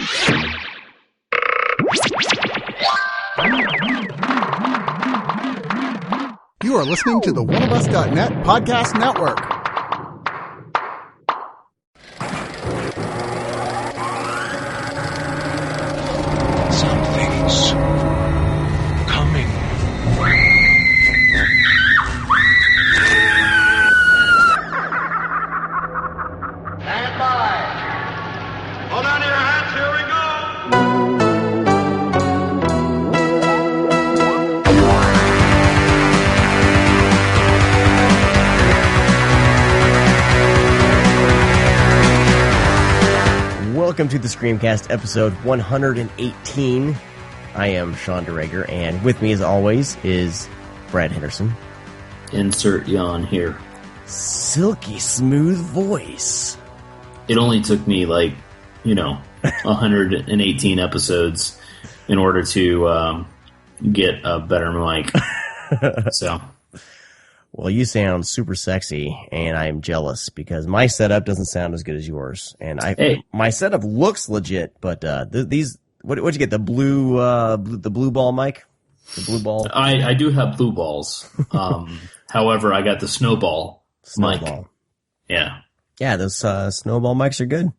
You are listening to the oneofus.net podcast network. Something's coming. Stand by. Hold on to your hats. Here we go. Welcome to the ScreamCast episode 118. I am Sean DeRager, and with me as always is Brad Henderson. Insert yawn here. Silky smooth voice. It only took me 118 episodes in order to get a better mic. So, well, you sound super sexy, and I'm jealous because my setup doesn't sound as good as yours. And my setup looks legit, but these what'd you get? The blue ball mic, the blue ball. I do have blue balls. However, I got the snowball mic. Yeah. Yeah, those snowball mics are good.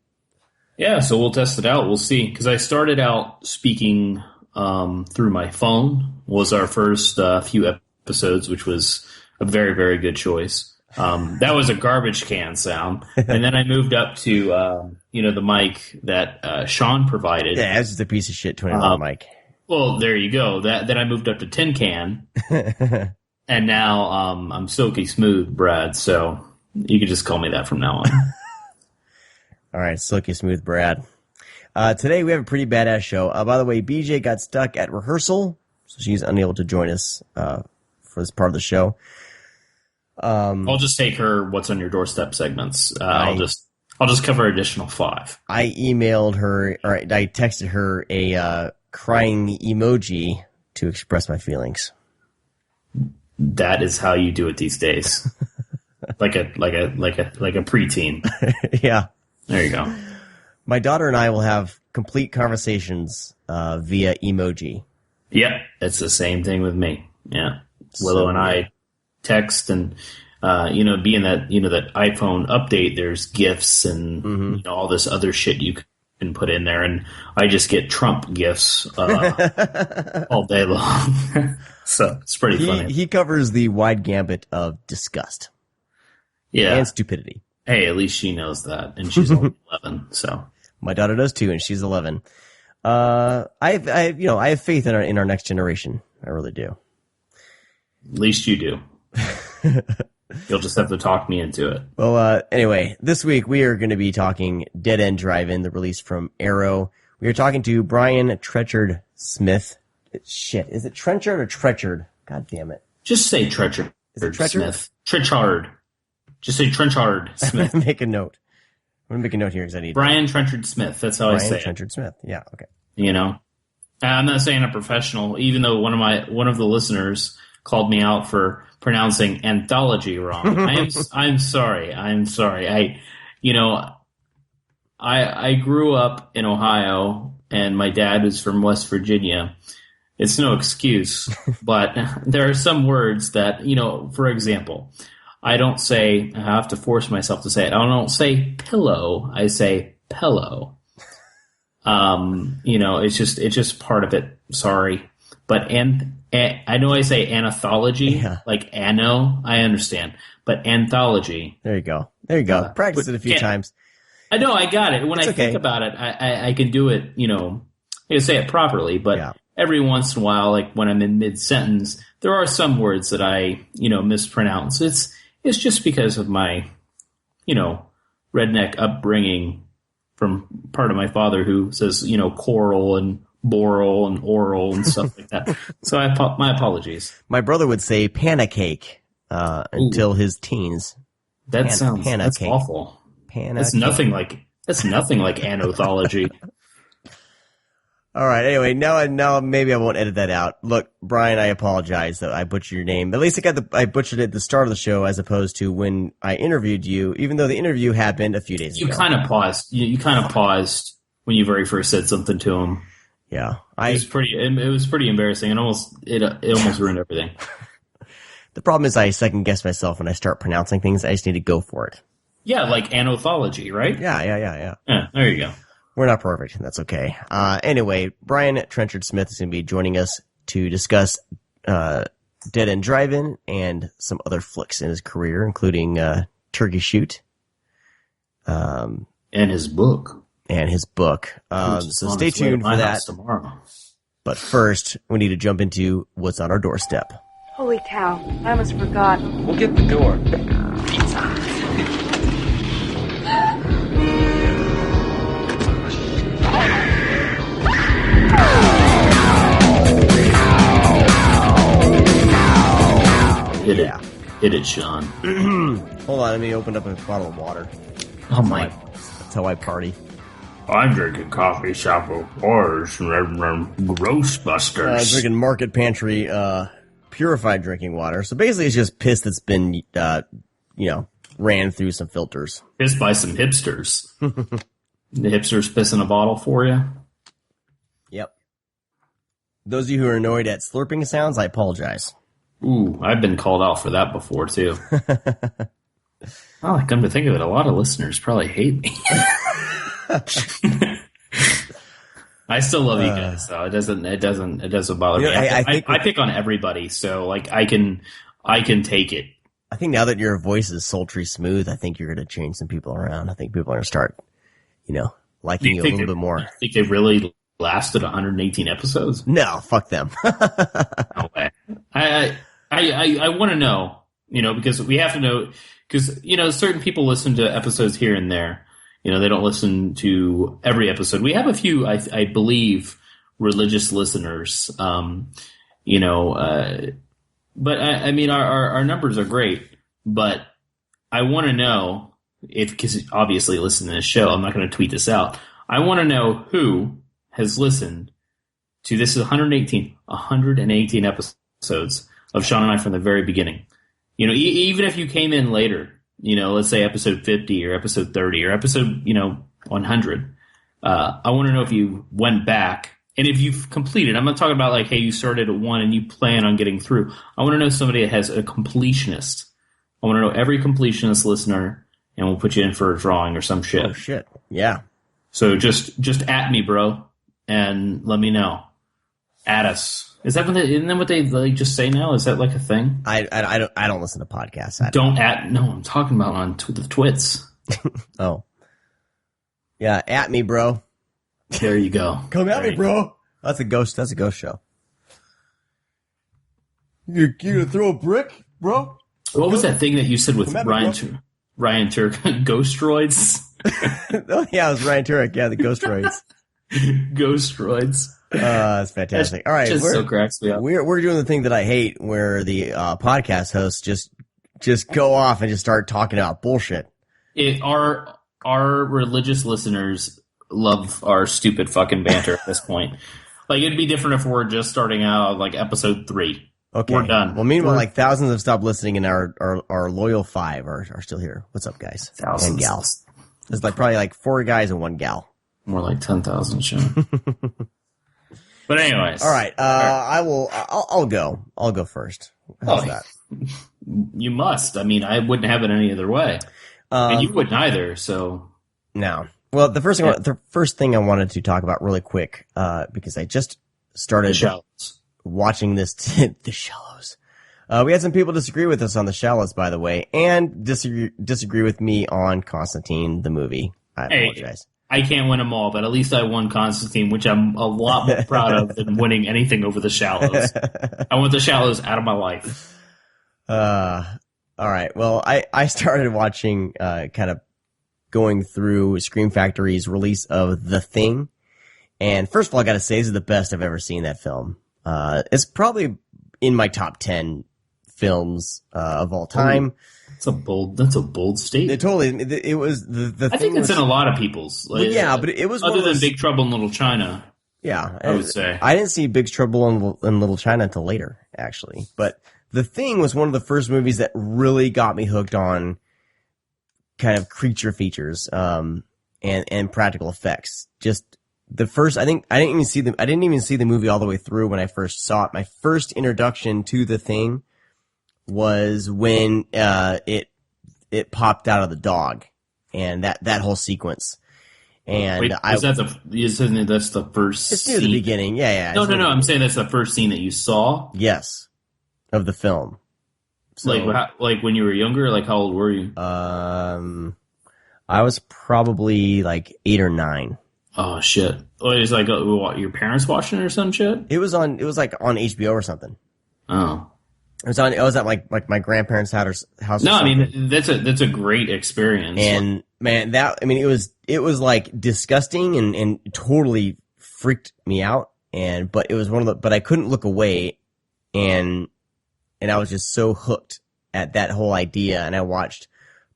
Yeah, so we'll test it out. We'll see. Because I started out speaking through my phone. Was our first few episodes, which was a very, very good choice. That was a garbage can sound. And then I moved up to, the mic that Sean provided. Yeah, it's just a piece of shit $20 mic. Well, there you go. Then I moved up to tin can. And now I'm silky smooth, Brad. So you can just call me that from now on. All right, silky smooth Brad. Today we have a pretty badass show. By the way, BJ got stuck at rehearsal, so she's unable to join us for this part of the show. I'll just take her "What's on Your Doorstep" segments. I'll just cover additional 5. I emailed her, or I texted her a crying emoji to express my feelings. That is how you do it these days, like a preteen. Yeah, there you go. My daughter and I will have complete conversations via emoji. Yep, it's the same thing with me. Yeah, Willow and I text, and being that that iPhone update, there's GIFs and all this other shit you can put in there, and I just get Trump GIFs all day long. So it's pretty funny. He covers the wide gambit of disgust, and stupidity. Hey, at least she knows that, and she's only 11. So my daughter does too, and she's 11. I have faith in our next generation. I really do. At least you do. You'll just have to talk me into it. Well, anyway, this week we are going to be talking Dead End Drive-In, the release from Arrow. We are talking to Brian Trenchard-Smith. Shit, is it Trenchard or Trenchard? God damn it. Just say Trenchard. Is it Trenchard? Smith. Trenchard. Just say Trenchard-Smith. I'm going to make a note. I'm going to make a note here because I need Brian Trenchard-Smith. That's how I say it. Brian Trenchard-Smith. Yeah, okay. I'm not saying I'm professional, even though one of the listeners called me out for pronouncing anthology wrong. I'm sorry. I grew up in Ohio, and my dad is from West Virginia. It's no excuse, but there are some words that, for example, I have to force myself to say it. I don't say pillow. I say pillow. It's just part of it. Sorry. But I know I say anthology, like anno, I understand. But anthology. There you go. Practice it a few times. I know, I got it. When I think about it, I can do it, I can say it properly. But every once in a while, like when I'm in mid-sentence, there are some words that I, mispronounce. It's just because of my, redneck upbringing from part of my father who says, coral and boral and oral and stuff like that. So my apologies. My brother would say pancake until his teens. That's awful. That's nothing like anthology. All right. Anyway, now maybe I won't edit that out. Look, Brian, I apologize that I butchered your name. At least I butchered it at the start of the show as opposed to when I interviewed you, even though the interview happened a few days ago. You kind of paused. You kind of paused when you very first said something to him. Yeah, it was pretty embarrassing, and it almost ruined everything. The problem is I second guess myself when I start pronouncing things. I just need to go for it. Yeah, like anothology, right? Yeah. Yeah, there you go. We're not perfect. That's okay. Anyway, Brian Trenchard-Smith is going to be joining us to discuss Dead End Drive-In and some other flicks in his career, including Turkey Shoot. And his book. So stay tuned for that. Tomorrow. But first, we need to jump into what's on our doorstep. Holy cow, I almost forgot. We'll get the door. Hit it, Sean. Hold on, let me open up a bottle of water. Oh my. That's how I party. I'm drinking coffee shop of horrors from Grossbusters. I'm drinking Market Pantry purified drinking water. So basically it's just piss that's been, ran through some filters. Pissed by some hipsters. The hipsters piss in a bottle for you? Yep. Those of you who are annoyed at slurping sounds, I apologize. Ooh, I've been called out for that before, too. Come to think of it, a lot of listeners probably hate me. I still love you guys, so it doesn't bother me. I pick on everybody, so like I can take it. I think now that your voice is sultry smooth, I think you're going to change some people around. I think people are going to start, liking you a little bit more. I think they really lasted 118 episodes. No, fuck them. No way. I want to know, because we have to know, because certain people listen to episodes here and there. They don't listen to every episode. We have a few, I believe, religious listeners. But our numbers are great. But I want to know because obviously listening to this show, I'm not going to tweet this out. I want to know who has listened to this is 118 episodes of Sean and I from the very beginning. Even if you came in later. Let's say episode 50 or episode 30 or episode, 100. I want to know if you went back and if you've completed. I'm not talking about like, hey, you started at 1 and you plan on getting through. I want to know somebody that has a completionist. I want to know every completionist listener, and we'll put you in for a drawing or some shit. Oh, shit. Yeah. So just at me, bro, and let me know. At us. Isn't that what they like just say now? Is that like a thing? I don't listen to podcasts. No, I'm talking about on the twits. Oh. Yeah, at me, bro. There you go. Come at me, bro. That's a ghost show. You gonna throw a brick, bro? What was that thing that you said with Ryan Turk? Ghostroids? Oh yeah, it was Ryan Turek. Yeah, the ghostroids. Ghostroids. That's fantastic. All right, so cracks me up. We're doing the thing that I hate, where the podcast hosts just go off and just start talking about bullshit. Our religious listeners love our stupid fucking banter at this point. Like it'd be different if we're just starting out like episode 3. Okay, we're done. Well, meanwhile, like thousands have stopped listening, and our loyal 5 are still here. What's up, guys? Thousands. And gals. There's probably 4 guys and 1 gal. More like 10,000, Sean. But anyways, all right. I'll go. I'll go first. How's that? You must. I mean, I wouldn't have it any other way, and you wouldn't either. So no. Well, the first thing I wanted to talk about really quick, because I just started watching this. The Shallows. We had some people disagree with us on The Shallows, by the way, and disagree with me on Constantine the movie. I apologize. I can't win them all, but at least I won Constantine, which I'm a lot more proud of than winning anything over The Shallows. I want The Shallows out of my life. All right. Well, I started watching, kind of going through Scream Factory's release of The Thing. And first of all, I gotta say, this is the best I've ever seen that film. It's probably in my top 10 films, of all time. That's a bold statement. It was the I think it's in a lot of people's. But it was other than Big Trouble in Little China. Yeah, I would say I didn't see Big Trouble in Little China until later, actually. But The Thing was one of the first movies that really got me hooked on kind of creature features. And and practical effects. Just the first, I think I didn't even see the movie all the way through when I first saw it. My first introduction to The Thing was when it popped out of the dog, and that whole sequence. And wait, that's the first it's scene? near the beginning. Yeah. No. I'm saying that's the first scene that you saw. Yes, of the film. So, like when you were younger. Like how old were you? I was probably like 8 or 9. Oh shit! Oh, it was like your parents watching it or some shit. It was like on HBO or something. Oh. It was at like my grandparents' house. No, I mean that's a great experience. And man, it was like disgusting and totally freaked me out. But it was but I couldn't look away, and I was just so hooked at that whole idea. And I watched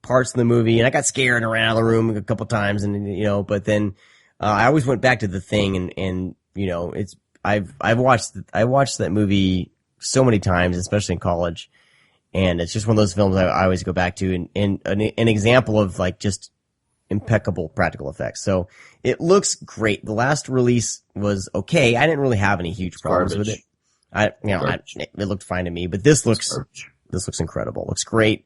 parts of the movie, and I got scared and ran out of the room a couple times, and but then I always went back to The Thing, and I watched that movie so many times, especially in college, and it's just one of those films I always go back to, and an example of like just impeccable practical effects. So it looks great. The last release was okay. I didn't really have any huge problems with it. It looked fine to me, but this looks incredible. It looks great.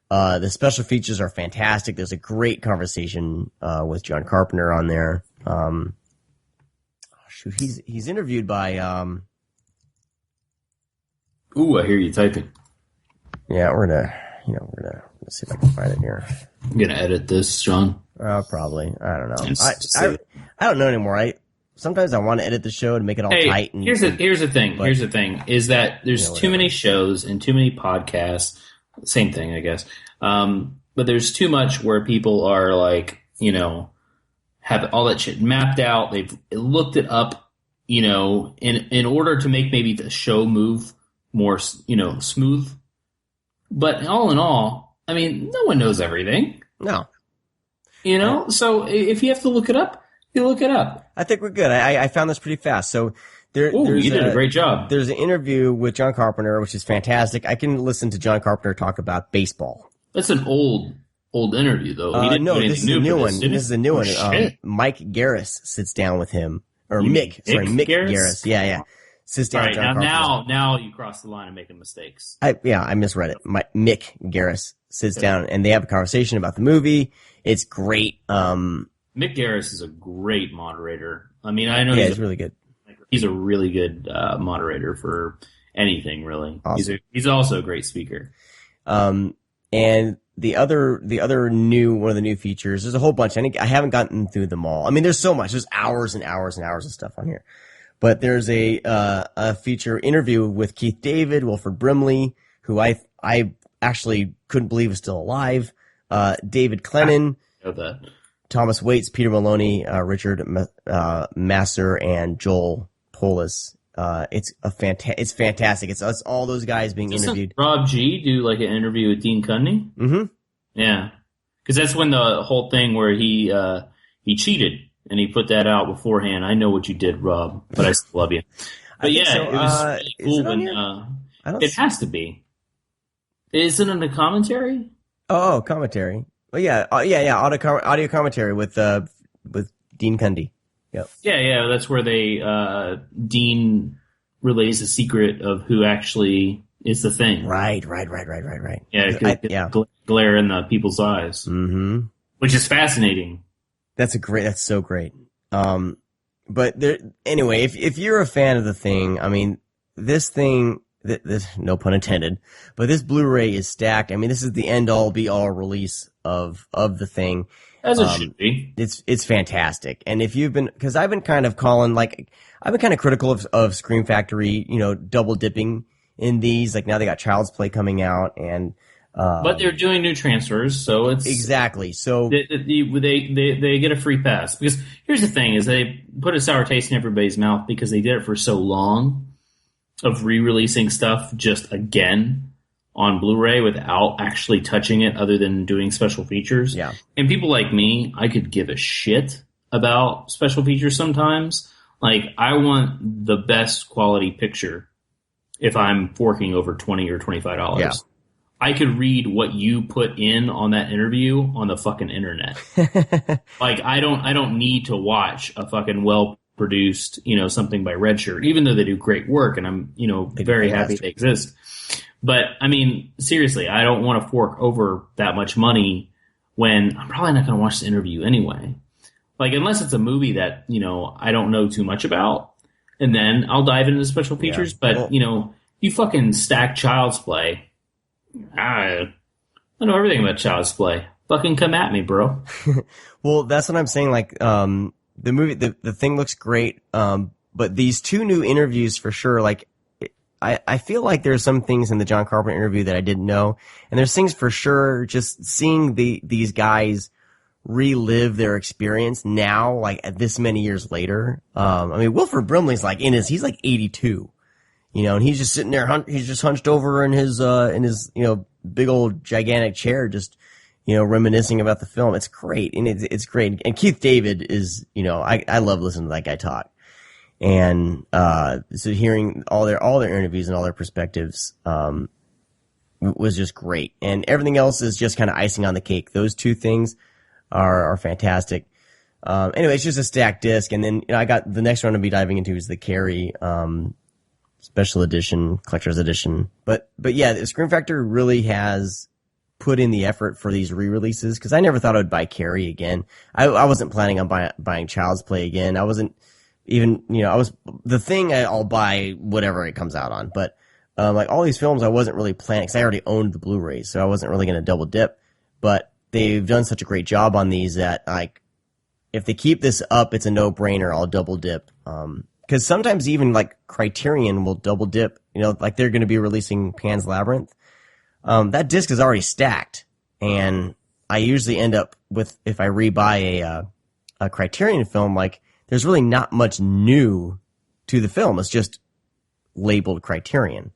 The special features are fantastic. There's a great conversation with John Carpenter on there. He's interviewed by Ooh, I hear you typing. Yeah, we're gonna see if I can find it here. I'm gonna edit this, John. Probably. I don't know. I don't know anymore. Sometimes I want to edit the show to make it all tight. And here's the thing. Here's the thing: is that there's too many shows and too many podcasts. Same thing, I guess. But there's too much where people are like, have all that shit mapped out. They've looked it up, in order to make maybe the show move more, smooth. But all in all, I mean, no one knows everything. No. So if you have to look it up, you look it up. I think we're good. I found this pretty fast. So you did a great job. There's an interview with John Carpenter, which is fantastic. I can listen to John Carpenter talk about baseball. That's an old interview, though. No, this is a new one. This is a new one. Shit. Mike Garris sits down with him. Or Mick Garris? Yeah. Sits down with John Carpenter. Now you cross the line of making mistakes. I misread it. Mick Garris sits down, and they have a conversation about the movie. It's great. Mick Garris is a great moderator. I mean, I know he's really good. He's a really good moderator for anything, really. Awesome. He's also a great speaker. And the other one of the new features, there's a whole bunch. I haven't gotten through them all. I mean, there's so much. There's hours and hours and hours of stuff on here. But there's a feature interview with Keith David, Wilford Brimley, who I actually couldn't believe was still alive. David Clennon, Thomas Waits, Peter Maloney, Richard Masser, and Joel Polis. It's fantastic. It's all those guys being interviewed. Rob G do like an interview with Dean Cundey? Mm-hmm. Yeah, because that's when the whole thing where he cheated and he put that out beforehand. I know what you did, Rob, but I still love you. But yeah, so. It was cool when it has to be. Isn't it a commentary? Oh, commentary. Well, yeah, audio commentary with Dean Cundey. Yep. Yeah, that's where Dean relays the secret of who actually is the Thing. Right. Yeah, glare in the people's eyes. Mm-hmm. Which is fascinating. That's so great. But anyway, if you're a fan of the Thing, I mean, this thing, this no pun intended, but this Blu-ray is stacked. I mean, this is the end-all, be-all release of the Thing. As it should be. It's fantastic. And if you've been, cause I've been kind of critical of Scream Factory, double dipping in these. Like now they got Child's Play coming out and, but they're doing new transfers, so it's exactly so they get a free pass. Because here's the thing: is they put a sour taste in everybody's mouth because they did it for so long of re-releasing stuff just again on Blu-ray without actually touching it, other than doing special features. Yeah, and people like me, I could give a shit about special features sometimes. Like I want the best quality picture if I'm forking over $20 or $25. Yeah. I could read what you put in on that interview on the fucking internet. Like, I don't need to watch a fucking well-produced, something by Redshirt, even though they do great work, and I'm, very happy they exist. But, I mean, seriously, I don't want to fork over that much money when I'm probably not going to watch the interview anyway. Like, unless it's a movie that, I don't know too much about, and then I'll dive into the special features. But, you fucking stack Child's Play. I know everything about Child's Play. Fucking come at me, bro. Well, that's what I'm saying. Like, the movie, the thing looks great. But these two new interviews for sure, like, I feel like there's some things in the John Carpenter interview that I didn't know. And there's things for sure, just seeing these guys relive their experience now, like at this many years later. I mean, Wilford Brimley's like he's like 82, and he's just sitting there, he's just hunched over in his big old gigantic chair, just, reminiscing about the film. It's great. And it's great. And Keith David is, I love listening to that guy talk. And, so hearing all their interviews and all their perspectives, was just great. And everything else is just kind of icing on the cake. Those two things are fantastic. Anyway, it's just a stacked disc. And then, I got the next one I'll be diving into is the Carrie, special edition, collector's edition. But yeah, the Scream Factory really has put in the effort for these re-releases, because I never thought I would buy Carrie again. I wasn't planning on buying Child's Play again. I wasn't even, I'll buy whatever it comes out on. But, like all these films I wasn't really planning, because I already owned the Blu-rays, so I wasn't really going to double dip. But they've done such a great job on these that, like, if they keep this up, it's a no-brainer. I'll double dip. Because sometimes even like Criterion will double dip, like they're going to be releasing Pan's Labyrinth. That disc is already stacked, and I usually end up with, if I rebuy a Criterion film, like there's really not much new to the film. It's just labeled Criterion,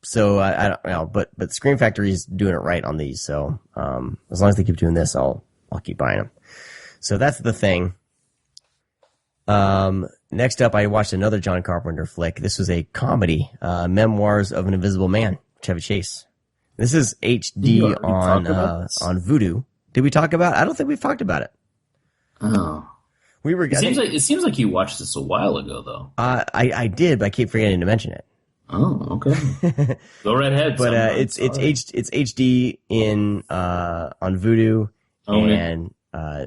So I don't know, but Scream Factory is doing it right on these. So as long as they keep doing this, I'll keep buying them. So that's the thing. Next up, I watched another John Carpenter flick. This was a comedy, Memoirs of an Invisible Man, Chevy Chase. This is HD on Vudu. Did we talk about it? I don't think we've talked about it. Oh. It seems like you watched this a while ago, though. I did, but I keep forgetting to mention it. Oh, okay. Go right ahead. But it's HD on Vudu, and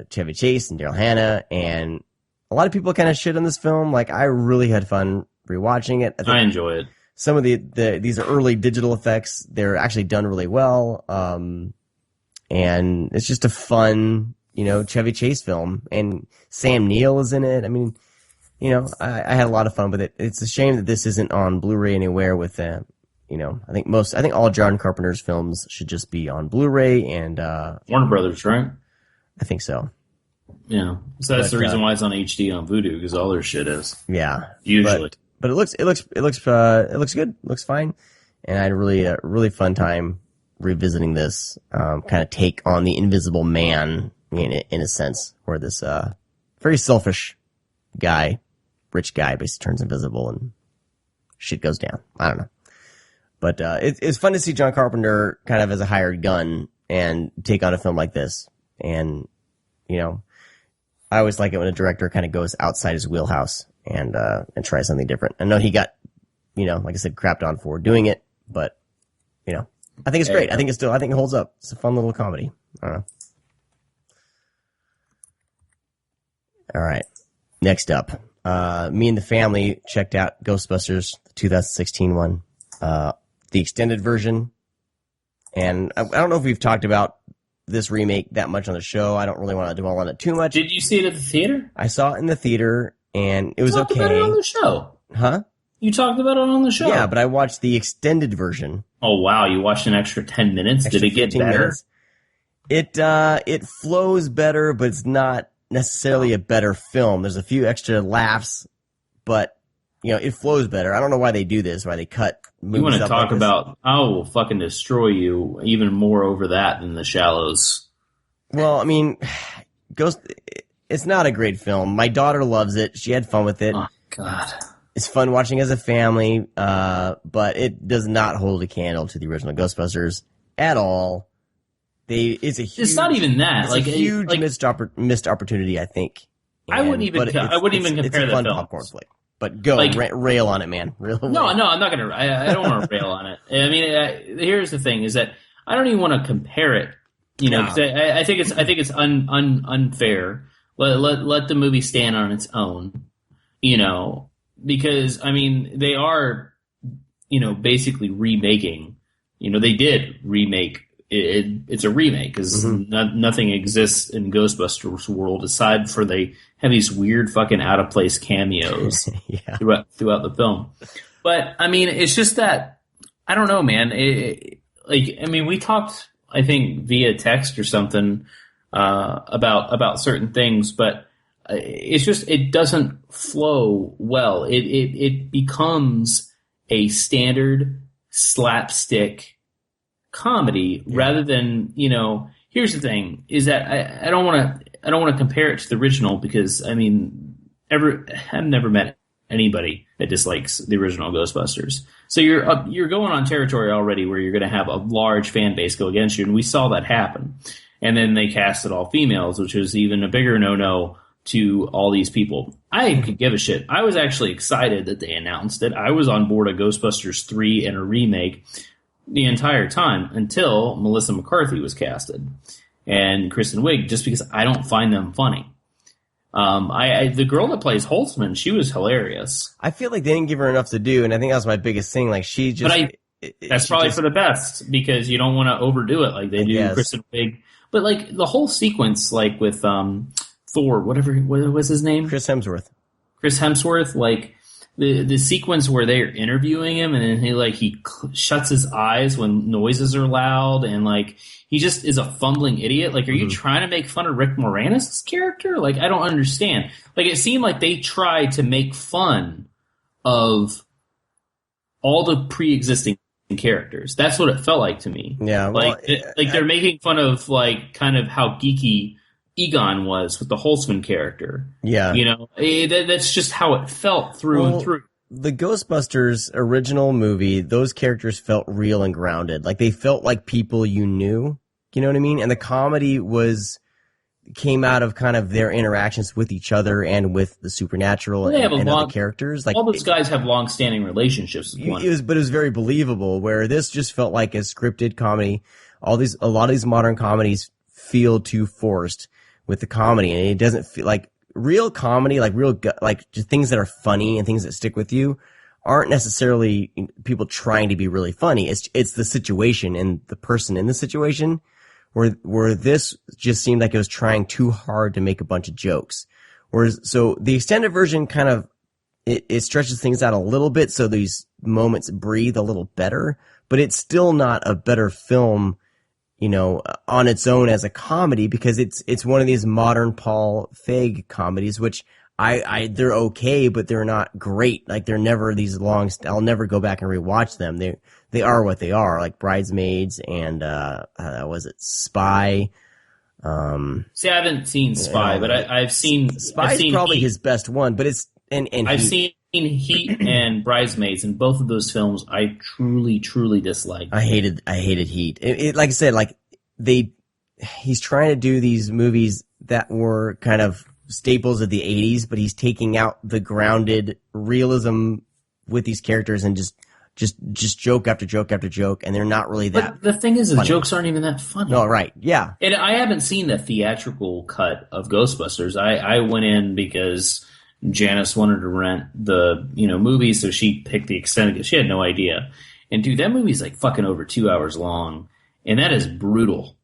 Chevy Chase and Daryl Hannah, and a lot of people kind of shit on this film. Like, I really had fun rewatching it. I enjoy it. Some of these are early digital effects. They're actually done really well. And it's just a fun, Chevy Chase film. And Sam Neill is in it. I mean, I had a lot of fun with it. It's a shame that this isn't on Blu-ray anywhere with, I think all John Carpenter's films should just be on Blu-ray and, Warner Brothers, right? I think so. Yeah. So that's the reason why it's on HD on Vudu, because all their shit is. Yeah. Usually. But it looks good. It looks fine. And I had a really fun time revisiting this, kind of take on the Invisible Man in a sense, where this, very selfish guy, rich guy, basically turns invisible and shit goes down. I don't know. But, it's fun to see John Carpenter kind of as a hired gun and take on a film like this. And, I always like it when a director kind of goes outside his wheelhouse and tries something different. I know he got, like I said, crapped on for doing it, but, I think it's great. I think it holds up. It's a fun little comedy. I don't know. All right. Next up, me and the family checked out Ghostbusters, the 2016 one, the extended version. And I don't know if we've talked about this remake that much on the show. I don't really want to dwell on it too much. Did you see it at the theater? I saw it in the theater, and it was okay. You talked about it on the show. Huh? You talked about it on the show. Yeah, but I watched the extended version. Oh, wow. You watched an extra 10 minutes? Did it get better? Minutes. It flows better, but it's not necessarily a better film. There's a few extra laughs, but, it flows better. I don't know why they do this, why they cut movies. You want to talk about, I will fucking destroy you even more over that than The Shallows. Well, I mean, it's not a great film. My daughter loves it. She had fun with it. Oh, God. It's fun watching as a family, but it does not hold a candle to the original Ghostbusters at all. It's not even that. It's a huge missed opportunity, I think. I wouldn't even compare the film. Popcorn flick. But go rail on it, man. No, I'm not gonna. I don't want to rail on it. I mean, here's the thing: is that I don't even want to compare it. Because I think it's unfair. Let the movie stand on its own. Because I mean they are, basically remaking. They did remake. It's a remake because nothing exists in Ghostbusters world aside for they have these weird fucking out of place cameos throughout the film. But I mean, it's just that I don't know, man. We talked, I think, via text or something about certain things, but it's just it doesn't flow well. It becomes a standard slapstick comedy rather than here's the thing is that I don't want to compare it to the original because I mean I've never met anybody that dislikes the original Ghostbusters, so you're going on territory already where you're going to have a large fan base go against you, and we saw that happen. And then they casted all females, which was even a bigger no to all these people. I could give a shit. I was actually excited that they announced it. I was on board a Ghostbusters 3 and a remake the entire time until Melissa McCarthy was casted and Kristen Wiig, just because I don't find them funny. The girl that plays Holtzman, she was hilarious. I feel like they didn't give her enough to do, and I think that was my biggest thing. Like she just, that's probably for the best because you don't want to overdo it like they do Kristen Wiig. But like the whole sequence, like with Thor, what was his name? Chris Hemsworth, like. The sequence where they're interviewing him and then he shuts his eyes when noises are loud and like he just is a fumbling idiot. Like, are you trying to make fun of Rick Moranis' character? Like, I don't understand. Like, it seemed like they tried to make fun of all the pre-existing characters. That's what it felt like to me. Yeah, well, they're making fun of like kind of how geeky Egon was with the Holtzman character. Yeah. That's just how it felt through and through. The Ghostbusters original movie, those characters felt real and grounded. Like, they felt like people you knew. You know what I mean? And the comedy came out of kind of their interactions with each other and with the supernatural and other characters. Like, all those guys have long-standing relationships with one another. But it was very believable, where this just felt like a scripted comedy. A lot of these modern comedies feel too forced with the comedy, and it doesn't feel like real comedy, like just things that are funny and things that stick with you aren't necessarily people trying to be really funny. It's the situation and the person in the situation where this just seemed like it was trying too hard to make a bunch of jokes. So the extended version kind of, it stretches things out a little bit so these moments breathe a little better, but it's still not a better film on its own as a comedy, because it's one of these modern Paul Feig comedies, which they're okay, but they're not great. Like, they're never these long, I'll never go back and rewatch them. They are what they are, like Bridesmaids and, was it Spy? See, I haven't seen Spy, but I've seen Spy is probably his best one, but I've seen Heat and Bridesmaids, and both of those films I truly, truly disliked. I hated Heat. Like I said, like he's trying to do these movies that were kind of staples of the 80s, but he's taking out the grounded realism with these characters and just joke after joke after joke, and they're not really that. But the thing is, funny. The jokes aren't even that funny. No, right? Yeah. And I haven't seen the theatrical cut of Ghostbusters. I went in because Janice wanted to rent the movie, so she picked the extended. She had no idea. And dude, that movie's like fucking over 2 hours long, and that is brutal.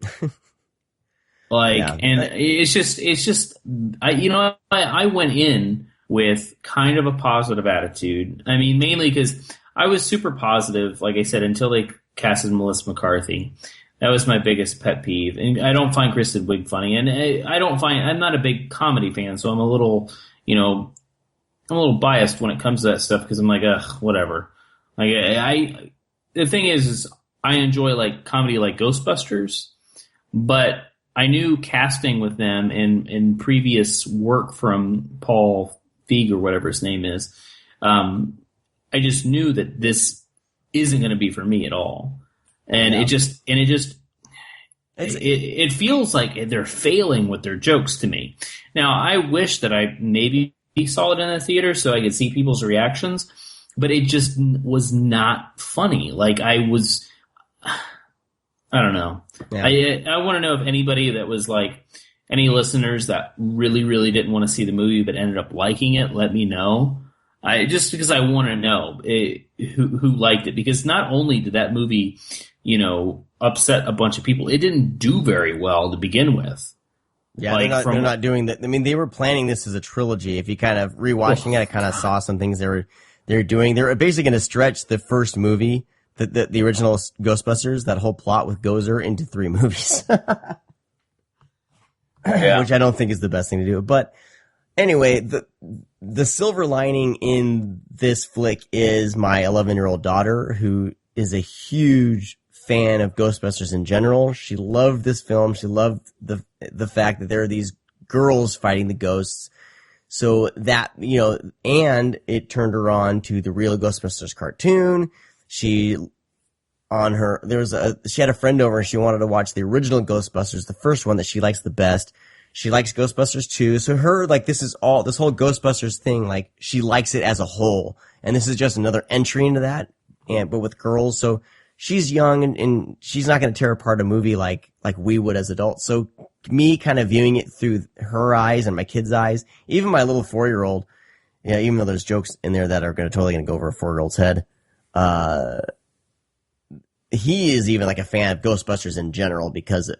And it's just I went in with kind of a positive attitude. I mean, mainly because I was super positive, like I said, until they casted Melissa McCarthy. That was my biggest pet peeve. And I don't find Kristen Wiig funny, and I'm not a big comedy fan, so I'm a little biased when it comes to that stuff, because I'm like, ugh, whatever. Like, the thing is I enjoy like comedy like Ghostbusters, but I knew casting with them in previous work from Paul Feig or whatever his name is, I just knew that this isn't going to be for me at all. And it feels like they're failing with their jokes to me. Now, I wish that I maybe saw it in a theater so I could see people's reactions, but it just was not funny. Like I don't know. Yeah. I want to know if anybody that was like, any listeners that really, really didn't want to see the movie but ended up liking it, let me know. Just because I want to know who liked it. Because not only did that movie, upset a bunch of people, it didn't do very well to begin with. Yeah, they're not doing that. I mean, they were planning this as a trilogy. If you kind of rewatching it, I kind of saw some things they're doing. They're basically going to stretch the first movie, the original Ghostbusters, that whole plot with Gozer, into 3 movies. Yeah. Which I don't think is the best thing to do. But anyway, the silver lining in this flick is my 11-year-old daughter, who is a huge fan of Ghostbusters in general. She loved this film. She loved the fact that there are these girls fighting the ghosts. So that, and it turned her on to the real Ghostbusters cartoon. She had a friend over and she wanted to watch the original Ghostbusters, the first one that she likes the best. She likes Ghostbusters 2. So her, like, this whole Ghostbusters thing, like, she likes it as a whole. And this is just another entry into that, but with girls. So she's young and she's not going to tear apart a movie like we would as adults. So me kind of viewing it through her eyes and my kids' eyes, even my little 4-year-old, even though there's jokes in there that are totally going to go over a 4-year-old's head, he is even like a fan of Ghostbusters in general because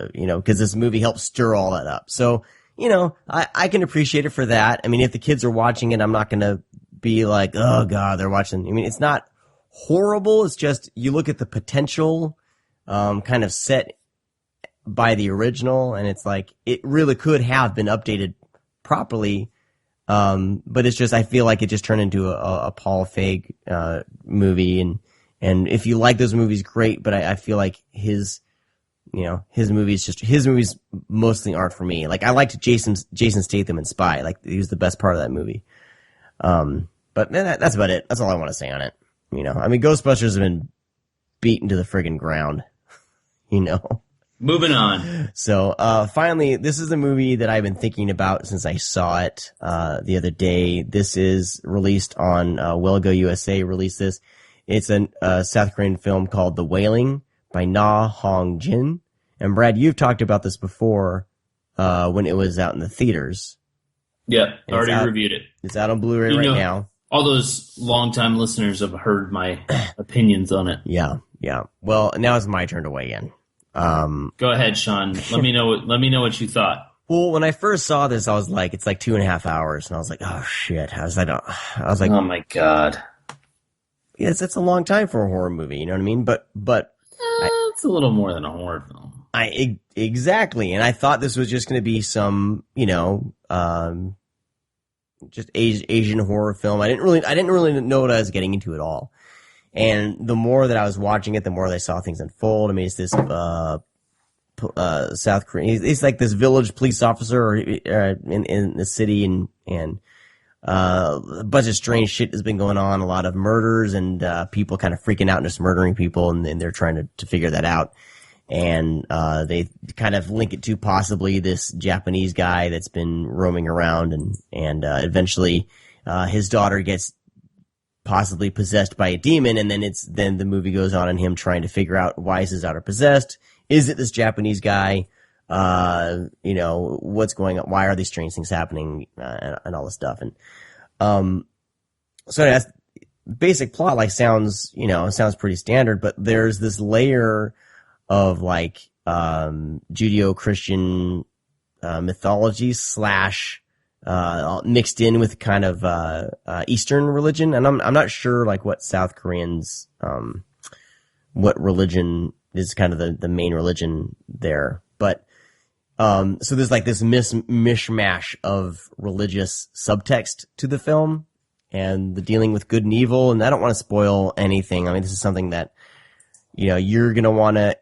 this movie helped stir all that up. So, I can appreciate it for that. I mean, if the kids are watching it, I'm not going to be like, oh God, they're watching. I mean, it's not horrible. It's just, you look at the potential, kind of set by the original, and it's like, it really could have been updated properly. But it's just, I feel like it just turned into a Paul Feig, movie, and if you like those movies, great, but I feel like his movies mostly aren't for me. Like, I liked Jason Statham in Spy. Like, he was the best part of that movie. But that's about it. That's all I want to say on it. I mean, Ghostbusters have been beaten to the friggin' ground. Moving on. So, finally, this is a movie that I've been thinking about since I saw it, the other day. This is released on, Wilgo USA released this. It's a South Korean film called The Wailing by Na Hong Jin. And Brad, you've talked about this before, when it was out in the theaters. Yeah, already reviewed it. It's out on Blu-ray right now. All those longtime listeners have heard my opinions on it. Yeah. Well, now it's my turn to weigh in. Go ahead, Sean. Let me know what you thought. Well, when I first saw this, I was like, it's like 2.5 hours, and I was like, oh shit. I was like, oh my God. Yes, it's a long time for a horror movie, you know what I mean? But it's a little more than a horror film. Exactly. And I thought this was just going to be some, just Asian horror film. I didn't really know what I was getting into at all. And the more that I was watching it, the more that I saw things unfold. I mean, it's this, South Korean, he's like this village police officer in the city, and a bunch of strange shit has been going on, a lot of murders and people kind of freaking out and just murdering people, and they're trying to figure that out. And they kind of link it to possibly this Japanese guy that's been roaming around, and eventually his daughter gets possibly possessed by a demon, and then the movie goes on and him trying to figure out, why is his daughter possessed? Is it this Japanese guy? What's going on? Why are these strange things happening? And all this stuff. And, so that's basic plot, like, sounds pretty standard, but there's this layer of like, Judeo-Christian, mythology / mixed in with kind of, Eastern religion. And I'm not sure like what South Koreans, what religion is kind of the main religion there, but, so there's like this mishmash of religious subtext to the film and the dealing with good and evil. And I don't want to spoil anything. I mean, this is something that, you're going to want to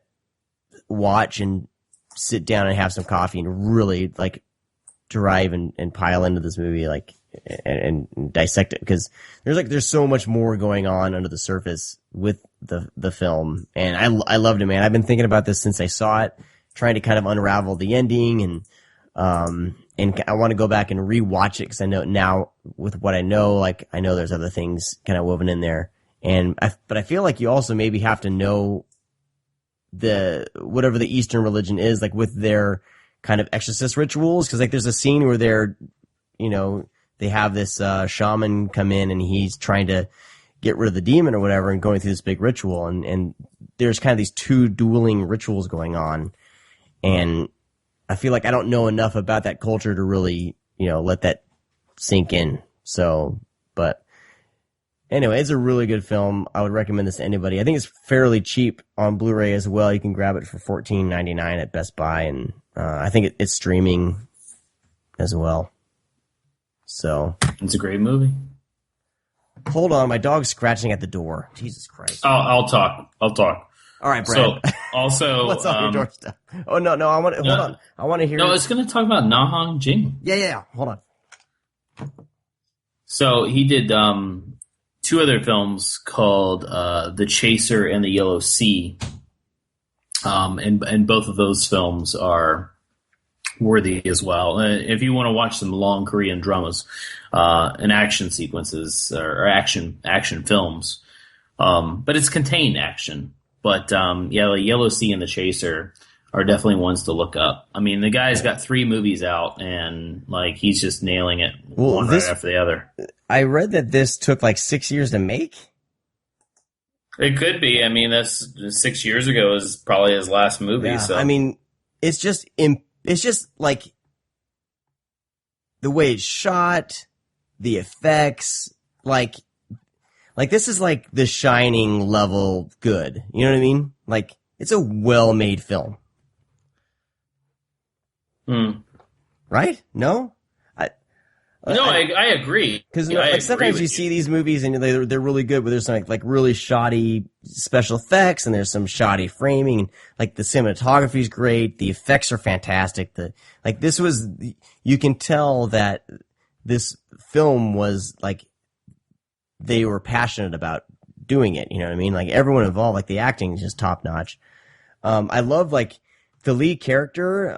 watch and sit down and have some coffee and really like drive and pile into this movie. Like, and dissect it, because there's so much more going on under the surface with the film, and I loved it, man. I've been thinking about this since I saw it, trying to kind of unravel the ending, and I want to go back and rewatch it because I know now with what I know, like I know there's other things kind of woven in there, but I feel like you also maybe have to know whatever the Eastern religion is, like with their kind of exorcist rituals, because like there's a scene where they have this shaman come in and he's trying to get rid of the demon or whatever and going through this big ritual, and there's kind of these two dueling rituals going on, and I feel like I don't know enough about that culture to really let that sink in. So, but anyway, it's a really good film. I would recommend this to anybody. I think it's fairly cheap on Blu-ray as well. You can grab it for $14.99 at Best Buy, and I think it's streaming as well. So it's a great movie. Hold on, my dog's scratching at the door. Jesus Christ! I'll talk. All right, Brad. So also, what's on your doorstep? Oh no! I want to hold on. I want to hear. No, it's going to talk about Nahong Jing. Yeah. Hold on. So he did two other films called The Chaser and The Yellow Sea, and both of those films are worthy as well. If you want to watch some long Korean dramas and action sequences or action films, but it's contained action. But The Yellow Sea and The Chaser are definitely ones to look up. I mean, the guy's got 3 movies out, and like he's just nailing it one right after the other. I read that this took like 6 years to make. It could be. I mean, that's 6 years ago is probably his last movie. Yeah, so I mean, it's just like the way it's shot, the effects, like this is like The Shining level good. You know what I mean? Like it's a well-made film. Right? No? I agree. Because sometimes you see these movies and they're really good, but there's some like really shoddy special effects and there's some shoddy framing. And, like the cinematography is great, the effects are fantastic. You can tell that this film was like they were passionate about doing it. You know what I mean? Like everyone involved, like the acting is just top notch. I love like the lead character.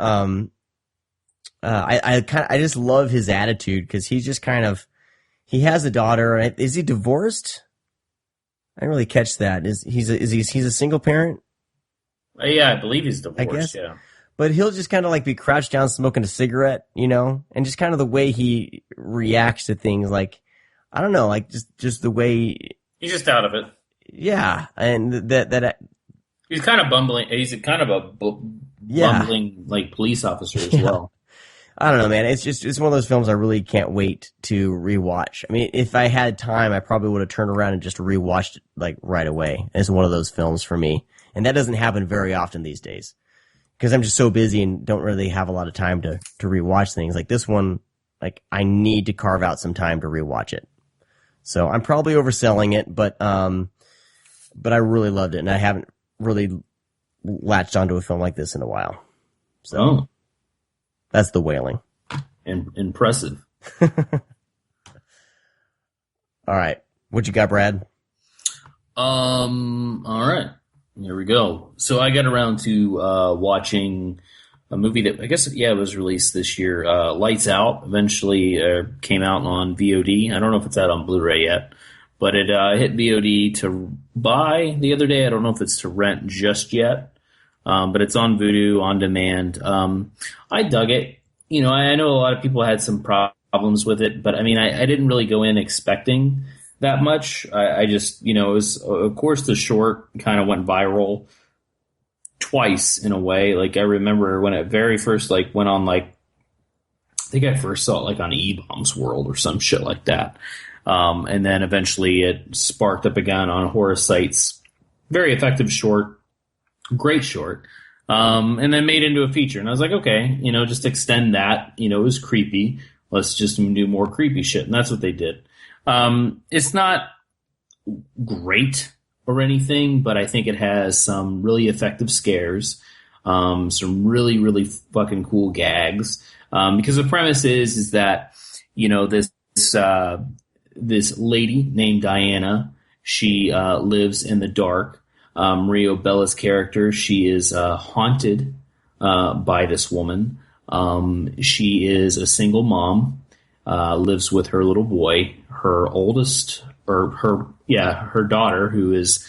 I just love his attitude because he's just he has a daughter. Is he divorced? I didn't really catch that. He's a single parent? Yeah, I believe he's divorced. I guess. Yeah. But he'll just kind of like be crouched down smoking a cigarette, and just kind of the way he reacts to things, like I don't know, like just the way he's just out of it. Yeah, and that he's kind of bumbling. He's kind of a bumbling like police officer as well. I don't know, man. It's one of those films I really can't wait to rewatch. I mean, if I had time, I probably would have turned around and just rewatched it like right away. It's one of those films for me, and that doesn't happen very often these days because I'm just so busy and don't really have a lot of time to rewatch things. Like this one, like I need to carve out some time to rewatch it. So I'm probably overselling it, but I really loved it, and I haven't really latched onto a film like this in a while. So that's The Wailing. Impressive. All right. What you got, Brad? All right. Here we go. So I got around to watching a movie that I guess, it was released this year. Lights Out eventually came out on VOD. I don't know if it's out on Blu-ray yet, but it hit VOD to buy the other day. I don't know if it's to rent just yet. But it's on Vudu on demand. I dug it. I know a lot of people had some problems with it, but I mean, I didn't really go in expecting that much. I just, it was, of course, the short kind of went viral twice in a way. Like I remember when it very first like went on, like I think I first saw it like on E-Bombs World or some shit like that. And then eventually it sparked up again on horror sites. Very effective short. Great short. And then made into a feature. And I was like, okay, just extend that. It was creepy. Let's just do more creepy shit. And that's what they did. It's not great or anything, but I think it has some really effective scares, some really, really fucking cool gags. Because the premise is that, this this lady named Diana. She lives in the dark. Maria Bella's character, she is haunted by this woman. She is a single mom, lives with her little boy. Her daughter, who is,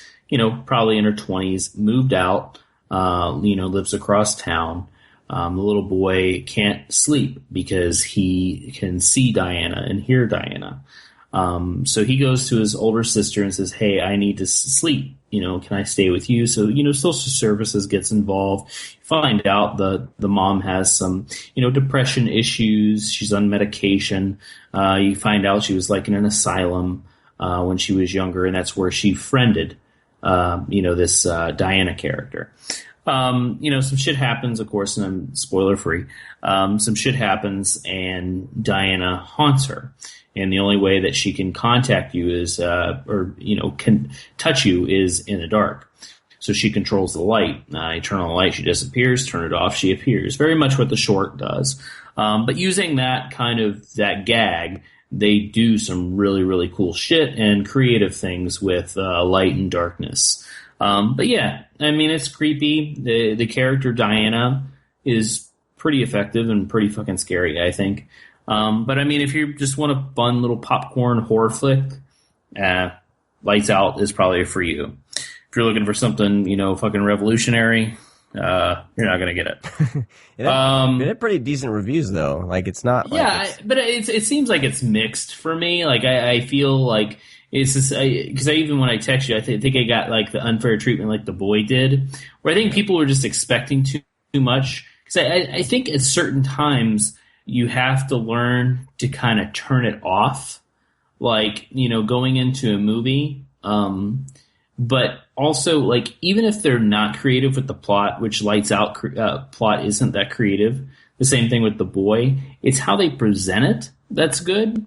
probably in her 20s, moved out, lives across town. The little boy can't sleep because he can see Diana and hear Diana. So he goes to his older sister and says, "Hey, I need to sleep. Can I stay with you?" So, social services gets involved. You find out the mom has some, depression issues. She's on medication. You find out she was in an asylum, when she was younger, and that's where she friended, this, Diana character. Some shit happens, of course, and I'm spoiler free. Some shit happens and Diana haunts her. And the only way that she can contact you is, can touch you is in the dark. So she controls the light. You turn on the light, she disappears. Turn it off, she appears. Very much what the short does. But using that that gag, they do some really, really cool shit and creative things with light and darkness. But yeah, it's creepy. The character Diana is pretty effective and pretty fucking scary, I think. But if you just want a fun little popcorn horror flick, Lights Out is probably for you. If you're looking for something, fucking revolutionary, you're not gonna get it. It had pretty decent reviews though. It's not. But it seems like it's mixed for me. I feel like it's just because even when I text you, I think I got the unfair treatment like The Boy did, where I think people were just expecting too much. Because I think at certain times you have to learn to kind of turn it off, going into a movie. But also, even if they're not creative with the plot, which Lights Out plot isn't that creative, the same thing with The Boy, it's how they present it that's good.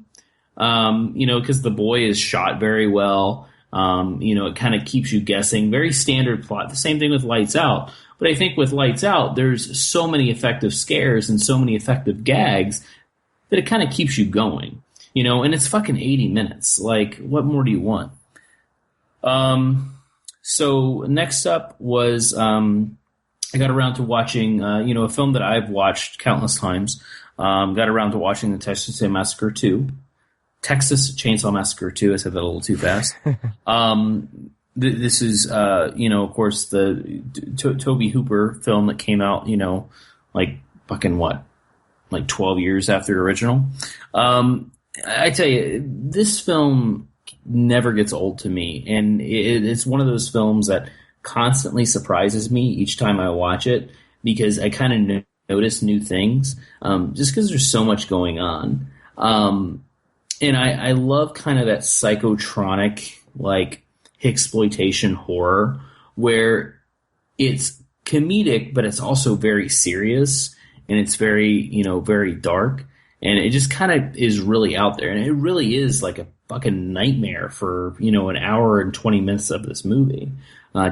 Because The Boy is shot very well. It kind of keeps you guessing. Very standard plot. The same thing with Lights Out. But I think with Lights Out, there's so many effective scares and so many effective gags that it kind of keeps you going. And it's fucking 80 minutes. What more do you want? So next up was, I got around to watching, a film that I've watched countless times. Got around to watching the Texas Chainsaw Massacre 2. Texas Chainsaw Massacre 2. I said that a little too fast. This is, of course, the Tobe Hooper film that came out, 12 years after the original. I tell you, this film never gets old to me, and it's one of those films that constantly surprises me each time I watch it because I kind of notice new things, just because there's so much going on. And I love kind of that psychotronic, exploitation horror where it's comedic, but it's also very serious and it's very, very dark. And it just kind of is really out there. And it really is like a fucking nightmare for, an hour and 20 minutes of this movie.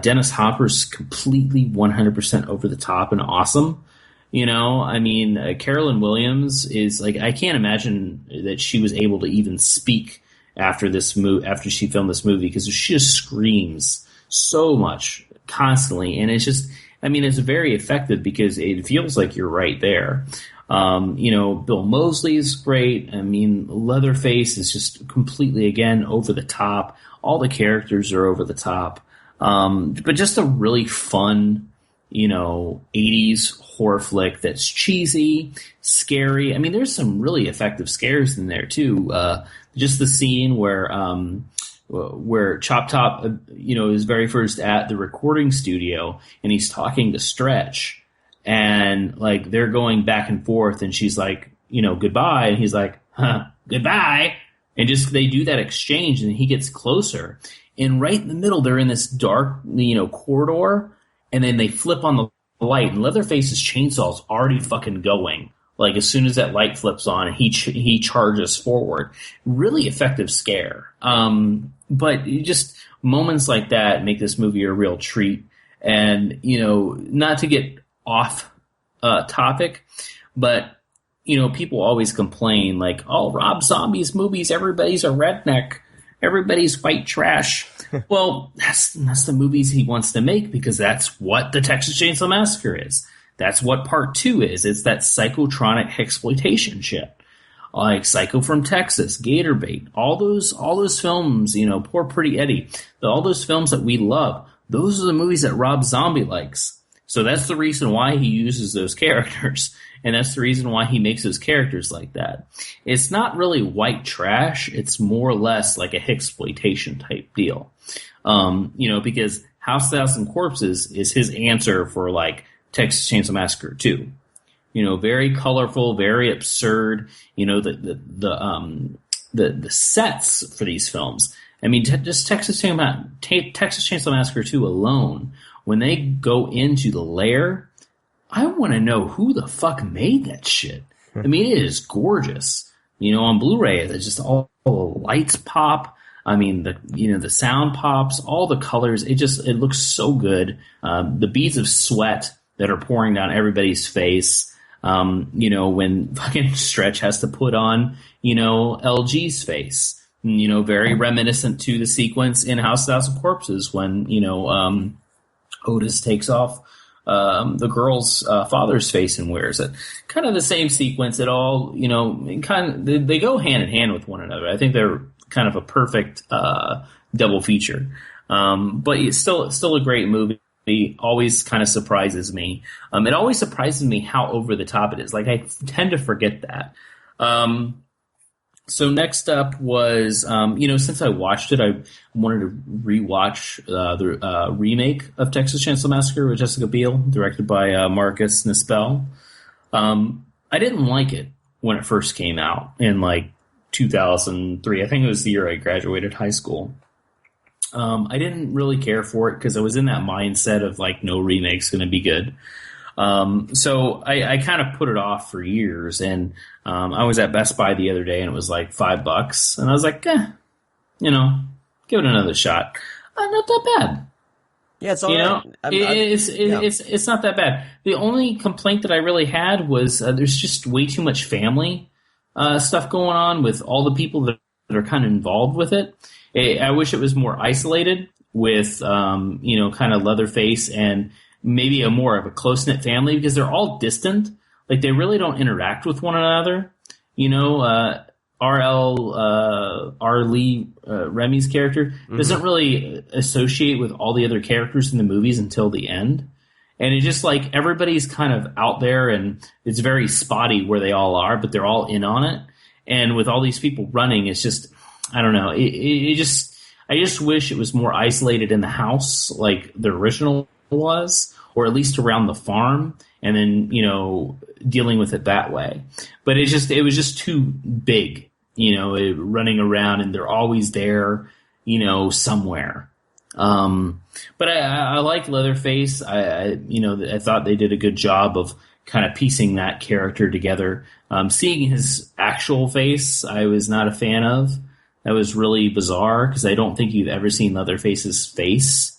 Dennis Hopper's completely 100% over the top and awesome. Carolyn Williams is I can't imagine that she was able to even speak after she filmed this movie because she just screams so much constantly. And it's just, it's very effective because it feels like you're right there. Bill Moseley is great. Leatherface is just completely, again, over the top. All the characters are over the top. But just a really fun, 80s horror flick that's cheesy, scary. There's some really effective scares in there too. Just the scene where Chop Top, is very first at the recording studio and he's talking to Stretch and they're going back and forth and she's like, goodbye. And he's like, goodbye. And just, they do that exchange and he gets closer and right in the middle, they're in this dark, corridor. And then they flip on the light, and Leatherface's chainsaw's already fucking going. As soon as that light flips on, he charges forward. Really effective scare. But just moments like that make this movie a real treat. And, not to get off topic, but people always complain like, oh, Rob Zombie's movies, everybody's a redneck, everybody's white trash. Well, that's the movies he wants to make, because that's what the Texas Chainsaw Massacre is. That's what Part 2 is. It's that psychotronic exploitation shit. Like Psycho from Texas, Gator Bait, all those films, Poor Pretty Eddie, all those films that we love, those are the movies that Rob Zombie likes. So that's the reason why he uses those characters, and that's the reason why he makes those characters like that. It's not really white trash, it's more or less like a Hicksploitation type deal. Because House of 1,000 Corpses is his answer for like Texas Chainsaw Massacre 2. Very colorful, very absurd. The sets for these films. I mean, just Texas Chainsaw Massacre 2 alone, when they go into the lair, I want to know who the fuck made that shit. I mean, it is gorgeous. On Blu-ray, it's just all the lights pop. I mean, the sound pops, all the colors. It looks so good. The beads of sweat that are pouring down everybody's face. When fucking Stretch has to put on, LG's face, very reminiscent to the sequence in House of 1,000 Corpses when, Otis takes off, the girl's, father's face and wears it. Kind of the same sequence. It all, they go hand in hand with one another. I think they're kind of a perfect, double feature. But it's still a great movie. Always kind of surprises me. It always surprises me how over the top it is. Like, I tend to forget that. So next up was, since I watched it, I wanted to rewatch the remake of Texas Chainsaw Massacre with Jessica Biel, directed by Marcus Nispel. I didn't like it when it first came out in like 2003. I think it was the year I graduated high school. I didn't really care for it because I was in that mindset of like, no remake's going to be good. So I kind of put it off for years, and I was at Best Buy the other day and it was like $5, and I was like, give it another shot. Not that bad. Yeah, it's all right. It's not that bad. The only complaint that I really had was there's just way too much family stuff going on with all the people that are kind of involved with it. I wish it was more isolated with, kind of Leatherface and maybe a more of a close-knit family, because they're all distant. Like, they really don't interact with one another. R. Lee Remy's character doesn't really associate with all the other characters in the movies until the end. And it's just like everybody's kind of out there, and it's very spotty where they all are, but they're all in on it. And with all these people running, it's just, I don't know. I just wish it was more isolated in the house, like the original was, or at least around the farm, and then dealing with it that way. But it was just too big, running around, and they're always there, somewhere. But I like Leatherface. I thought they did a good job of kind of piecing that character together. Seeing his actual face, I was not a fan of. That was really bizarre, because I don't think you've ever seen Leatherface's face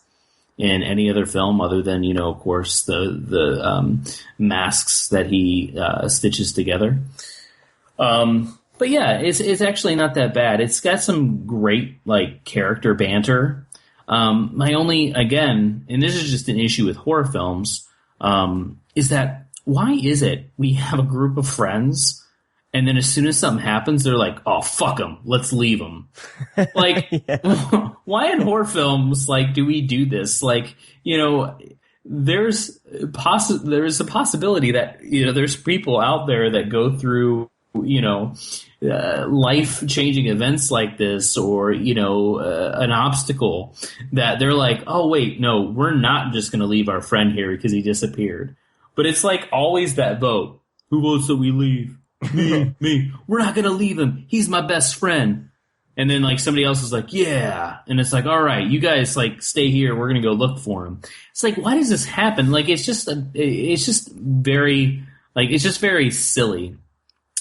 in any other film other than, of course, the masks that he stitches together. But yeah, it's actually not that bad. It's got some great like character banter. My only, again, and this is just an issue with horror films, is that why is it we have a group of friends, and then as soon as something happens, they're like, oh, fuck them, let's leave them. Like, why in horror films, like, do we do this? Like, there's a possibility that, there's people out there that go through, life-changing events like this, or, an obstacle that they're like, oh, wait, no, we're not just going to leave our friend here because he disappeared. But it's like always that vote. Who votes that we leave? Me. We're not going to leave him. He's my best friend. And then like somebody else is like, yeah. And it's like, all right, you guys like stay here. We're going to go look for him. It's like, why does this happen? Like, it's just very silly.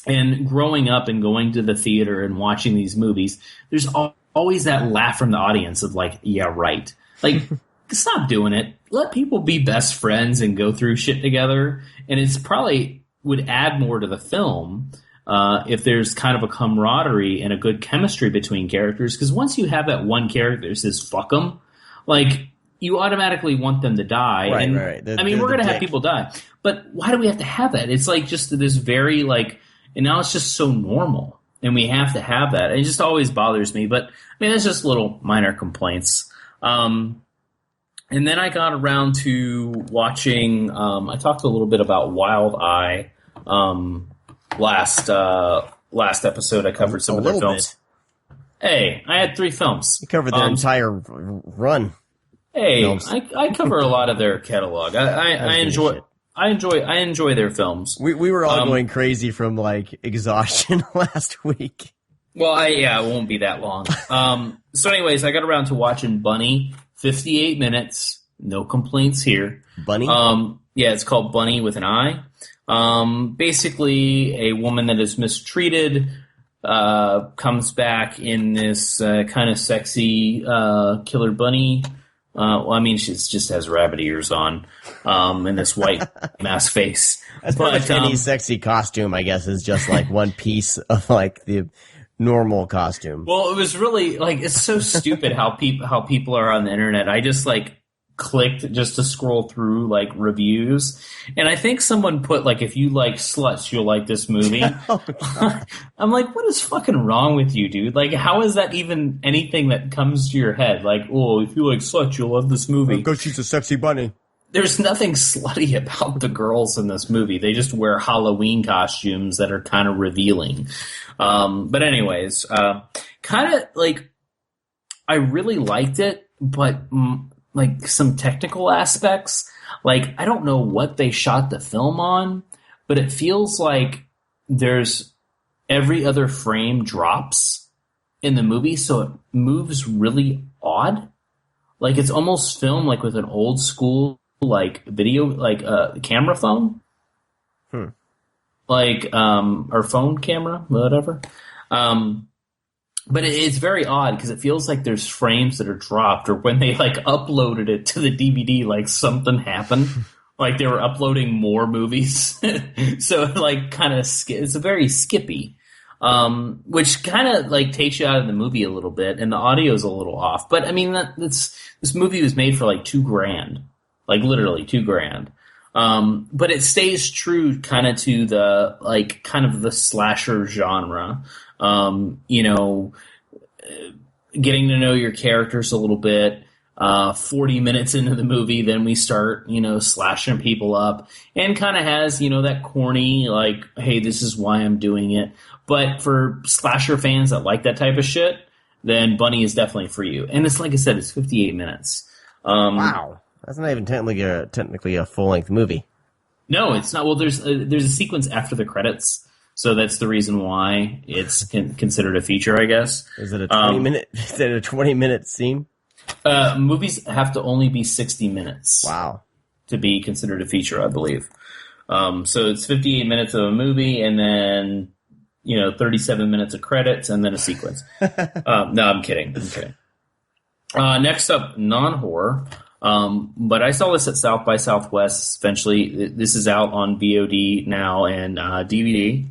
And growing up and going to the theater and watching these movies, there's always that laugh from the audience of like, yeah, right. Like, stop doing it. Let people be best friends and go through shit together. And it's probably would add more to the film if there's kind of a camaraderie and a good chemistry between characters. Because once you have that one character that says "fuck them," like you automatically want them to die. Right, and, right. I mean, we're going to have people die, but why do we have to have that? It's like just this very like, and now it's just so normal, and we have to have that. It just always bothers me. But I mean, it's just little minor complaints. And then I got around to watching. I talked a little bit about Wild Eye last episode. I covered some of their films. Hey, I had 3 films. You covered their entire run. Hey, I cover a lot of their catalog. I enjoy their films. We were all going crazy from like exhaustion last week. Well, it won't be that long. So anyways, I got around to watching Bunny. 58 minutes, no complaints here. Bunny? Yeah, it's called Bunny with an I. Basically, a woman that is mistreated comes back in this kind of sexy killer bunny. Well, I mean, she just has rabbit ears on and this white mask face. That's pretty much any sexy costume, I guess, is just like one piece of like the normal costume. Well, it was really like, it's so stupid how people are on the internet. I just like clicked just to scroll through like reviews, and I think someone put like, if you like sluts, you'll like this movie. I'm like, what is fucking wrong with you, dude? Like, how is that even anything that comes to your head? Like, oh, if you like sluts, you'll love this movie. Because she's a sexy bunny. There's nothing slutty about the girls in this movie. They just wear Halloween costumes that are kind of revealing. But anyways, kind of like, I really liked it, but like some technical aspects, like I don't know what they shot the film on, but it feels like there's every other frame drops in the movie, so it moves really odd. Like it's almost filmed like with an old school like video, like camera phone, like or phone camera, whatever. But it's very odd because it feels like there's frames that are dropped, or when they like uploaded it to the DVD, like something happened, like they were uploading more movies. So like kind of it's a very skippy, which kind of like takes you out of the movie a little bit, and the audio is a little off. But I mean, this movie was made for like $2,000, like literally $2,000. But it stays true kind of to the like kind of the slasher genre. You know, getting to know your characters a little bit. 40 minutes into the movie, then we start, you know, slashing people up, and kind of has, you know, that corny, like, hey, this is why I'm doing it. But for slasher fans that like that type of shit, then Bunny is definitely for you. And it's like I said, it's 58 minutes. Wow. That's not even technically a full-length movie. No, it's not. Well, there's a sequence after the credits. So that's the reason why it's considered a feature, I guess. Is it a 20-minute? Is it a 20-minute scene? Movies have to only be 60 minutes. Wow. To be considered a feature, I believe. So it's 58 minutes of a movie, and then 37 minutes of credits, and then a sequence. No, I'm kidding. Next up, non-horror. But I saw this at South by Southwest. Eventually, this is out on VOD now and DVD.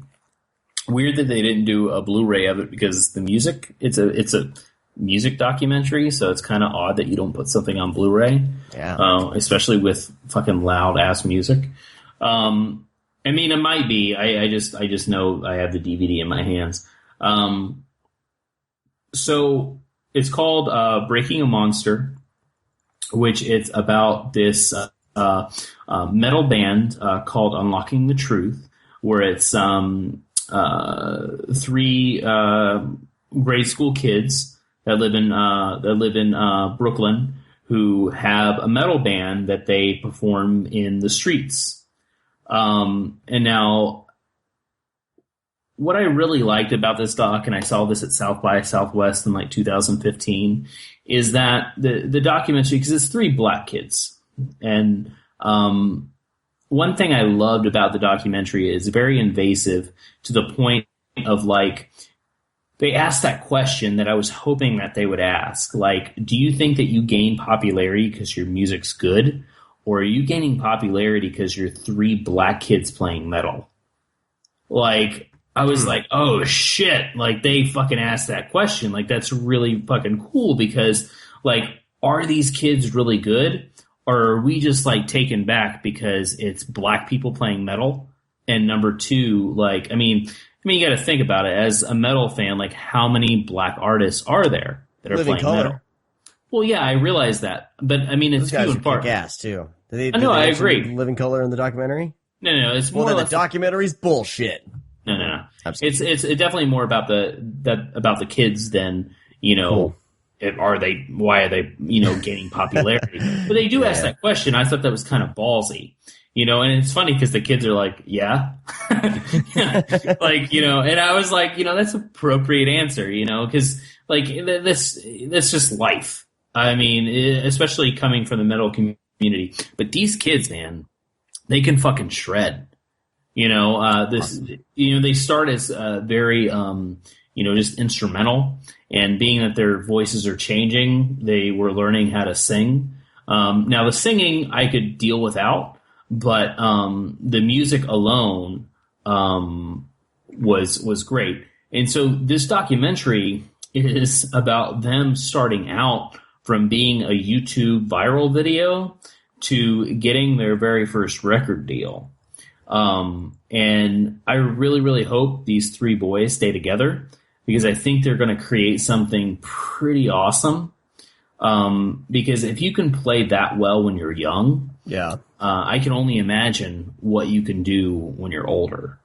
Weird that they didn't do a Blu-ray of it because the music. It's a music documentary, so it's kind of odd that you don't put something on Blu-ray. Yeah. Especially with fucking loud ass music. I mean, it might be. I just know I have the DVD in my hands. So it's called Breaking a Monster, which it's about this metal band called Unlocking the Truth, where it's 3 grade school kids that live in Brooklyn who have a metal band that they perform in the streets. And now, what I really liked about this doc, and I saw this at South by Southwest in like 2015, is that the documentary, because it's 3 black kids, and one thing I loved about the documentary is very invasive to the point of like, they asked that question that I was hoping that they would ask, like, do you think that you gain popularity because your music's good, or are you gaining popularity because you're 3 black kids playing metal? like, I was like, oh shit, like they fucking asked that question. Like, that's really fucking cool because, like, are these kids really good? Or are we just like taken back because it's black people playing metal? And number two, like, I mean, you got to think about it as a metal fan. Like, how many black artists are there that are Living playing Color. metal? Well, yeah, I realize that, but I mean, it's Those guys few are and far. kick-ass too. No, I agree. Living Color in the documentary? No, it's more Well, or then less the documentary's bullshit. No. Absolutely. It's definitely more about the kids than, you know. Cool. Why are they, you know, gaining popularity? But they do ask that question. I thought that was kind of ballsy, you know, and it's funny because the kids are like, yeah, like, you know, and I was like, you know, that's an appropriate answer, you know, because like that's just life. I mean, especially coming from the metal community, but these kids, man, they can fucking shred, you know, awesome. You know, they start as very, you know, just instrumental. And being that their voices are changing, they were learning how to sing. Now, the singing I could deal without, but the music alone was great. And so this documentary is about them starting out from being a YouTube viral video to getting their very first record deal. And I really, really hope these three boys stay together, because I think they're going to create something pretty awesome. Because if you can play that well when you're young, I can only imagine what you can do when you're older.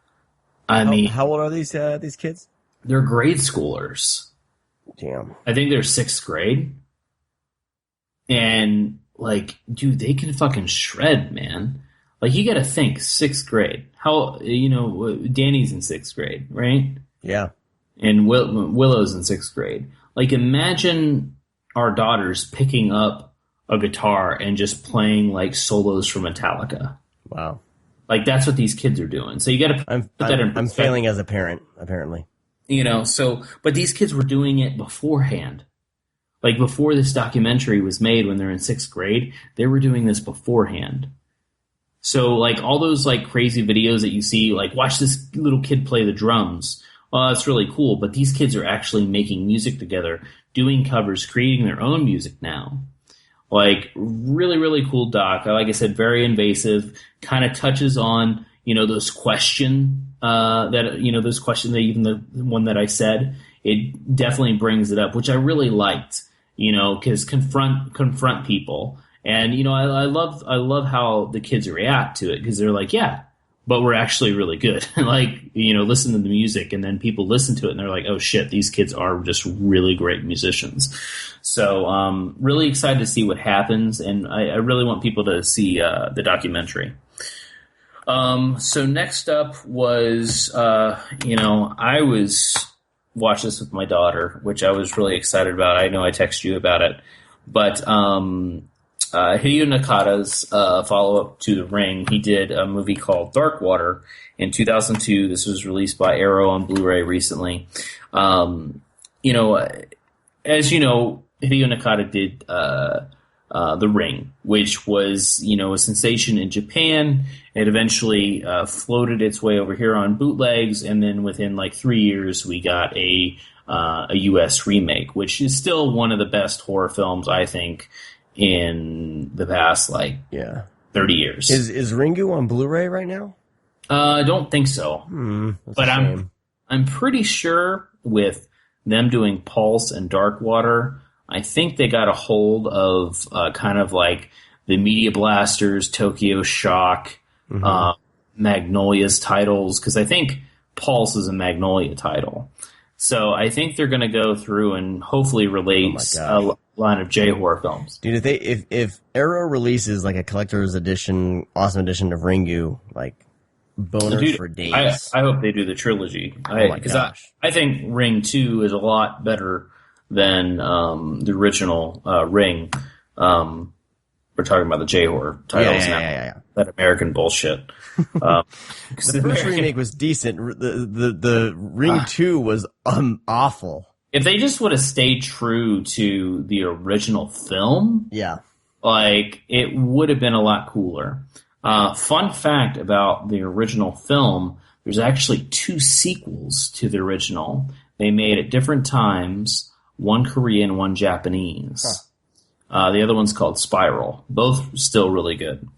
I mean, how old are these kids? They're grade schoolers. Damn. I think they're 6th grade. And like, dude, they can fucking shred, man. Like, you got to think 6th grade. How, you know, Danny's in 6th grade, right? Yeah. And Willow's in 6th grade. Like, imagine our daughters picking up a guitar and just playing like solos from Metallica. Wow. Like, that's what these kids are doing. So you got to put that in perspective. I'm failing as a parent, apparently. You know, so, but these kids were doing it beforehand. Like, before this documentary was made, when they're in 6th grade, they were doing this beforehand. So, like, all those like crazy videos that you see, like, watch this little kid play the drums. Well, that's really cool, but these kids are actually making music together, doing covers, creating their own music now. Like, really, really cool doc. Like I said, very invasive, kind of touches on, you know, those questions that even the one that I said, it definitely brings it up, which I really liked, you know, because confront people. And, you know, I love how the kids react to it, because they're like, yeah, but we're actually really good. Like, you know, listen to the music, and then people listen to it and they're like, oh shit, these kids are just really great musicians. So, really excited to see what happens. And I really want people to see, the documentary. So next up was, you know, I watched this with my daughter, which I was really excited about. I know I texted you about it, but, Hideo Nakata's follow-up to The Ring, he did a movie called Dark Water in 2002. This was released by Arrow on Blu-ray recently. You know, as you know, Hideo Nakata did The Ring, which was, you know, a sensation in Japan. It eventually floated its way over here on bootlegs, and then within like 3 years, we got a U.S. remake, which is still one of the best horror films, I think, in the past, 30 years. Is Ringu on Blu-ray right now? I don't think so. But I'm pretty sure with them doing Pulse and Dark Water, I think they got a hold of kind of like the Media Blasters, Tokyo Shock, Magnolia's titles, because I think Pulse is a Magnolia title. So I think they're going to go through and hopefully release a line of J-horror films. Dude, if Arrow releases like a collector's edition, awesome edition of Ringu, like boners for days. I hope they do the trilogy. Oh my gosh. I think Ring 2 is a lot better than the original Ring. We're talking about the J-horror titles now. Yeah. That American bullshit. The first remake was decent. The Ring 2 was awful. If they just would have stayed true to the original film, like, it would have been a lot cooler. Fun fact about the original film, there's actually 2 sequels to the original. They made at different times, one Korean, one Japanese. The other one's called Spiral. Both still really good.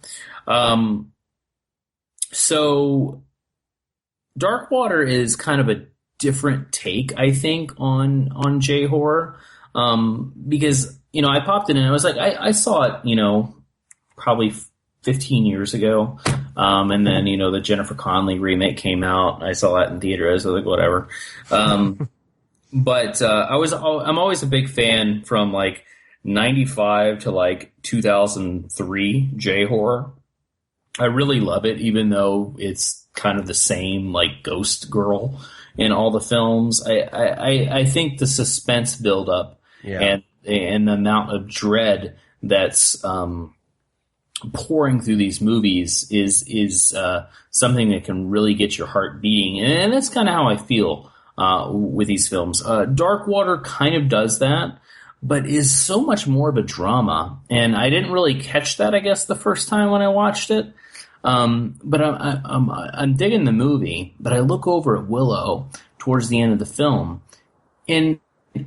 So Dark Water is kind of a different take, I think, on J-horror. Because, I popped it in and I was like, I saw it, probably 15 years ago. And then, the Jennifer Connelly remake came out. I saw that in theaters. I was like, whatever. But I'm always a big fan from like 95 to like 2003 J-horror. I really love it, even though it's kind of the same like Ghost Girl in all the films. I think the suspense buildup and the amount of dread that's pouring through these movies is something that can really get your heart beating, and that's kind of how I feel with these films. Dark Water kind of does that, but is so much more of a drama, and I didn't really catch that, I guess, the first time when I watched it. But I'm digging the movie, but I look over at Willow towards the end of the film, and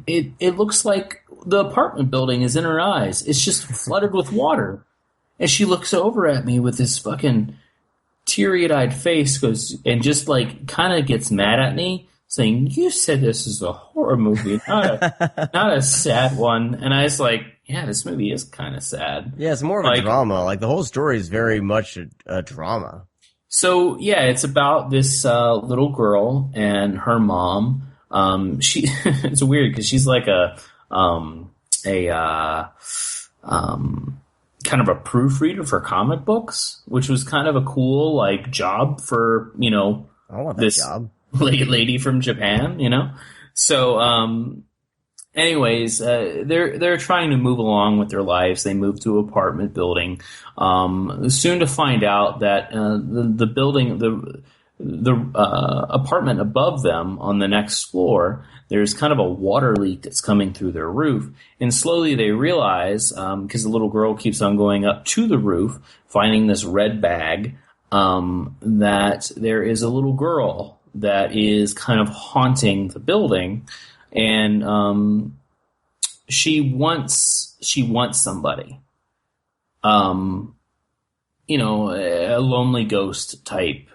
it looks like the apartment building is in her eyes. It's just flooded with water. And she looks over at me with this fucking teary-eyed face, and just like kind of gets mad at me, saying, "You said this is a horror movie, not a sad one." And I was like, "Yeah, this movie is kind of sad." Yeah, it's more of a drama. Like the whole story is very much a drama. So yeah, it's about this little girl and her mom. It's weird because she's like a kind of a proofreader for comic books, which was kind of a cool like job for I want that this job. lady from Japan, So, anyways, they're trying to move along with their lives. They move to an apartment building, soon to find out that the building, the apartment above them on the next floor, there's kind of a water leak that's coming through their roof. And slowly they realize, because the little girl keeps on going up to the roof, finding this red bag, that there is a little girl that is kind of haunting the building. And she wants somebody. A lonely ghost type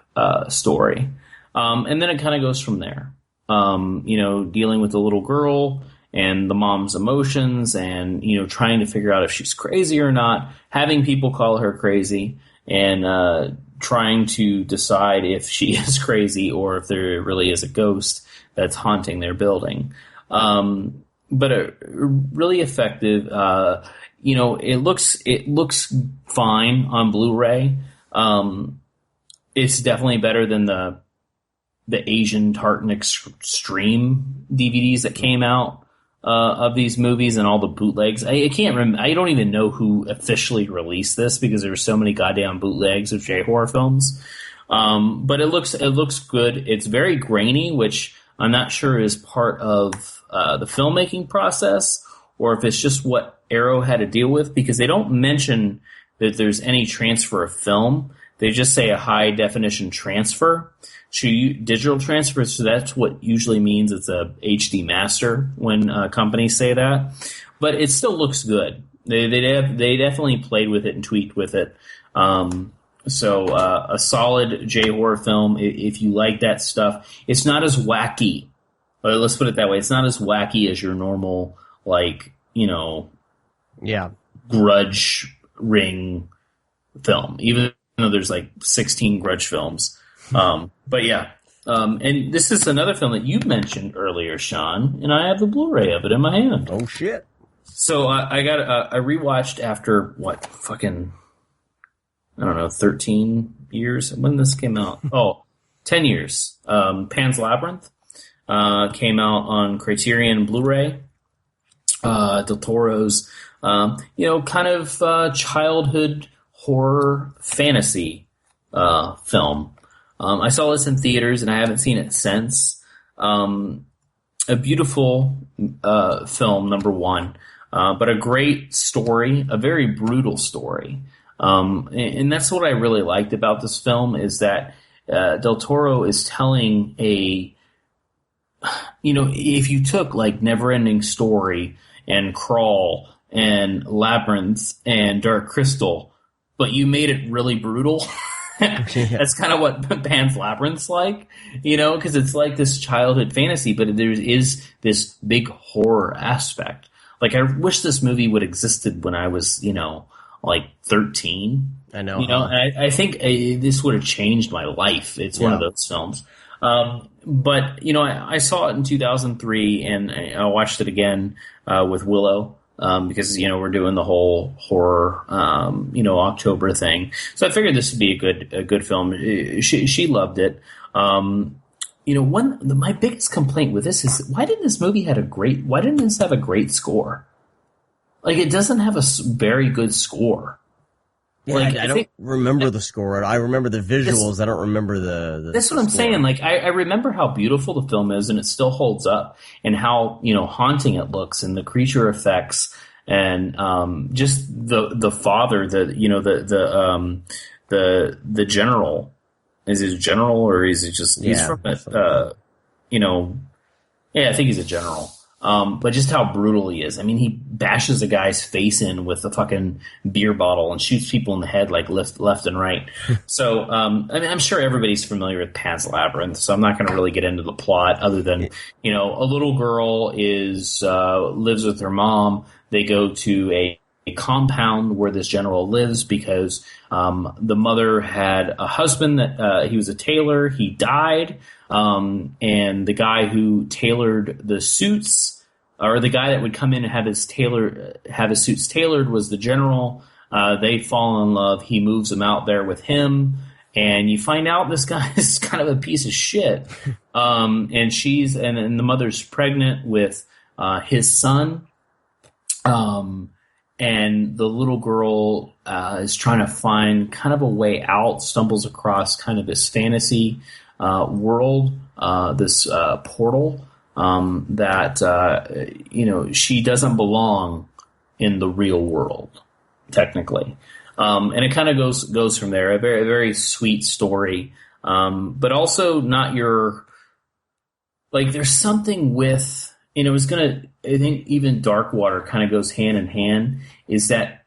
story. And then it kind of goes from there. Dealing with the little girl and the mom's emotions and, trying to figure out if she's crazy or not, having people call her crazy and trying to decide if she is crazy or if there really is a ghost that's haunting their building. But really effective. It looks fine on Blu-ray. It's definitely better than the Asian Tartan Extreme DVDs that came out of these movies and all the bootlegs. I can't remember. I don't even know who officially released this because there were so many goddamn bootlegs of J-horror films. But it looks good. It's very grainy, which I'm not sure is part of the filmmaking process or if it's just what Arrow had to deal with, because they don't mention that there's any transfer of film. They just say a high definition transfer. Digital transfer, so that's what usually means it's a HD master when companies say that. But it still looks good. They definitely played with it and tweaked with it. So a solid J-horror film if you like that stuff. It's not as wacky. Let's put it that way. It's not as wacky as your normal, Grudge Ring film, even though there's 16 Grudge films. But yeah. And this is another film that you mentioned earlier, Sean, and I have the Blu-ray of it in my hand. Oh shit. So I rewatched after 13 years when this came out. 10 years. Pan's Labyrinth came out on Criterion Blu-ray. Del Toro's, kind of childhood horror fantasy film. I saw this in theaters and I haven't seen it since. A beautiful film, number one, but a great story, a very brutal story. And that's what I really liked about this film is that Del Toro is telling if you took like Neverending Story and Crawl and Labyrinth and Dark Crystal, but you made it really brutal. That's kind of what Pan's Labyrinth's like, because it's like this childhood fantasy, but there is this big horror aspect. Like, I wish this movie would have existed when I was, like 13. I know. And I think this would have changed my life. It's one of those films. But, I saw it in 2003, and I watched it again with Willow. Because we're doing the whole horror October thing, so I figured this would be a good film. She loved it. My biggest complaint with this is why didn't this have a great score? Like, it doesn't have a very good score. Yeah, like, I don't remember the score. I remember the visuals. I don't remember the That's what I'm saying. Like, I remember how beautiful the film is, and it still holds up, and how, haunting it looks, and the creature effects, and just the father, the general. Is he a general, or is he just he's from it? I think he's a general. But just how brutal he is. I mean, he bashes a guy's face in with a fucking beer bottle and shoots people in the head like left and right. So, I'm sure everybody's familiar with Pan's Labyrinth, so I'm not going to really get into the plot other than, a little girl lives with her mom. They go to a compound where this general lives because the mother had a husband that he was a tailor. He died, and the guy who tailored the suits, or the guy that would come in and have his suits tailored, was the general. They fall in love. He moves them out there with him, and you find out this guy is kind of a piece of shit. And the mother's pregnant with his son. And the little girl is trying to find kind of a way out, stumbles across kind of this fantasy world, this portal that, she doesn't belong in the real world, technically. And it kind of goes from there. A very, very sweet story, but also not your – like, there's something with – I think even Dark Water kind of goes hand in hand, is that,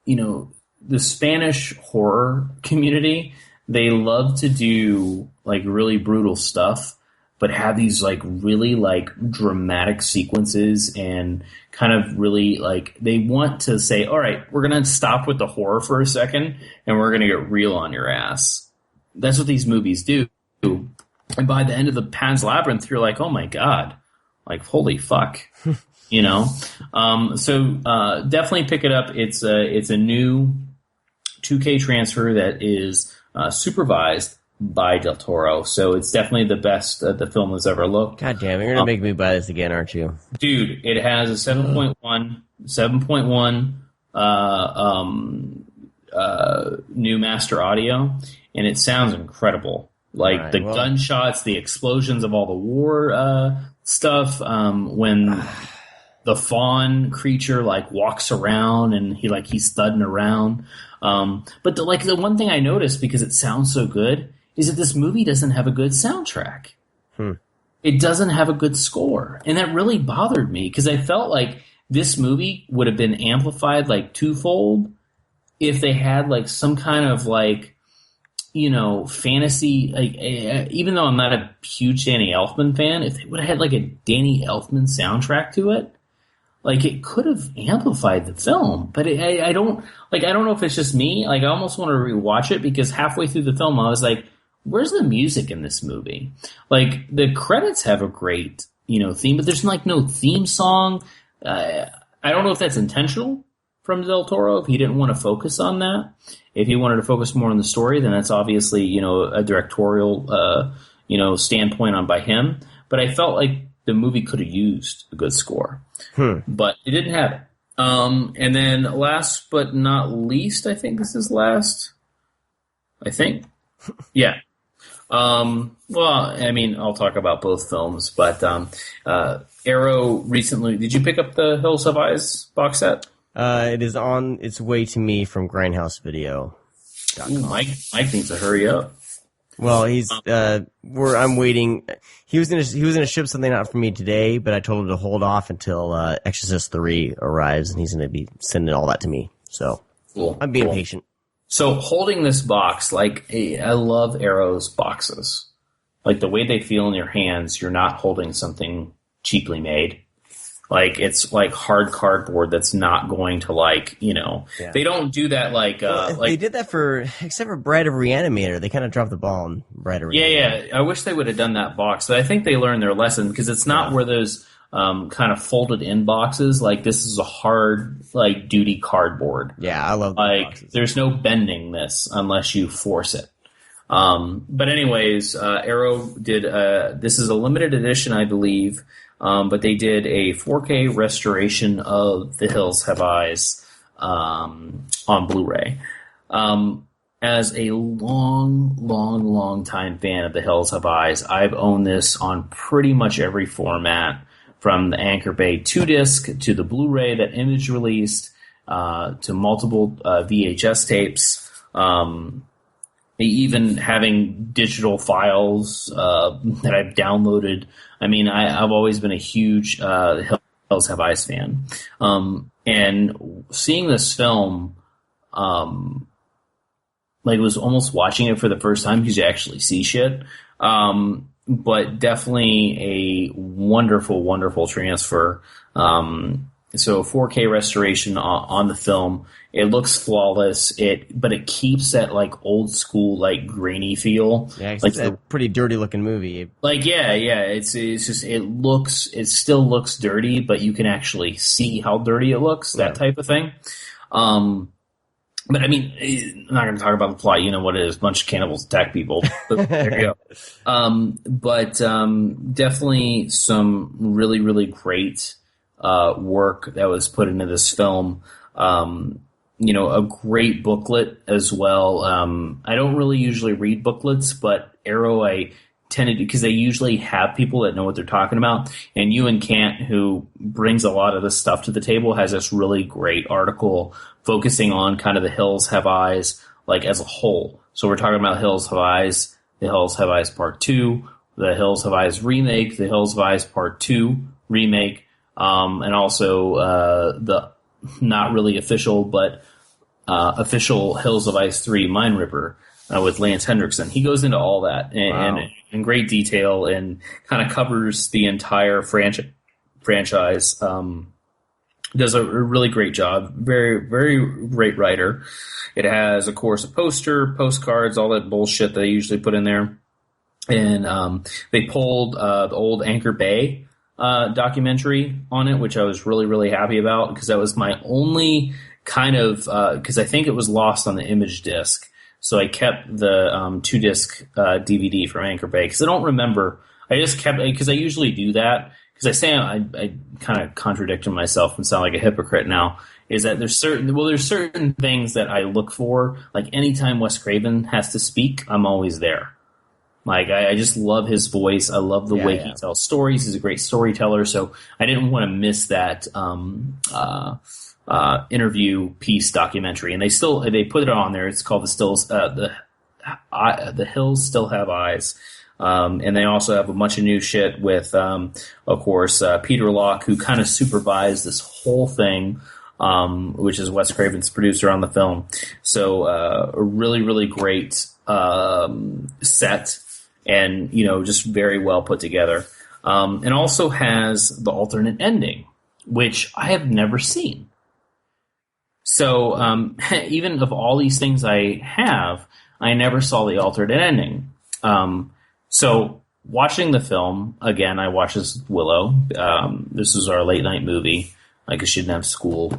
the Spanish horror community, they love to do like really brutal stuff, but have these like really like dramatic sequences and kind of really like, they want to say, all right, we're going to stop with the horror for a second and we're going to get real on your ass. That's what these movies do. And by the end of the Pan's Labyrinth, you're like, oh my God. Like, holy fuck, So definitely pick it up. It's a new 2K transfer that is supervised by Del Toro. So it's definitely the best the film has ever looked. God damn it, you're going to make me buy this again, aren't you? Dude, it has a 7.1 new master audio, and it sounds incredible. Like, right, gunshots, the explosions of all the war stuff, when the fawn creature like walks around and he's thudding around. But the one thing I noticed, because it sounds so good, is that this movie doesn't have a good soundtrack. It doesn't have a good score, and that really bothered me, because I felt like this movie would have been amplified like twofold if they had like some kind of like, fantasy, like, even though I'm not a huge Danny Elfman fan, if they would have had like a Danny Elfman soundtrack to it, like, it could have amplified the film. But I don't know if it's just me. Like, I almost want to rewatch it, because halfway through the film I was like, where's the music in this movie? Like, the credits have a great, theme, but there's like no theme song. I don't know if that's intentional from Del Toro, if he didn't want to focus on that. If he wanted to focus more on the story, then that's obviously, a directorial, standpoint on by him. But I felt like the movie could have used a good score, but it didn't have it. And then last but not least, I think this is last. I think, yeah. Well, I mean, I'll talk about both films, but Arrow recently. Did you pick up the Hills Have Eyes box set? It is on its way to me from Grindhouse Video. Ooh, Mike needs to hurry up. Well, I'm waiting. He was gonna ship something out for me today, but I told him to hold off until Exorcist 3 arrives, and he's gonna be sending all that to me. So cool. I'm being patient. So holding this box, I love Arrow's boxes. Like the way they feel in your hands, you're not holding something cheaply made. Like it's like hard cardboard that's not going to they don't do that they did that except for Bride of Reanimator. They kind of dropped the ball on Bride of Reanimator. Yeah. I wish they would have done that box, but I think they learned their lesson because it's not where those kind of folded in boxes. Like this is a hard duty cardboard. Yeah, I love those boxes. There's no bending this unless you force it. But anyways, Arrow did this is a limited edition, I believe. But they did a 4K restoration of The Hills Have Eyes on Blu-ray. As a long time fan of The Hills Have Eyes, I've owned this on pretty much every format, from the Anchor Bay 2-disc to the Blu-ray that Image released, to multiple VHS tapes, even having digital files that I've downloaded. I mean, I've always been a huge Hills Have Eyes fan. And seeing this film, it was almost watching it for the first time because you actually see shit. But definitely a wonderful transfer. So 4K restoration on the film. It looks flawless. But it keeps that old school grainy feel. Yeah, it's a pretty dirty looking movie. It's just it still looks dirty, but you can actually see how dirty it looks. That type of thing. But I mean, I'm not going to talk about the plot. You know what it is: a bunch of cannibals attack people. But there you go. But definitely some really great work that was put into this film. A great booklet as well. I don't really usually read booklets, but Arrow I tended to, because they usually have people that know what they're talking about. And Ewan Cant, who brings a lot of this stuff to the table, has this really great article focusing on kind of The Hills Have Eyes as a whole. So we're talking about Hills Have Eyes, The Hills Have Eyes Part 2, The Hills Have Eyes Remake, The Hills Have Eyes Part 2 Remake, and also the not really official, but official Hills of Ice 3 Mind Ripper with Lance Hendrickson. He goes into all that and in great detail and kind of covers the entire franchise. Does a really great job. Very, very great writer. It has, of course, a poster, postcards, all that bullshit that they usually put in there. And they pulled the old Anchor Bay documentary on it, which I was really happy about because that was my only kind of because I think it was lost on the Image disc, so I kept the 2-disc DVD from Anchor Bay because I don't remember. I just kept because I usually do that because I say I kind of contradicted myself and sound like a hypocrite now. Is that there's certain things that I look for, like anytime Wes Craven has to speak, I'm always there. I just love his voice. I love the way he tells stories. He's a great storyteller. So I didn't want to miss that interview piece documentary. And they put it on there. It's called The Hills Still Have Eyes. And they also have a bunch of new shit with, of course, Peter Locke, who kind of supervised this whole thing, which is Wes Craven's producer on the film. So a really great set. And, just very well put together. And also has the alternate ending, which I have never seen. So even of all these things I have, I never saw the alternate ending. So watching the film, again, I watched this with Willow. This was our late night movie. I she didn't have school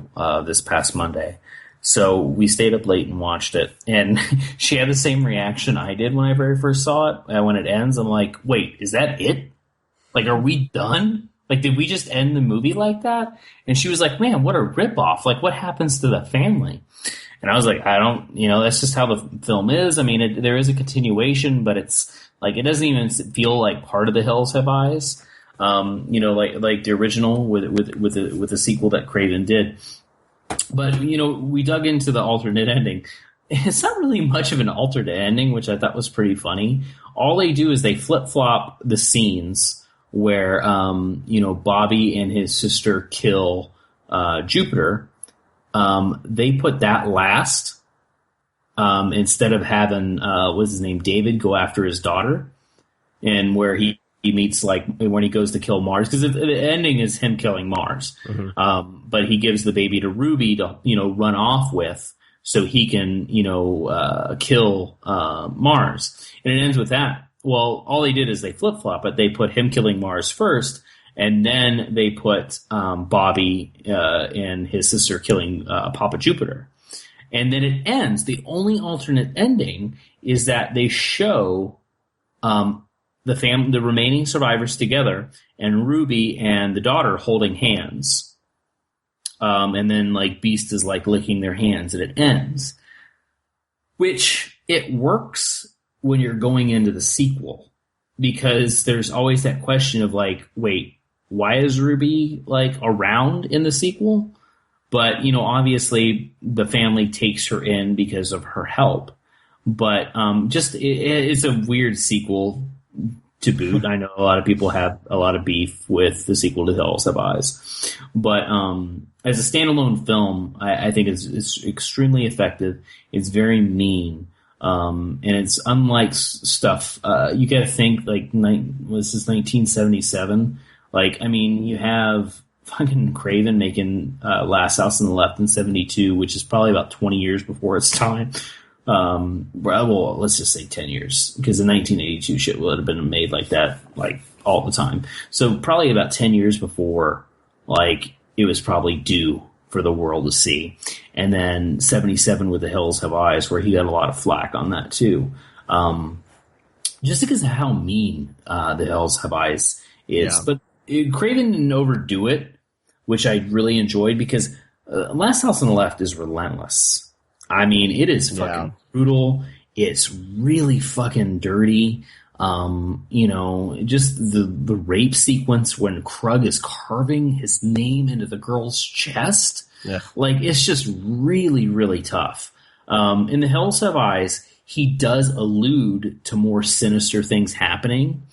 this past Monday. So we stayed up late and watched it, and she had the same reaction I did when I very first saw it. And when it ends, I'm like, wait, is that it? Are we done? Did we just end the movie like that? And she was like, man, what a ripoff. What happens to the family? And I was like, I don't, that's just how the film is. I mean, there is a continuation, but it's it doesn't even feel like part of The Hills Have Eyes. Like the original with the sequel that Craven did. But, we dug into the alternate ending. it's not really much of an alternate ending, which I thought was pretty funny. All they do is they flip-flop the scenes where, Bobby and his sister kill Jupiter. They put that last instead of having, what's his name, David go after his daughter, and where he meets, like, when he goes to kill Mars, because the ending is him killing Mars. Mm-hmm. But he gives the baby to Ruby to, run off with, so he can, kill Mars. And it ends with that. Well, all they did is they flip-flop it. They put him killing Mars first, and then they put Bobby and his sister killing Papa Jupiter. And then it ends. The only alternate ending is that they show the remaining survivors together, and Ruby and the daughter holding hands. And then, like, Beast is, like, licking their hands, and it ends. Which, it works when you're going into the sequel, because there's always that question of, like, wait, why is Ruby, like, around in the sequel? But, obviously the family takes her in because of her help. But it's a weird sequel to boot. I know a lot of people have a lot of beef with the sequel to Hills Have Eyes. But as a standalone film, I think it's extremely effective. It's very mean. And it's unlike stuff. You got to think, like, was this 1977? Like, I mean, you have fucking Craven making Last House on the Left in 72, which is probably about 20 years before its time. Well, let's just say 10 years, because the 1982 shit would have been made like that, like, all the time. So probably about 10 years before, like, it was probably due for the world to see. And then 77 with The Hills Have Eyes, where he got a lot of flack on that too. Just because of how mean The Hills Have Eyes is. Yeah. But Craven didn't overdo it, which I really enjoyed, because Last House on the Left is relentless. I mean, it is fucking brutal. It's really fucking dirty. Just the rape sequence when Krug is carving his name into the girl's chest. Yeah. Like, it's just really, really tough. In The Hills Have Eyes, he does allude to more sinister things happening,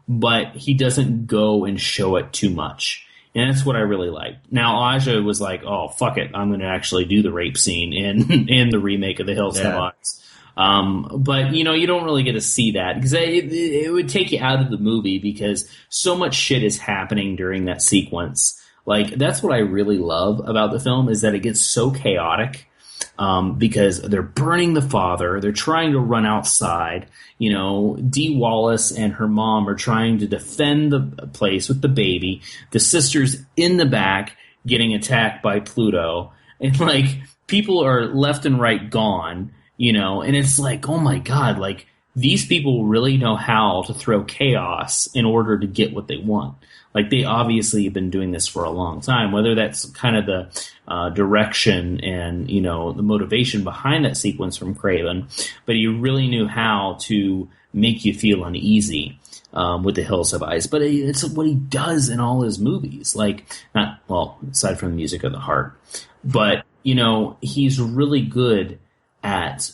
but he doesn't go and show it too much. And that's what I really liked. Now, Aja was like, oh, fuck it, I'm going to actually do the rape scene in the remake of The Hills Have Eyes. But, you don't really get to see that, because it would take you out of the movie, because so much shit is happening during that sequence. Like, that's what I really love about the film, is that it gets so chaotic, because they're burning the father, they're trying to run outside, Dee Wallace and her mom are trying to defend the place with the baby, the sister's in the back getting attacked by Pluto, and, like, people are left and right gone, and it's like, oh my God, like, these people really know how to throw chaos in order to get what they want. Like, they obviously have been doing this for a long time, whether that's kind of the direction and, the motivation behind that sequence from Craven, but he really knew how to make you feel uneasy with The Hills Have Eyes. But it's what he does in all his movies. Like, aside from the music of the heart, but, he's really good at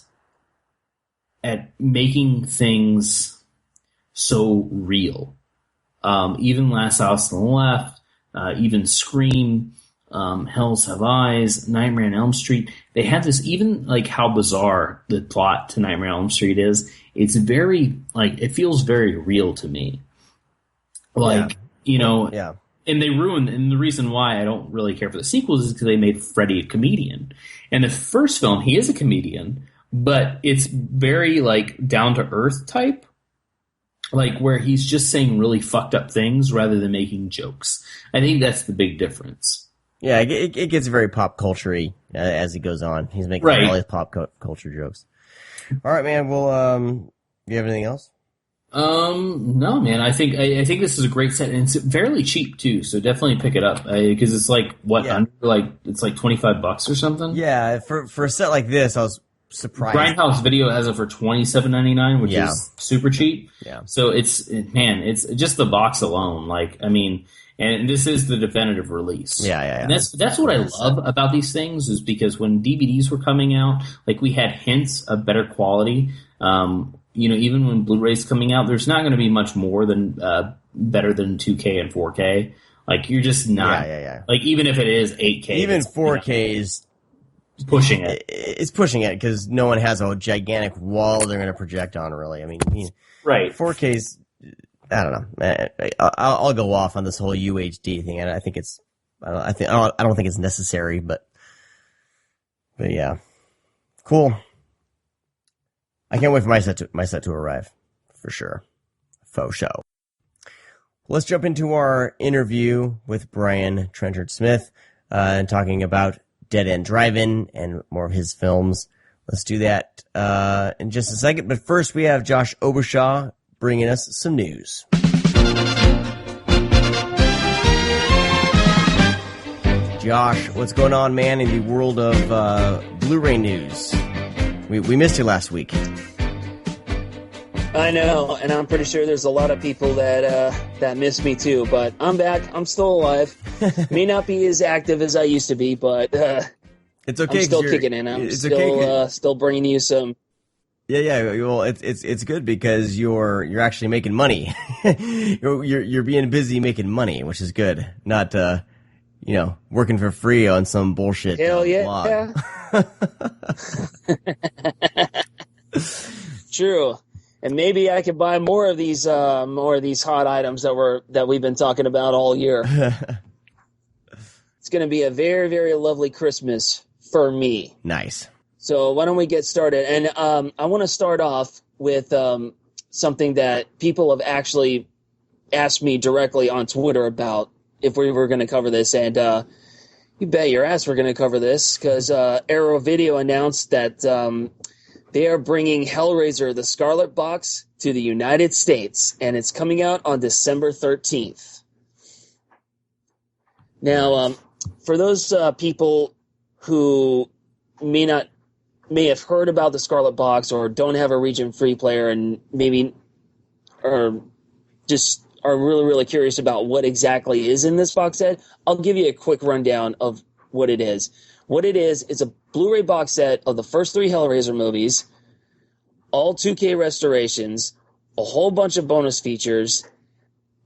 making things so real. Even Last House on the Left, even Scream, Hills Have Eyes, Nightmare on Elm Street. They have this, even like how bizarre the plot to Nightmare on Elm Street is. It's very, like, it feels very real to me. Like, and they ruined, and the reason why I don't really care for the sequels is because they made Freddy a comedian. And the first film, he is a comedian, but it's very, like, down-to-earth type. Like, where he's just saying really fucked up things rather than making jokes. I think that's the big difference. Yeah, it gets very pop culture-y as he goes on. He's making all these pop culture jokes. All right, man. Well, you have anything else? No, man. I think this is a great set, and it's fairly cheap too. So definitely pick it up, because it's like under it's like $25 or something. Yeah, for a set like this, I was surprised. Grindhouse Video has it for $27.99, which is super cheap. Yeah. So it's just the box alone. Like, I mean, And this is the definitive release. Yeah. And that's what I love about these things, is because when DVDs were coming out, like, we had hints of better quality. Even when Blu-ray's coming out, there's not going to be much more than better than 2K and 4K. Like, you're just not. Yeah. Like, even if it is 8K, even 4K is pushing it. It's pushing it because no one has a gigantic wall they're going to project on. Really, I mean, right? 4K's. I don't know. I'll go off on this whole UHD thing. I think it's. I don't think it's necessary, but yeah, cool. I can't wait for my set to arrive, for sure. Faux show. Let's jump into our interview with Brian Trenchard-Smith and talking about Dead End Drive-In and more of his films. Let's do that in just a second. But first, we have Josh Obershaw bringing us some news. Josh, what's going on, man, in the world of Blu-ray news? We missed you last week. I know, and I'm pretty sure there's a lot of people that miss me too, but I'm back. I'm still alive. May not be as active as I used to be, but it's okay. I'm still kicking in. I'm still bringing you some. Yeah. Well, it's good because you're actually making money. you're being busy making money, which is good. Not working for free on some bullshit. Hell yeah. blog. True. And maybe I could buy more of these hot items that we've been talking about all year. It's going to be a very, very lovely Christmas for me. Nice. So why don't we get started? And I want to start off with something that people have actually asked me directly on Twitter about if we were going to cover this. And you bet your ass we're going to cover this, because Arrow Video announced that they are bringing Hellraiser, the Scarlet Box, to the United States, and it's coming out on December 13th. Now, for those people who may have heard about the Scarlet Box or don't have a region-free player and maybe are just are really, really curious about what exactly is in this box set, I'll give you a quick rundown of what it is. What it is a Blu-ray box set of the first 3 Hellraiser movies, all 2K restorations, a whole bunch of bonus features,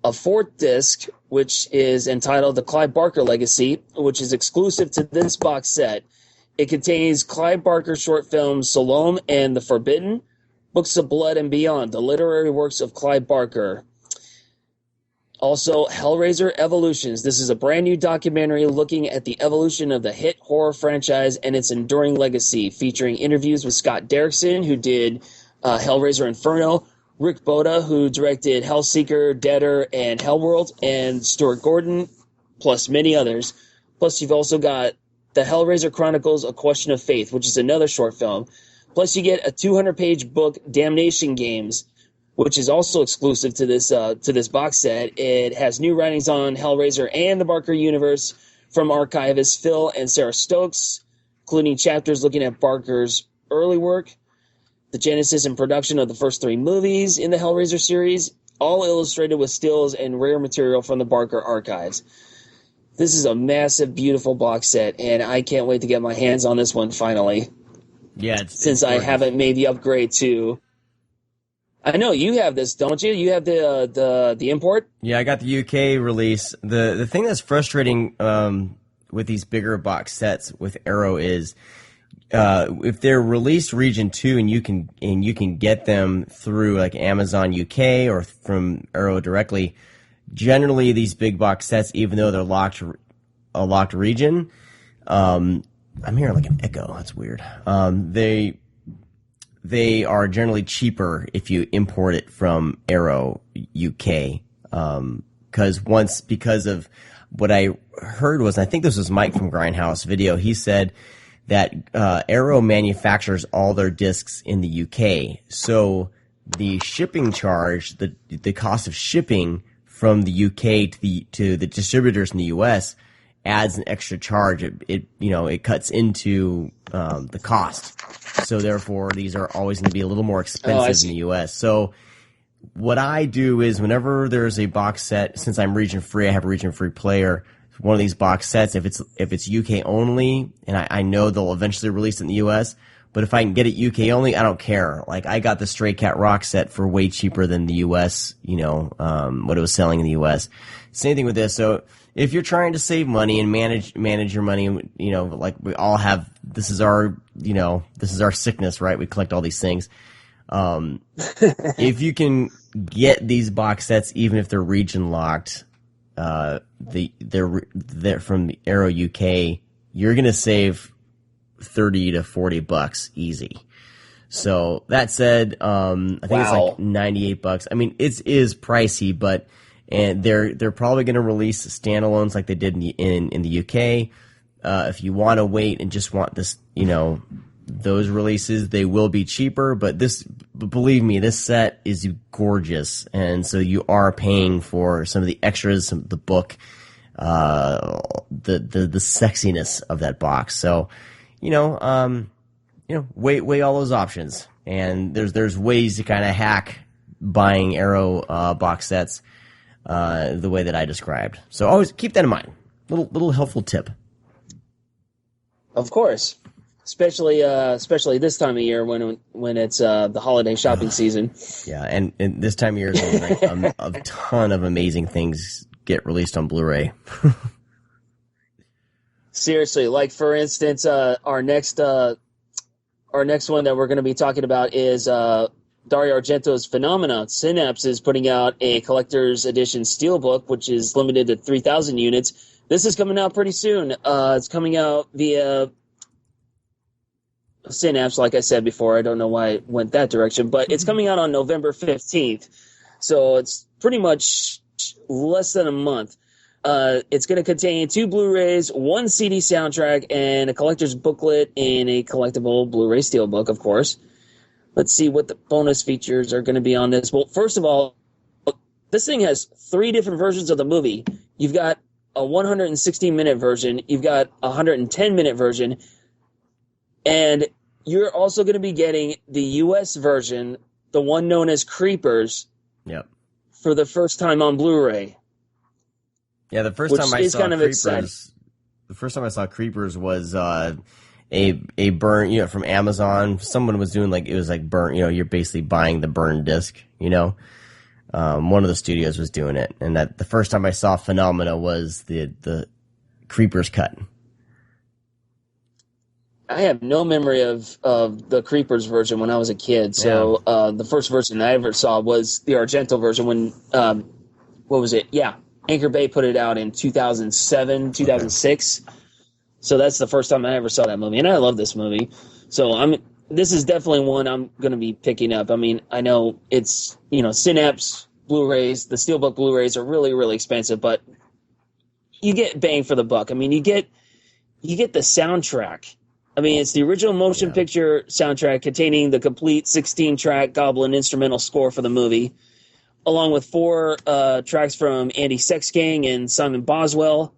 a 4th disc, which is entitled The Clive Barker Legacy, which is exclusive to this box set. It contains Clive Barker's short films Salome and The Forbidden, Books of Blood and Beyond, the literary works of Clive Barker. Also, Hellraiser Evolutions. This is a brand new documentary looking at the evolution of the hit horror franchise and its enduring legacy, featuring interviews with Scott Derrickson, who did Hellraiser Inferno, Rick Boda, who directed Hellseeker, Deader, and Hellworld, and Stuart Gordon, plus many others. Plus, you've also got the Hellraiser Chronicles: A Question of Faith, which is another short film. Plus, you get a 200-page book, Damnation Games, which is also exclusive to this box set. It has new writings on Hellraiser and the Barker universe from archivists Phil and Sarah Stokes, including chapters looking at Barker's early work, the genesis and production of the first 3 movies in the Hellraiser series, all illustrated with stills and rare material from the Barker archives. This is a massive, beautiful box set, and I can't wait to get my hands on this one finally. Yeah, since I haven't made the upgrade to... I know you have this, don't you? You have the import? Yeah, I got the UK release. The thing that's frustrating with these bigger box sets with Arrow is if they're released region 2 and you can get them through like Amazon UK or from Arrow directly, generally these big box sets, even though they're a locked region, I'm hearing like an echo. That's weird. They are generally cheaper if you import it from Arrow UK. Because of what I heard was, I think this was Mike from Grindhouse Video, he said that Arrow manufactures all their discs in the UK. So the shipping charge, the cost of shipping from the UK to the distributors in the US adds an extra charge. It cuts into the cost. So therefore, these are always going to be a little more expensive in the U.S. So what I do is whenever there's a box set, since I'm region free, I have a region free player. One of these box sets, if it's UK only, and I know they'll eventually release it in the US, but if I can get it UK only, I don't care. Like, I got the Stray Cat Rock set for way cheaper than the US, what it was selling in the US. Same thing with this. So if you're trying to save money and manage your money, like we all have, this is our sickness, right? We collect all these things. If you can get these box sets, even if they're region locked, they're from the Aero UK, you're going to save $30 to $40 easy. So that said, I think it's like $98. I mean, it is pricey, but they're probably going to release standalones like they did in the UK. If you want to wait and just want this, those releases, they will be cheaper, but believe me, this set is gorgeous, and so you are paying for some of the extras, the book, the sexiness of that box. So, weigh all those options, and there's ways to kind of hack buying Aero box sets the way that I described. So always keep that in mind. Little helpful tip. Of course. Especially this time of year when it's the holiday shopping season. Yeah, and this time of year is when a ton of amazing things get released on Blu-ray. Seriously, like for instance, our next one that we're going to be talking about is Dario Argento's Phenomena. Synapse is putting out a collector's edition steelbook, which is limited to 3,000 units. This is coming out pretty soon. It's coming out via Synapse, like I said before. I don't know why it went that direction, but it's coming out on November 15th. So it's pretty much less than a month. It's going to contain 2 Blu-rays, 1 CD soundtrack, and a collector's booklet and a collectible Blu-ray steelbook, of course. Let's see what the bonus features are going to be on this. Well, first of all, this thing has 3 different versions of the movie. You've got a 116-minute version. You've got a 110-minute version. And you're also going to be getting the U.S. version, the one known as Creepers, for the first time on Blu-ray. Yeah, the first time I saw Creepers was a burn, from Amazon. Someone was doing it was like burn, you're basically buying the burn disc, one of the studios was doing it, and that the first time I saw Phenomena was the Creepers cut. I have no memory of the Creepers version when I was a kid. So the first version I ever saw was the Argento version when, what was it? Yeah, Anchor Bay put it out in 2007, 2006. Okay. So that's the first time I ever saw that movie. And I love this movie. So this is definitely one I'm going to be picking up. I mean, I know it's, Synapse Blu-rays, the Steelbook Blu-rays are really, really expensive, but you get bang for the buck. I mean, you get the soundtrack. I mean, it's the original motion picture soundtrack containing the complete 16-track Goblin instrumental score for the movie, along with 4 tracks from Andy Sexgang and Simon Boswell.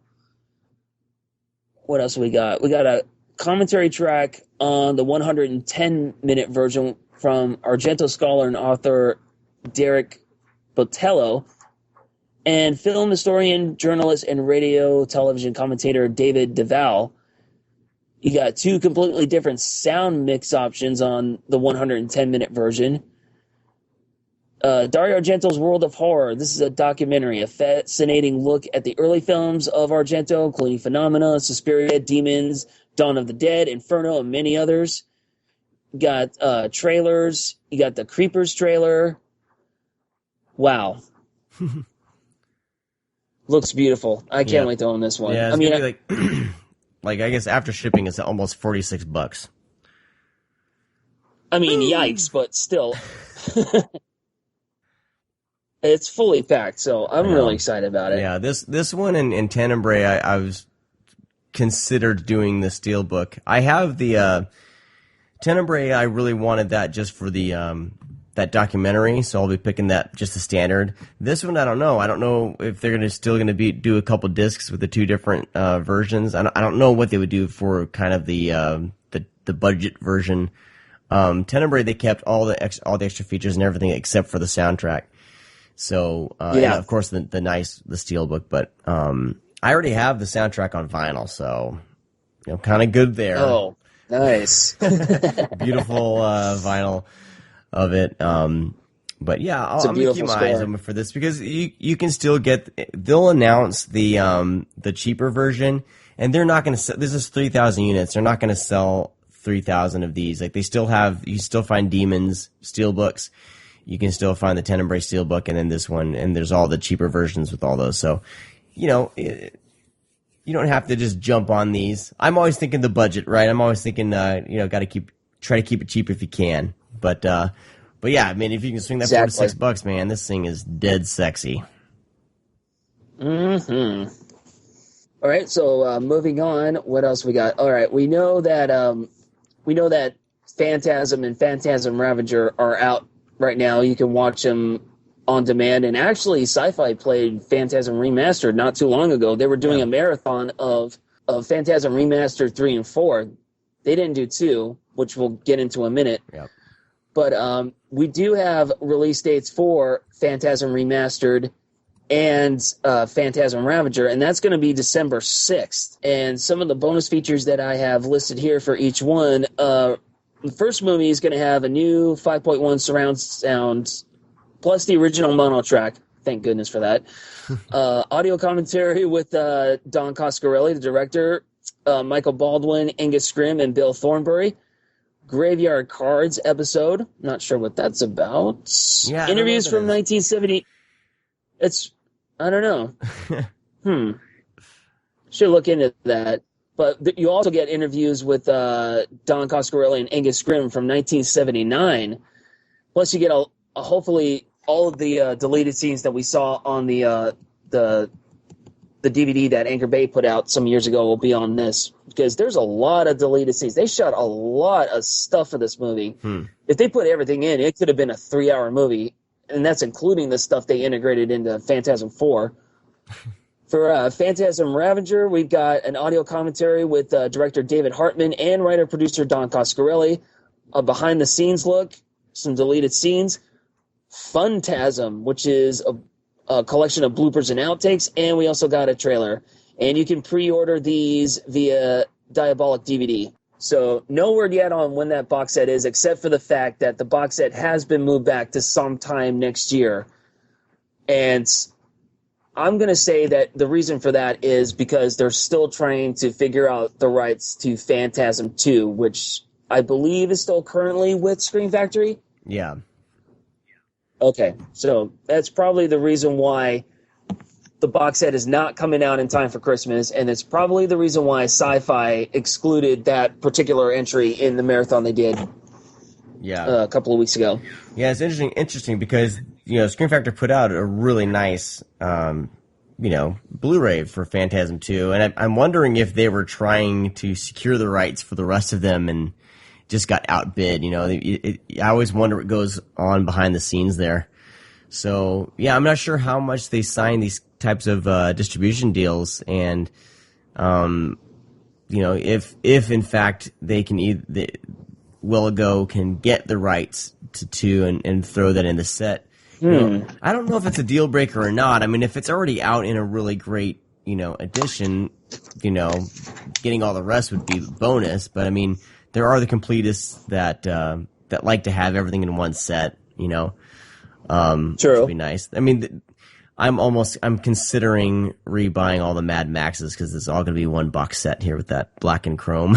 What else we got? We got a commentary track on the 110-minute version from Argento scholar and author Derek Botello, and film historian, journalist, and radio television commentator David Duval. You got 2 completely different sound mix options on the 110-minute version. Dario Argento's World of Horror. This is a documentary, a fascinating look at the early films of Argento, including Phenomena, Suspiria, Demons, Dawn of the Dead, Inferno, and many others. You got trailers. You got the Creepers trailer. Wow. Looks beautiful. I can't wait to own this one. Yeah, I mean, I guess after shipping, it's almost $46. I mean, yikes, but still. It's fully packed, so I'm really excited about it. Yeah, this one in Tenebrae, I was considered doing the Steelbook. I have the Tenebrae, I really wanted that just for the that documentary, so I'll be picking that just the standard. This one, I don't know. I don't know if they're still going to do a couple discs with the 2 different versions. I don't know what they would do for kind of the budget version. Tenebrae, they kept all the extra features and everything except for the soundtrack. So, and of course the steelbook, but, I already have the soundtrack on vinyl, so, kind of good there. Oh, nice. Beautiful, vinyl of it. But yeah, I'm gonna keep my eyes open for this because you can still they'll announce the cheaper version, and they're not gonna sell, this is 3,000 units. They're not gonna sell 3,000 of these. Like you still find Demons steelbooks. You can still find the Tenebrae steelbook, and then this one, and there's all the cheaper versions with all those. So, you don't have to just jump on these. I'm always thinking the budget, right? I'm always thinking, try to keep it cheap if you can. But yeah, I mean, if you can swing that $4 to $6, man, this thing is dead sexy. Mm-hmm. All right, so moving on, what else we got? All right, we know that Phantasm and Phantasm Ravager are out right now. You can watch them on demand, and actually Sci-Fi played Phantasm Remastered not too long ago. They were doing a marathon of Phantasm Remastered 3 and 4. They didn't do 2, which we'll get into in a minute. Yep. But we do have release dates for Phantasm Remastered and Phantasm Ravager, and that's going to be December 6th. And some of the bonus features that I have listed here for each one, the first movie is going to have a new 5.1 surround sound plus the original mono track. Thank goodness for that. Audio commentary with Don Coscarelli, the director, Michael Baldwin, Angus Scrimm, and Bill Thornbury. Graveyard Cards episode. Not sure what that's about. Yeah, interviews from 1970. I don't know. Should look into that. But you also get interviews with Don Coscarelli and Angus Scrimm from 1979. Plus, you get hopefully all of the deleted scenes that we saw on the DVD that Anchor Bay put out some years ago will be on this, because there's a lot of deleted scenes. They shot a lot of stuff for this movie. If they put everything in, it could have been a 3-hour movie, and that's including the stuff they integrated into Phantasm 4. For Phantasm Ravager, we've got an audio commentary with director David Hartman and writer-producer Don Coscarelli. A behind-the-scenes look, some deleted scenes. Funtasm, which is a collection of bloopers and outtakes, and we also got a trailer. And you can pre-order these via Diabolic DVD. So no word yet on when that box set is, except for the fact that the box set has been moved back to sometime next year. And I'm going to say that the reason for that is because they're still trying to figure out the rights to Phantasm 2, which I believe is still currently with Screen Factory. Yeah. Okay, so that's probably the reason why the box set is not coming out in time for Christmas, and it's probably the reason why Sci-Fi excluded that particular entry in the marathon they did a couple of weeks ago. Yeah, it's interesting because, Screen Factory put out a really nice, Blu-ray for Phantasm 2, and I'm wondering if they were trying to secure the rights for the rest of them and just got outbid. I always wonder what goes on behind the scenes there. So yeah, I'm not sure how much they sign these types of distribution deals, and if in fact they can Willigo can get the rights to 2 and throw that in the set. I don't know if it's a deal breaker or not. I mean, if it's already out in a really great edition, getting all the rest would be bonus. But I mean, there are the completists that like to have everything in one set, True. Which would be nice. I mean, I'm considering rebuying all the Mad Maxes because it's all going to be one box set here with that black and chrome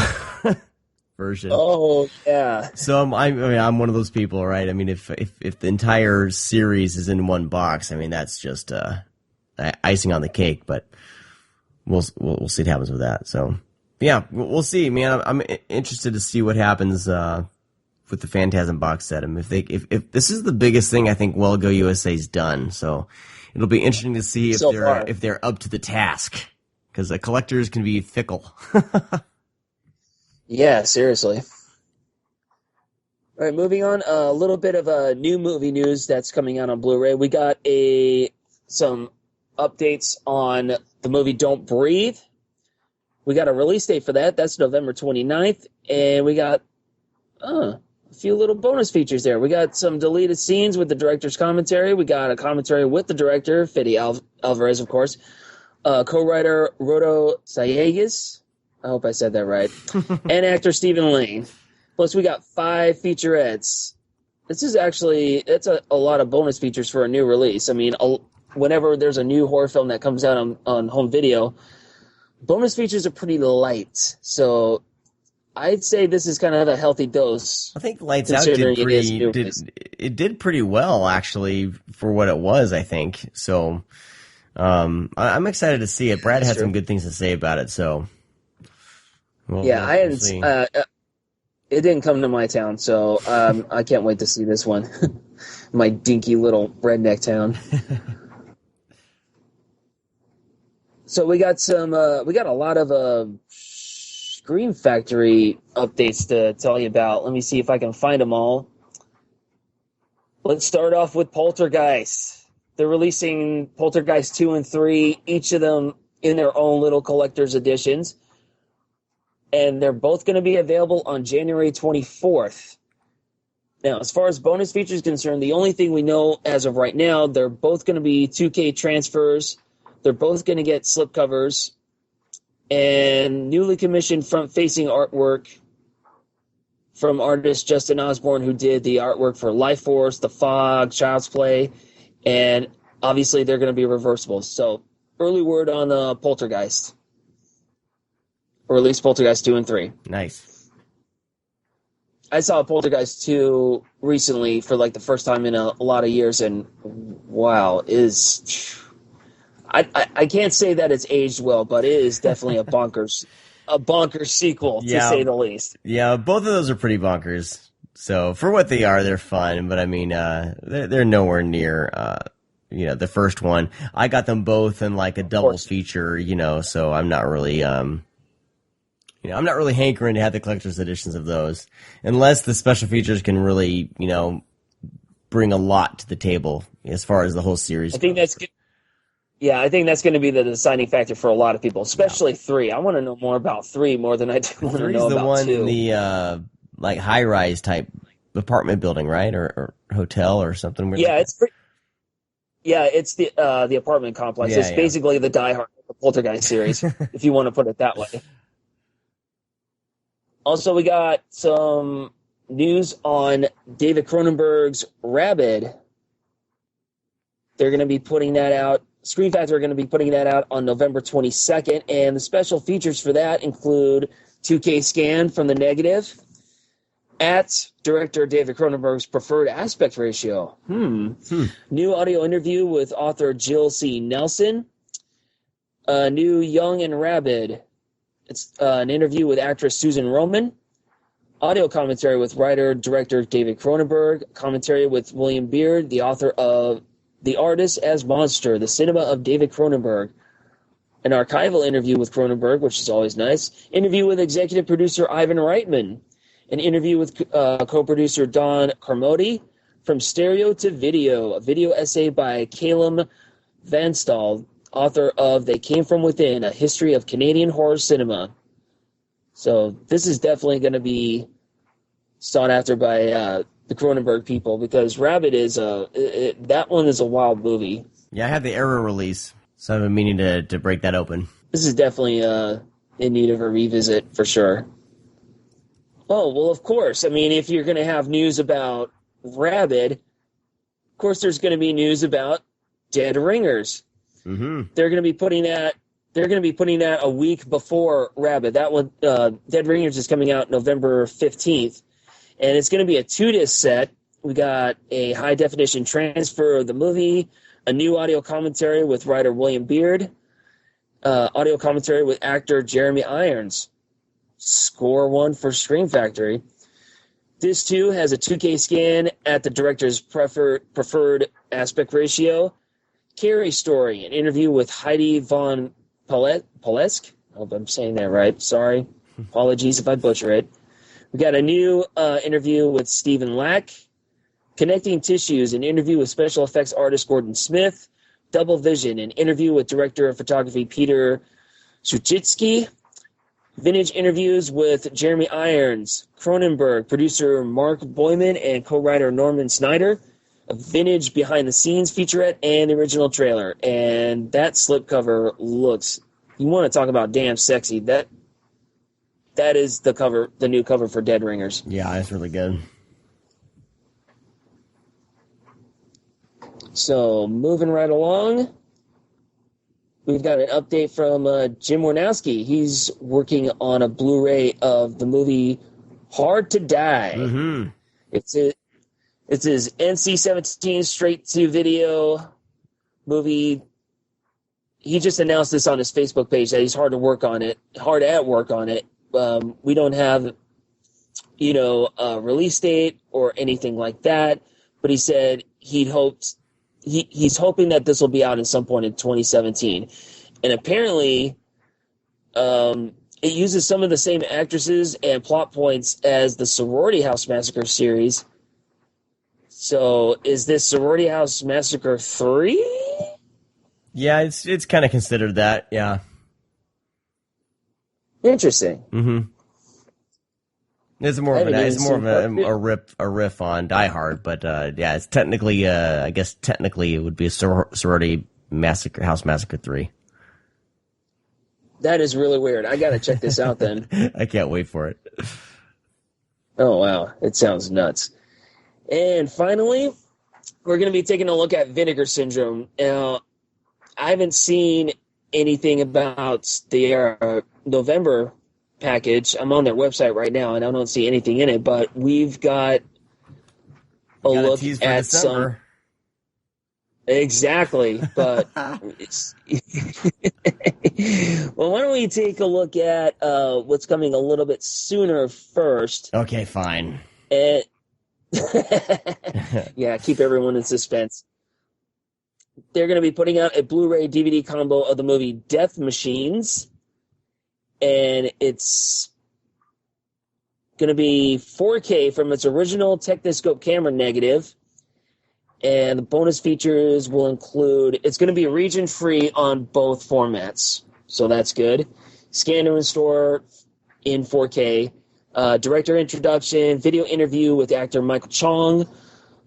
version. Oh yeah. So I'm one of those people, right? I mean, if the entire series is in one box, I mean that's just icing on the cake. But we'll see what happens with that. So. Yeah, we'll see, man. I'm interested to see what happens with the Phantasm box set. I mean, if this is the biggest thing I think Willigo USA's done, so it'll be interesting to see if they're up to the task, because collectors can be fickle. Yeah, seriously. All right, moving on. A little bit of new movie news that's coming out on Blu-ray. We got some updates on the movie Don't Breathe. We got a release date for that. That's November 29th. And we got a few little bonus features there. We got some deleted scenes with the director's commentary. We got a commentary with the director, Fede Alvarez, of course. Co-writer Rodo Sayegas. I hope I said that right. And actor Stephen Lane. Plus, we got 5 featurettes. This is actually, it's a lot of bonus features for a new release. I mean, whenever there's a new horror film that comes out on home video, bonus features are pretty light. So I'd say this is kind of a healthy dose. I think Lights Out did pretty well, actually, for what it was, I think. So I'm excited to see it. Brad had some good things to say about it, so. I hadn't. It didn't come to my town, so I can't wait to see this one. My dinky little redneck town. So we got a lot of Scream Factory updates to tell you about. Let me see if I can find them all. Let's start off with Poltergeist. They're releasing Poltergeist 2 and 3, each of them in their own little collector's editions. And they're both going to be available on January 24th. Now, as far as bonus features concerned, the only thing we know as of right now, they're both going to be 2K transfers. They're both going to get slipcovers and newly commissioned front-facing artwork from artist Justin Osborne, who did the artwork for Life Force, The Fog, Child's Play, and obviously they're going to be reversible. So, early word on Poltergeist. Or at least Poltergeist 2 and 3. Nice. I saw Poltergeist 2 recently for like the first time in a lot of years, and wow, I can't say that it's aged well, but it is definitely a bonkers sequel, to say the least. Yeah, both of those are pretty bonkers. So for what they are, they're fun, but I mean, they're nowhere near the first one. I got them both in like a double feature, so I'm not really I'm not really hankering to have the collector's editions of those, unless the special features can really, bring a lot to the table as far as the whole series. I think that's good. Yeah, I think that's going to be the deciding factor for a lot of people, especially 3. I want to know more about 3 more than I do want to know about 2. 3 is the one in the like high-rise type apartment building, right, or hotel or something. Yeah, it's the apartment complex. It's basically the Die Hard of the Poltergeist series, if you want to put it that way. Also, we got some news on David Cronenberg's Rabid. They're going to be putting that out. Scream Factory are going to be putting that out on November 22nd, and the special features for that include 2K scan from the negative at director David Cronenberg's preferred aspect ratio. New audio interview with author Jill C. Nelson. New Young and Rabid. It's an interview with actress Susan Roman. Audio commentary with writer-director David Cronenberg. Commentary with William Beard, the author of The Artist as Monster, the cinema of David Cronenberg. An archival interview with Cronenberg, which is always nice. Interview with executive producer Ivan Reitman. An interview with co-producer Don Carmody. From Stereo to Video, a video essay by Calum Vanstall, author of They Came From Within, a history of Canadian horror cinema. So this is definitely going to be sought after by the Cronenberg people, because Rabid is that one is a wild movie. Yeah, I have the Arrow release, so I've been meaning to break that open. This is definitely in need of a revisit for sure. Oh, well, of course. I mean, if you're going to have news about Rabid, of course there's going to be news about Dead Ringers. Mm-hmm. They're going to be putting that a week before Rabid. That one, Dead Ringers, is coming out November 15th, and it's going to be a 2-disc set. We got a high-definition transfer of the movie, a new audio commentary with writer William Beard, audio commentary with actor Jeremy Irons. Score one for Scream Factory. This, too, has a 2K scan at the director's preferred aspect ratio. Carrie Story, an interview with Heidi von Polesk. I hope I'm saying that right. Sorry. Apologies if I butcher it. We got a new interview with Stephen Lack. Connecting Tissues, an interview with special effects artist Gordon Smith. Double Vision, an interview with director of photography Peter Suchitsky. Vintage interviews with Jeremy Irons, Cronenberg, producer Mark Boyman, and co-writer Norman Snyder. A vintage behind-the-scenes featurette and the original trailer. And that slipcover looks... You want to talk about damn sexy. That is the new cover for Dead Ringers. Yeah, it's really good. So, moving right along, we've got an update from Jim Warnowski. He's working on a Blu-ray of the movie Hard to Die. Mm-hmm. It's his NC-17 straight-to-video movie. He just announced this on his Facebook page that he's hard at work on it. We don't have, a release date or anything like that. But he said he's hoping that this will be out at some point in 2017. And apparently, it uses some of the same actresses and plot points as the Sorority House Massacre series. So, is this Sorority House Massacre 3? Yeah, it's kind of considered that, yeah. Interesting. Mm-hmm. It's more of a riff on Die Hard, but yeah, it's technically I guess technically it would be a Sorority House Massacre 3. That is really weird. I gotta check this out then. I can't wait for it. Oh wow, it sounds nuts. And finally, we're gonna be taking a look at Vinegar Syndrome. Now, I haven't seen anything about the November package. I'm on their website right now, and I don't see anything in it. But we've got a look at some. Exactly, but well, why don't we take a look at what's coming a little bit sooner first? Okay, fine. And yeah, keep everyone in suspense. They're going to be putting out a Blu-ray DVD combo of the movie Death Machines, and it's going to be 4K from its original Techniscope camera negative, and the bonus features will include, it's going to be region-free on both formats, so that's good. Scan and restore in 4K, director introduction, video interview with actor Michael Chong,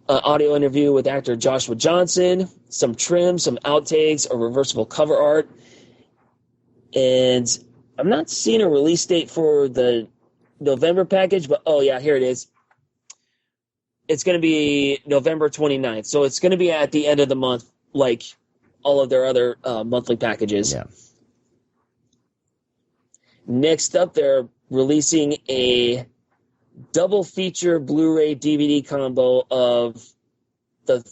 audio interview with actor Joshua Johnson, some trim, some outtakes, a reversible cover art. And I'm not seeing a release date for the November package, but oh yeah, here it is. It's going to be November 29th. So it's going to be at the end of the month, like all of their other monthly packages. Yeah. Next up, they're releasing a double feature Blu-ray DVD combo of the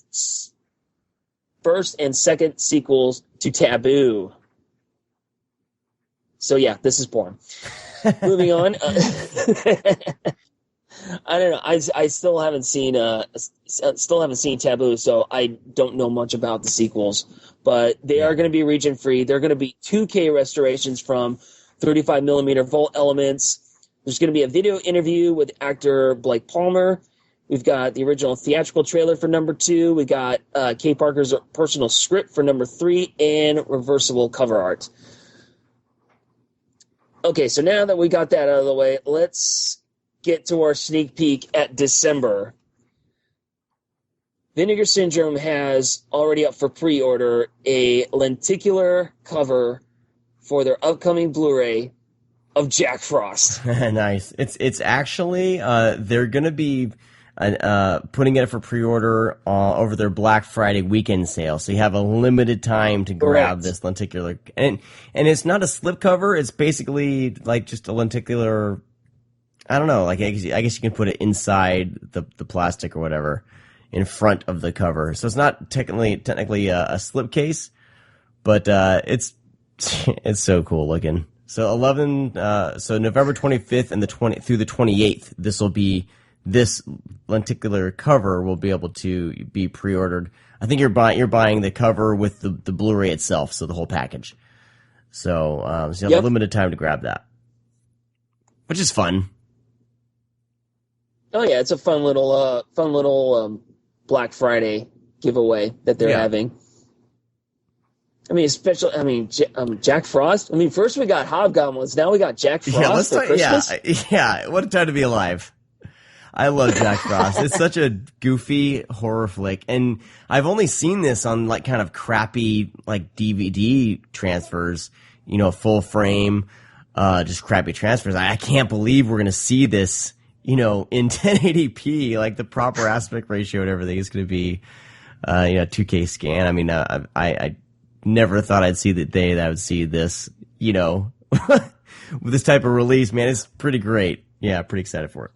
first and second sequels to Taboo. So yeah, this is porn. Moving on. I don't know. I still haven't seen Taboo, so I don't know much about the sequels. But they are going to be region free. They're going to be 2K restorations from 35mm Volt Elements. There's going to be a video interview with actor Blake Palmer. We've got the original theatrical trailer for number 2. We got Kay Parker's personal script for number 3 and reversible cover art. Okay, so now that we got that out of the way, let's get to our sneak peek at December. Vinegar Syndrome has already up for pre-order a lenticular cover for their upcoming Blu-ray of Jack Frost. Nice. It's actually they're going to be putting it for pre-order over their Black Friday weekend sale. So you have a limited time to grab this lenticular, and it's not a slipcover. It's basically like just a lenticular. I don't know. Like I guess you can put it inside the plastic or whatever in front of the cover. So it's not technically a slipcase, but it's so cool looking. So November 25th and through the 28th, this lenticular cover will be able to be pre-ordered. I think you're buying the cover with the Blu-ray itself, so the whole package. So you have a limited time to grab that, which is fun. Oh yeah, it's a fun little Black Friday giveaway that they're having. I mean, Jack Frost. I mean, first we got Hobgoblins, now we got Jack Frost for Christmas. Yeah. What a time to be alive. I love Jack Frost. It's such a goofy horror flick, and I've only seen this on like kind of crappy like DVD transfers, full frame, just crappy transfers. I can't believe we're gonna see this, in 1080p, like the proper aspect ratio and everything is gonna be, 2K scan. I mean, I never thought I'd see the day that I would see this, with this type of release. Man, it's pretty great. Yeah, pretty excited for it.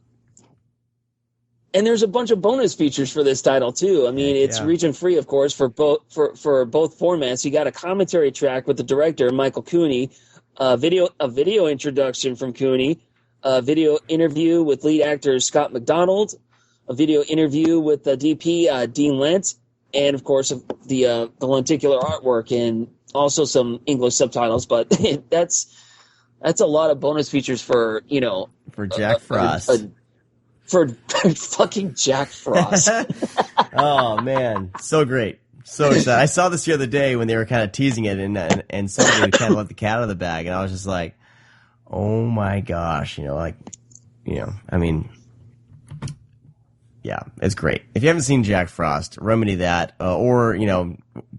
And there's a bunch of bonus features for this title too. I mean, it's region free, of course, for both formats. You got a commentary track with the director Michael Cooney, a video introduction from Cooney, a video interview with lead actor Scott McDonald, a video interview with the DP Dean Lent, and of course the lenticular artwork and also some English subtitles. But that's a lot of bonus features for Jack Frost. For fucking Jack Frost. Oh man, so great, so excited! I saw this the other day when they were kind of teasing it, and somebody kind of let the cat out of the bag, and I was just like, oh my gosh, I mean, yeah, it's great. If you haven't seen Jack Frost, remedy that, or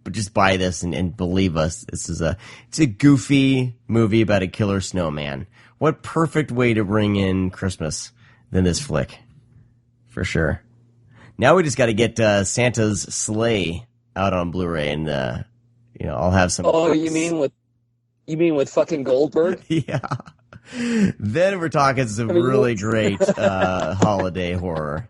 just buy this and believe us. It's a goofy movie about a killer snowman. What perfect way to bring in Christmas than this flick, for sure. Now we just got to get Santa's Sleigh out on Blu-ray, and I'll have some. Oh, you mean with fucking Goldberg? Yeah. Then we're talking some really great holiday horror.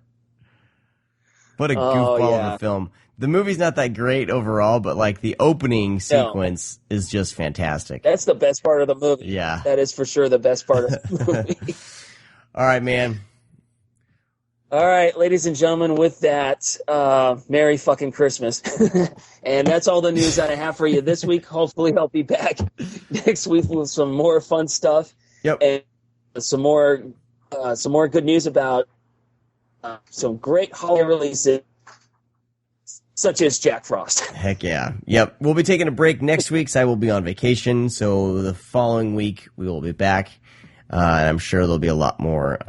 What a goofball of a film. The movie's not that great overall, but like the opening sequence is just fantastic. That's the best part of the movie. Yeah, that is for sure the best part of the movie. All right, man. All right, ladies and gentlemen, with that, Merry fucking Christmas. And that's all the news that I have for you this week. Hopefully I'll be back next week with some more fun stuff. Yep. And some more good news about some great holiday releases, such as Jack Frost. Heck yeah. Yep. We'll be taking a break next week, so I will be on vacation. So the following week, we will be back. And I'm sure there'll be a lot more.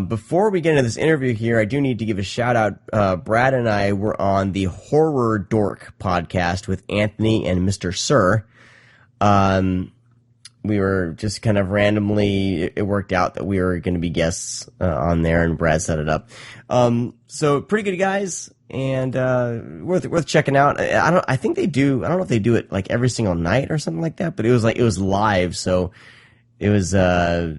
Before we get into this interview here, I do need to give a shout out. Brad and I were on the Horror Dork podcast with Anthony and Mr. Sir. We were just kind of randomly, it worked out that we were going to be guests on there, and Brad set it up. So pretty good guys, and worth checking out. I think they do. I don't know if they do it like every single night or something like that, but it was live, so it was a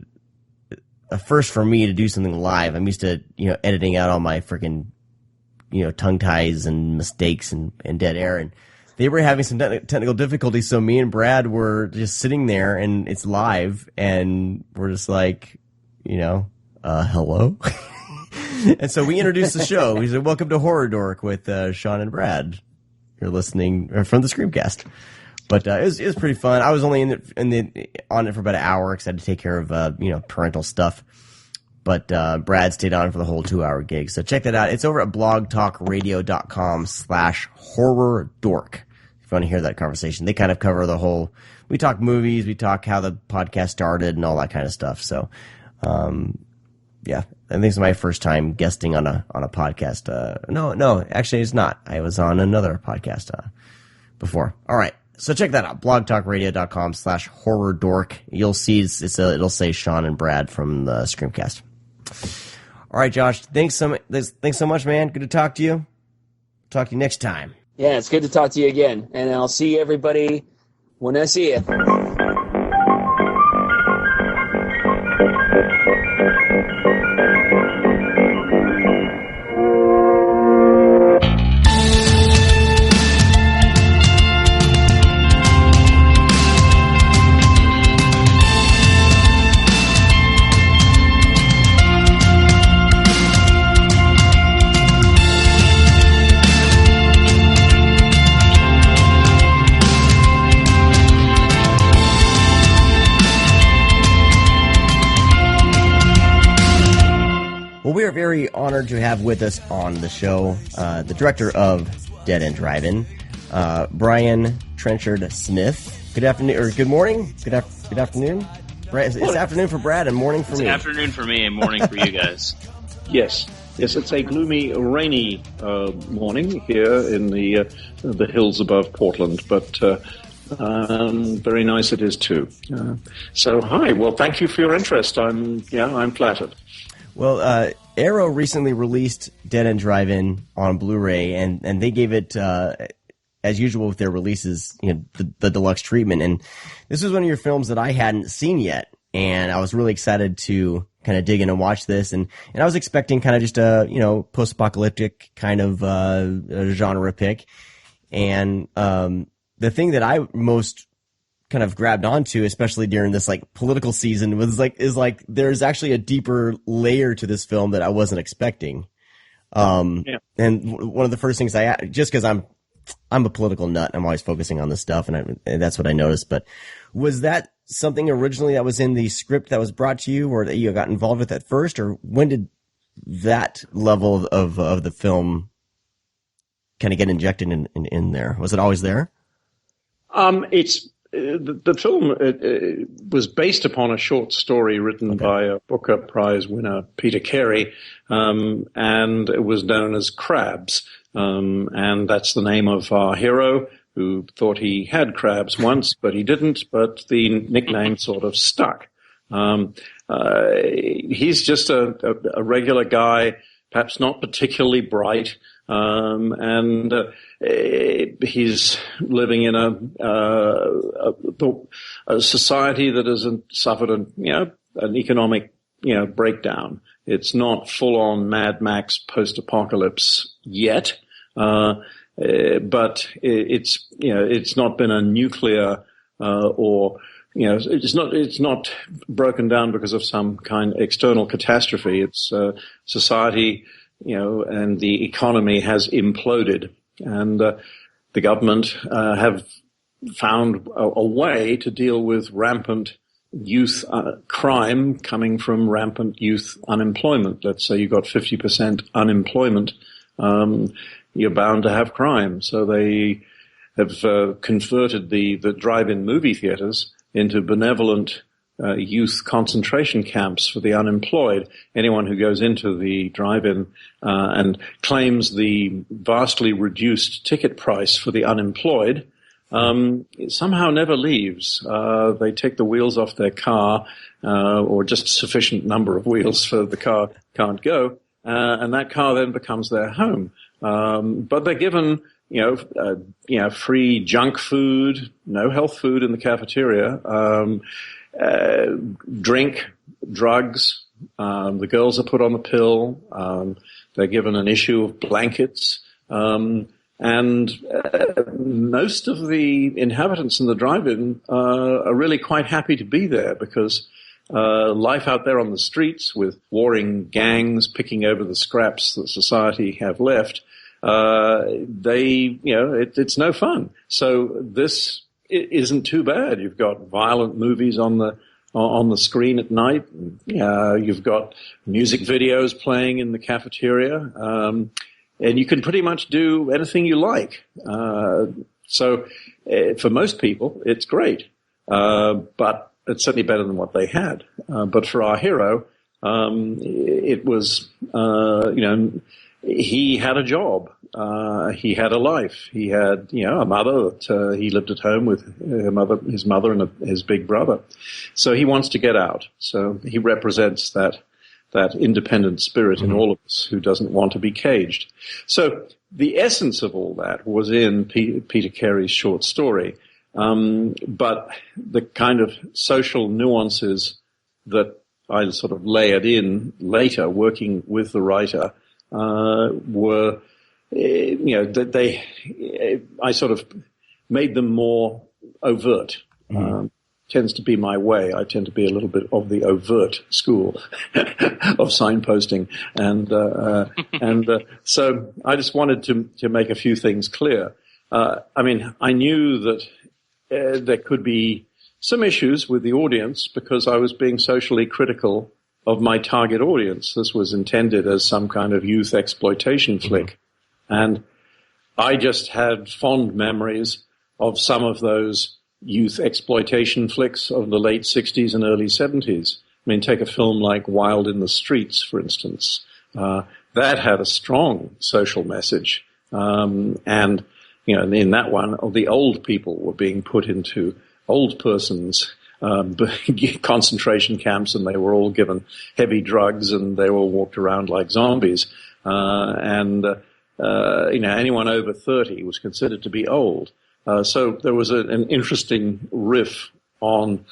first for me to do something live. I'm used to, editing out all my freaking, tongue ties and mistakes and dead air. And they were having some technical difficulties. So me and Brad were just sitting there, and it's live, and we're just like, hello. And so we introduced the show. We said, welcome to Horror Dork with Sean and Brad. You're listening from the ScreamCast. But it was pretty fun. I was only on it for about an hour because I had to take care of parental stuff. But Brad stayed on for the whole 2-hour gig. So check that out. It's over at blogtalkradio.com/horrordork. If you want to hear that conversation, they kind of cover the whole. We talk movies, we talk how the podcast started, and all that kind of stuff. So, yeah, I think it's my first time guesting on a podcast. No, actually, it's not. I was on another podcast before. All right. So check that out, blogtalkradio.com/horrordork. You'll see it'll say Sean and Brad from the ScreamCast. All right, Josh, thanks so much, man. Good to talk to you. Talk to you next time. Yeah, it's good to talk to you again, and I'll see everybody when I see you. Well, we are very honored to have with us on the show the director of Dead End Drive-In, Brian Trenchard-Smith. Good afternoon, or good morning? Good afternoon? Brad, it's afternoon for Brad and morning for me. It's afternoon for me and morning for you guys. Yes, it's a gloomy, rainy morning here in the hills above Portland, but very nice it is too. So, hi. Well, thank you for your interest. I'm flattered. Well, Arrow recently released Dead End Drive-In on Blu-ray, and they gave it, as usual with their releases, the deluxe treatment. And this was one of your films that I hadn't seen yet, and I was really excited to kind of dig in and watch this. And I was expecting kind of just a, post-apocalyptic kind of genre pick. And the thing that I most kind of grabbed onto, especially during this political season, is there's actually a deeper layer to this film that I wasn't expecting. And one of the first things just because I'm a political nut, I'm always focusing on this stuff, and that's what I noticed. But was that something originally that was in the script that was brought to you, or that you got involved with at first, or when did that level of the film kind of get injected in there? Was it always there? The film was based upon a short story written by a Booker Prize winner, Peter Carey, and it was known as Crabs. And that's the name of our hero, who thought he had crabs once, but he didn't, but the nickname sort of stuck. He's just a regular guy, perhaps not particularly bright, and he's living in a society that has suffered an economic breakdown. It's not full on Mad Max post-apocalypse yet, but it's not been a nuclear or it's not broken down because of some kind of external catastrophe. It's society, and the economy has imploded, and the government have found a way to deal with rampant youth crime coming from rampant youth unemployment. Let's say you got 50% unemployment, you're bound to have crime. So they have converted the drive-in movie theaters into benevolent youth concentration camps for the unemployed. Anyone who goes into the drive-in and claims the vastly reduced ticket price for the unemployed somehow never leaves. They take the wheels off their car, or just sufficient number of wheels so the car can't go, and that car then becomes their home. But they're given, free junk food, no health food in the cafeteria, drink, drugs. The girls are put on the pill. They're given an issue of blankets. And most of the inhabitants in the drive-in are really quite happy to be there, because life out there on the streets with warring gangs picking over the scraps that society have left, it's no fun. So this isn't too bad. You've got violent movies on the screen at night. You've got music videos playing in the cafeteria. And you can pretty much do anything you like. So for most people, it's great. But it's certainly better than what they had. But for our hero, it was, he had a job. He had a life. He had, a mother that he lived at home with his mother and his big brother. So he wants to get out. So he represents that independent spirit in all of us who doesn't want to be caged. So the essence of all that was in Peter Carey's short story. But the kind of social nuances that I sort of layered in later, working with the writer, were, I sort of made them more overt. Tends to be my way. I tend to be a little bit of the overt school of signposting, and so I just wanted to make a few things clear. I knew that there could be some issues with the audience because I was being socially critical of my target audience. This was intended as some kind of youth exploitation flick, and I just had fond memories of some of those youth exploitation flicks of the late 60s and early 70s. I mean, take a film like Wild in the Streets, for instance. That had a strong social message. And, you know, in that one, the old people were being put into old persons' concentration camps, and they were all given heavy drugs, and they all walked around like zombies. You know, anyone over 30 was considered to be old. So there was an interesting riff on,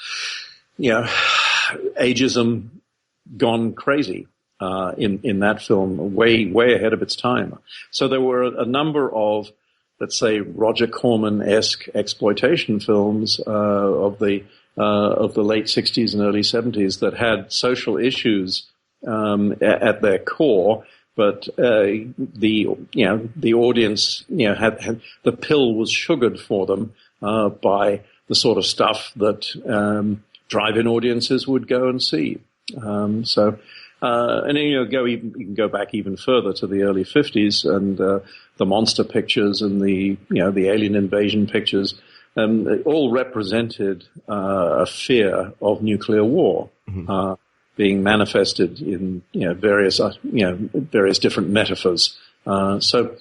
you know, ageism gone crazy in that film, way ahead of its time. So there were a number of, let's say, Roger Corman-esque exploitation films of the late 60s and early 70s that had social issues at their core. But the audience, you know, had the pill was sugared for them by the sort of stuff that drive-in audiences would go and see. And then, you know, you can go back even further to the early 50s and the monster pictures and the alien invasion pictures, all represented a fear of nuclear war. Mm-hmm. Being manifested in various different metaphors. So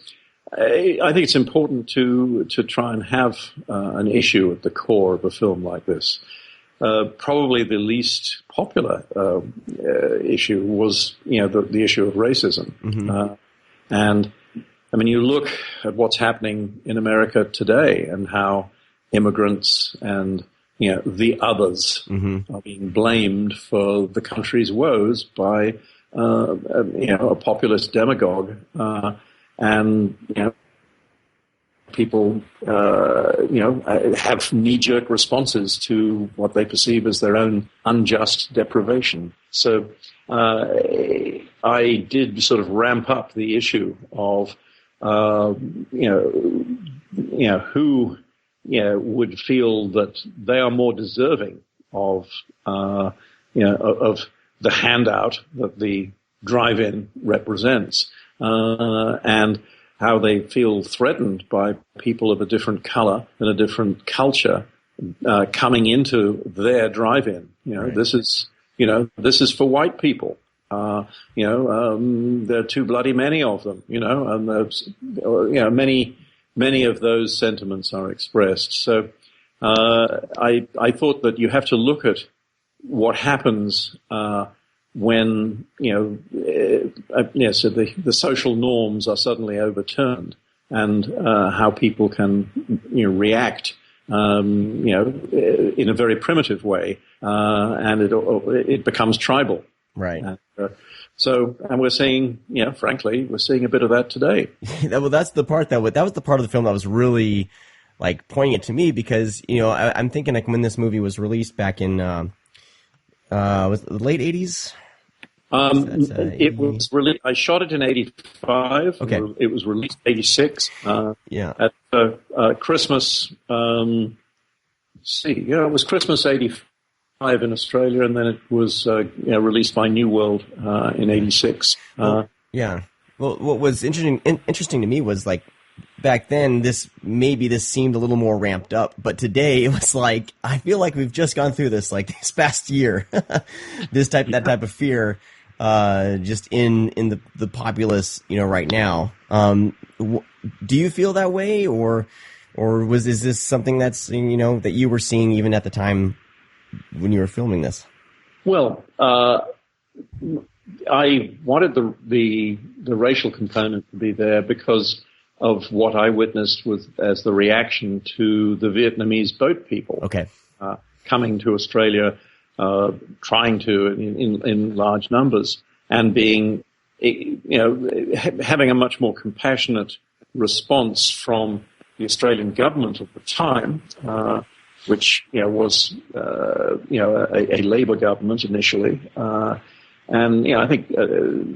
I think it's important to try and have an issue at the core of a film like this. Probably the least popular issue was the issue of racism. Mm-hmm. And I mean, you look at what's happening in America today and how immigrants and the others mm-hmm. are being blamed for the country's woes by, a populist demagogue. And people, have knee-jerk responses to what they perceive as their own unjust deprivation. So, I did sort of ramp up the issue of, who, would feel that they are more deserving of the handout that the drive-in represents, and how they feel threatened by people of a different color and a different culture coming into their drive-in. Right. This is for white people. There are too bloody many of them. And there's, many of those sentiments are expressed. So I thought that you have to look at what happens when so the social norms are suddenly overturned, and how people can react in a very primitive way, and it becomes tribal. Right. And we're seeing, frankly, we're seeing a bit of that today. Well, that's the part that was the part of the film that was really like poignant to me, because I'm thinking like when this movie was released back in was it the late 80s? It was released. I shot it in 85. Okay. It was released in 86. At Christmas. It was Christmas 85 in Australia, and then it was released by New World in 86. Well, what was interesting to me was like back then this seemed a little more ramped up, but today it was like I feel like we've just gone through this like this past year, that type of fear, just in the populace right now. Do you feel that way, or is this something that's that you were seeing even at the time when you were filming this? Well, I wanted the racial component to be there because of what I witnessed as the reaction to the Vietnamese boat people. Okay. Coming to Australia, trying to in large numbers, and being, having a much more compassionate response from the Australian government at the time, which was a Labour government initially, and I think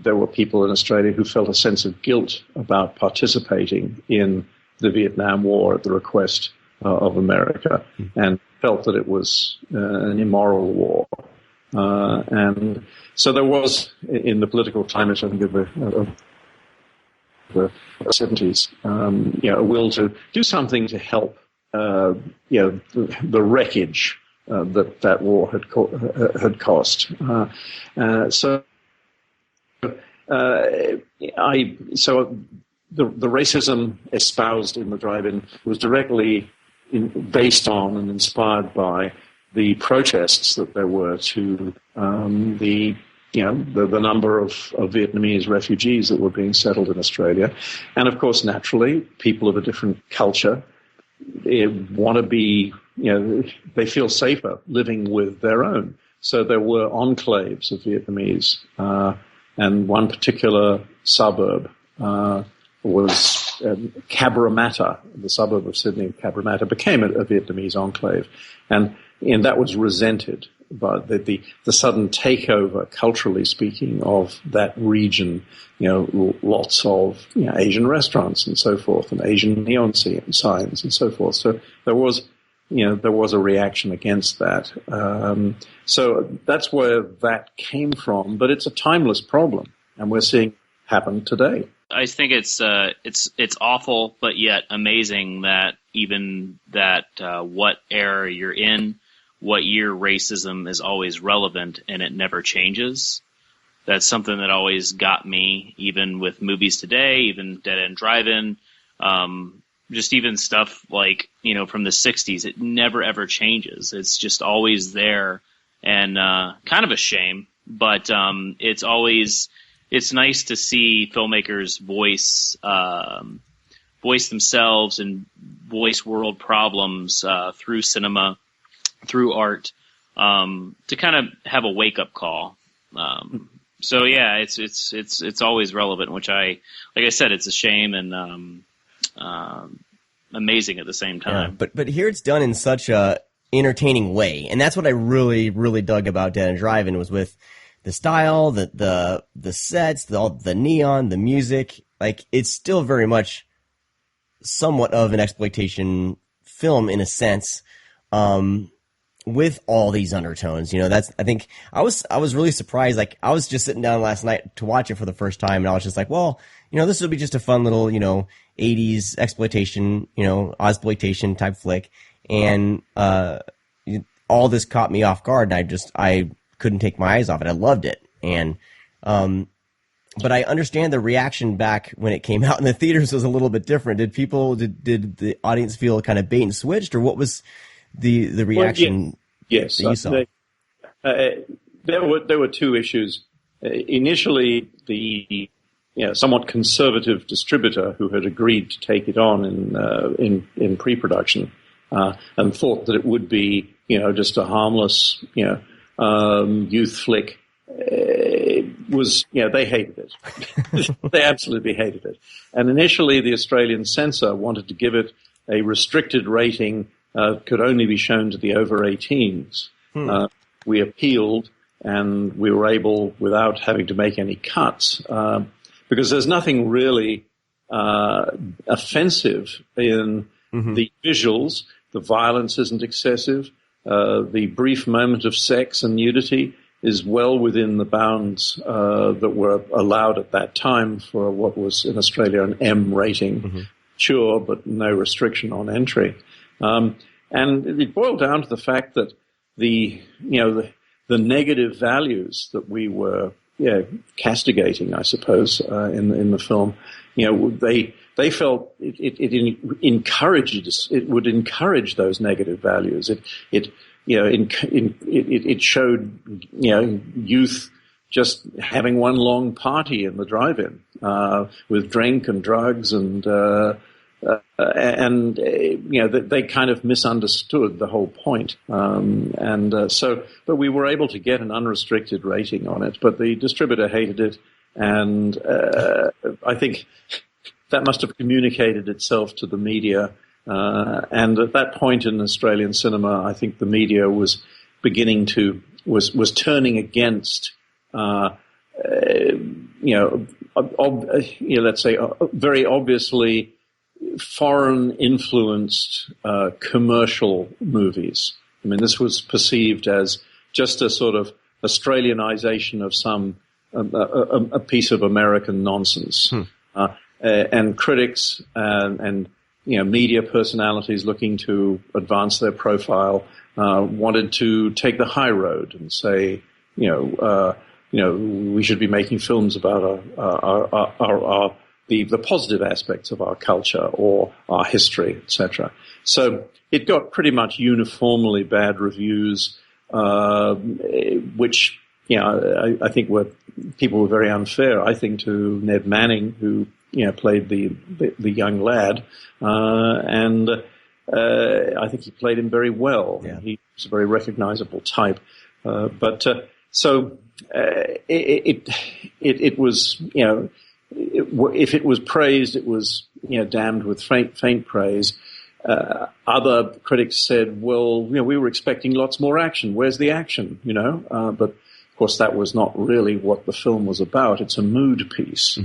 there were people in Australia who felt a sense of guilt about participating in the Vietnam War at the request of America, and felt that it was an immoral war, and so there was in the political climate, I think, a the 70s, a will to do something to help, the wreckage that war had cost. The racism espoused in the drive-in was directly based on and inspired by the protests that there were to the number of Vietnamese refugees that were being settled in Australia. And of course, naturally, people of a different culture want to be, they feel safer living with their own. So there were enclaves of Vietnamese, and one particular suburb was Cabramatta, the suburb of Sydney, Cabramatta, became a Vietnamese enclave. And that was resented by the sudden takeover, culturally speaking, of that region. Lots of Asian restaurants and so forth, and Asian neon signs and so forth. So there was a reaction against that. So that's where that came from. But it's a timeless problem, and we're seeing it happen today. I think it's awful, but yet amazing that even that what era you're in, what year racism is always relevant and it never changes. That's something that always got me, even with movies today, even Dead End Drive-In, just even stuff like, from the 60s. It never, ever changes. It's just always there, and kind of a shame, but it's nice to see filmmakers voice themselves and voice world problems through cinema, through art, to kind of have a wake up call. So yeah, it's always relevant, which like I said, it's a shame and amazing at the same time. Yeah, but here it's done in such a entertaining way, and that's what I really, really dug about Dead End Drive-In, was with the style, the sets, the neon, the music. Like, it's still very much somewhat of an exploitation film in a sense, with all these undertones. I think I was really surprised. Like, I was just sitting down last night to watch it for the first time, and I was just like, well, this will be just a fun little, 80s exploitation, Ozploitation type flick. And, all this caught me off guard, and I couldn't take my eyes off it. I loved it. And, but I understand the reaction back when it came out in the theaters was a little bit different. Did the audience feel kind of bait and switched, or what was the reaction? Yes. That you saw? There were two issues. Initially, the somewhat conservative distributor who had agreed to take it on in pre-production, and thought that it would be just a harmless youth flick, they hated it. They absolutely hated it. And initially, the Australian censor wanted to give it a restricted rating. Could only be shown to the over 18s. We appealed, and we were able, without having to make any cuts, because there's nothing really offensive in the visuals. The violence isn't excessive. The brief moment of sex and nudity is well within the bounds that were allowed at that time for what was in Australia an M rating. Sure, but no restriction on entry. And it boiled down to the fact that the negative values that we were castigating, I suppose, in the film, they felt it would encourage those negative values. It showed youth just having one long party in the drive-in with drink and drugs and they kind of misunderstood the whole point. But we were able to get an unrestricted rating on it, but the distributor hated it, and I think that must have communicated itself to the media. And at that point in Australian cinema, I think the media was beginning was turning against, let's say, very obviously foreign-influenced commercial movies. I mean, this was perceived as just a sort of Australianization of a piece of American nonsense. and critics and media personalities looking to advance their profile wanted to take the high road and say, we should be making films about the positive aspects of our culture or our history, etc. So it got pretty much uniformly bad reviews, which I think people were very unfair. I think to Ned Manning, who played the young lad, and I think he played him very well. Yeah. He was a very recognizable type, so it was if it was praised, it was damned with faint praise. Other critics said, well, we were expecting lots more action. Where's the action? But of course that was not really what the film was about. It's a mood piece,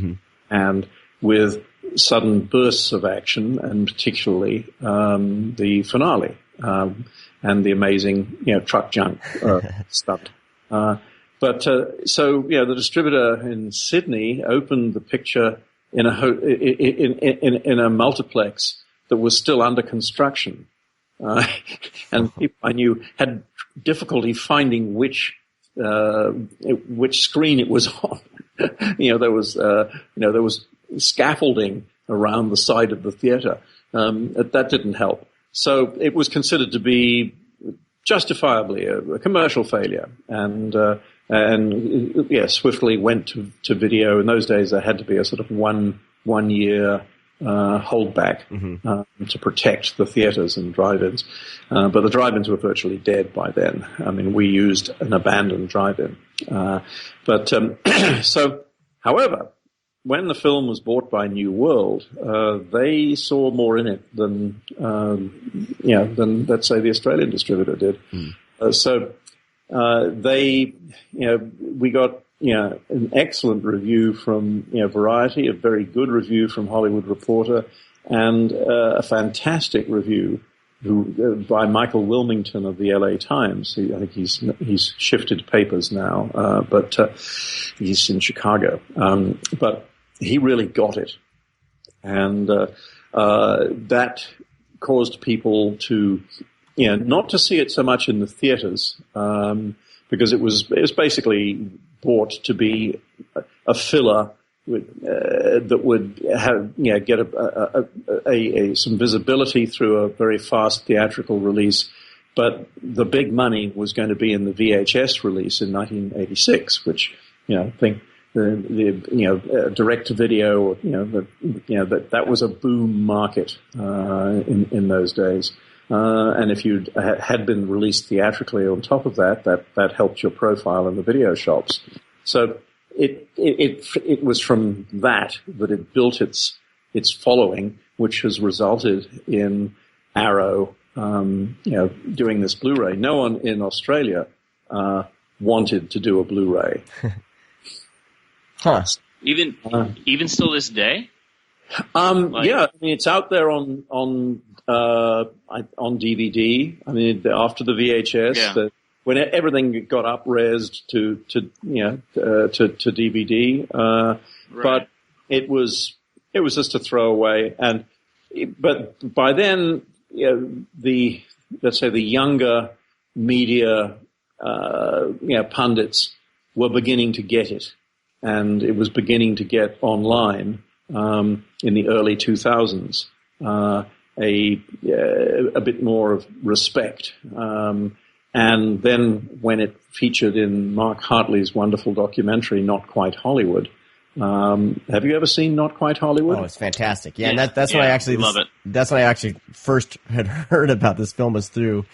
and with sudden bursts of action, and particularly the finale and the amazing truck junk stunt. So the distributor in Sydney opened the picture in a multiplex that was still under construction, and people I knew had difficulty finding which screen it was on. There was scaffolding around the side of the theater. That didn't help. So it was considered to be justifiably a commercial failure, and swiftly went to video. In those days, there had to be a sort of one year holdback to protect the theaters and drive-ins. But the drive-ins were virtually dead by then. I mean, we used an abandoned drive-in. However, when the film was bought by New World, they saw more in it than let's say the Australian distributor did. We got an excellent review from Variety, a very good review from Hollywood Reporter, and a fantastic review by Michael Wilmington of the LA Times. I think he's shifted papers now, but he's in Chicago. But he really got it, and that caused people to not to see it so much in the theaters, because it was basically bought to be a filler that would have get some visibility through a very fast theatrical release. But the big money was going to be in the VHS release in 1986, which I think the direct to video, that was a boom market in those days. And if you had been released theatrically on top of that helped your profile in the video shops. So it was from that it built its following, which has resulted in Arrow, doing this Blu-ray. No one in Australia wanted to do a Blu-ray. Huh. Even still this day? It's out there on DVD. I mean, after the VHS, when everything got up-resed to DVD, right. But it was just a throwaway. But by then, let's say the younger media, pundits were beginning to get it, and it was beginning to get online in the early 2000s. A bit more of respect. And then when it featured in Mark Hartley's wonderful documentary, Not Quite Hollywood. Have you ever seen Not Quite Hollywood? Oh, it's fantastic. Yeah, and that's when I actually love it. That's when I actually first had heard about this film, was through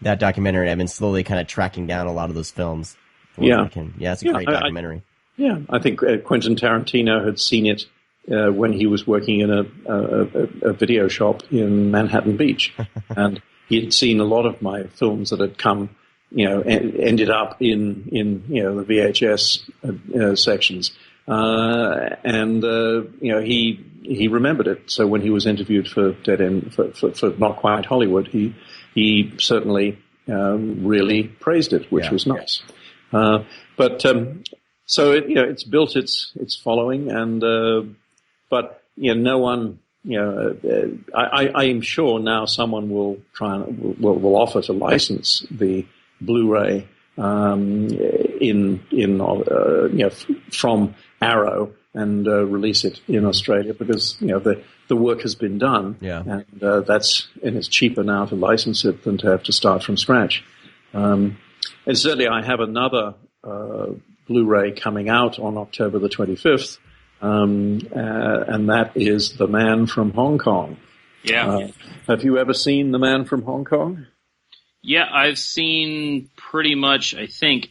that documentary. I've been slowly kind of tracking down a lot of those films. It's a great documentary. I think Quentin Tarantino had seen it when he was working in a video shop in Manhattan Beach, and he had seen a lot of my films that had come, ended up in the VHS sections, and he remembered it. So when he was interviewed for Dead End for Not Quite Hollywood, he certainly really praised it, which was nice. So it's built its following, and but no one. I am sure now someone will try and will offer to license the Blu-ray from Arrow and release it in Australia because the work has been done, and it's cheaper now to license it than to have to start from scratch. And certainly, I have another Blu-ray coming out on October the 25th. And that is The Man from Hong Kong. Yeah. Have you ever seen The Man from Hong Kong? Yeah, I've seen pretty much, I think,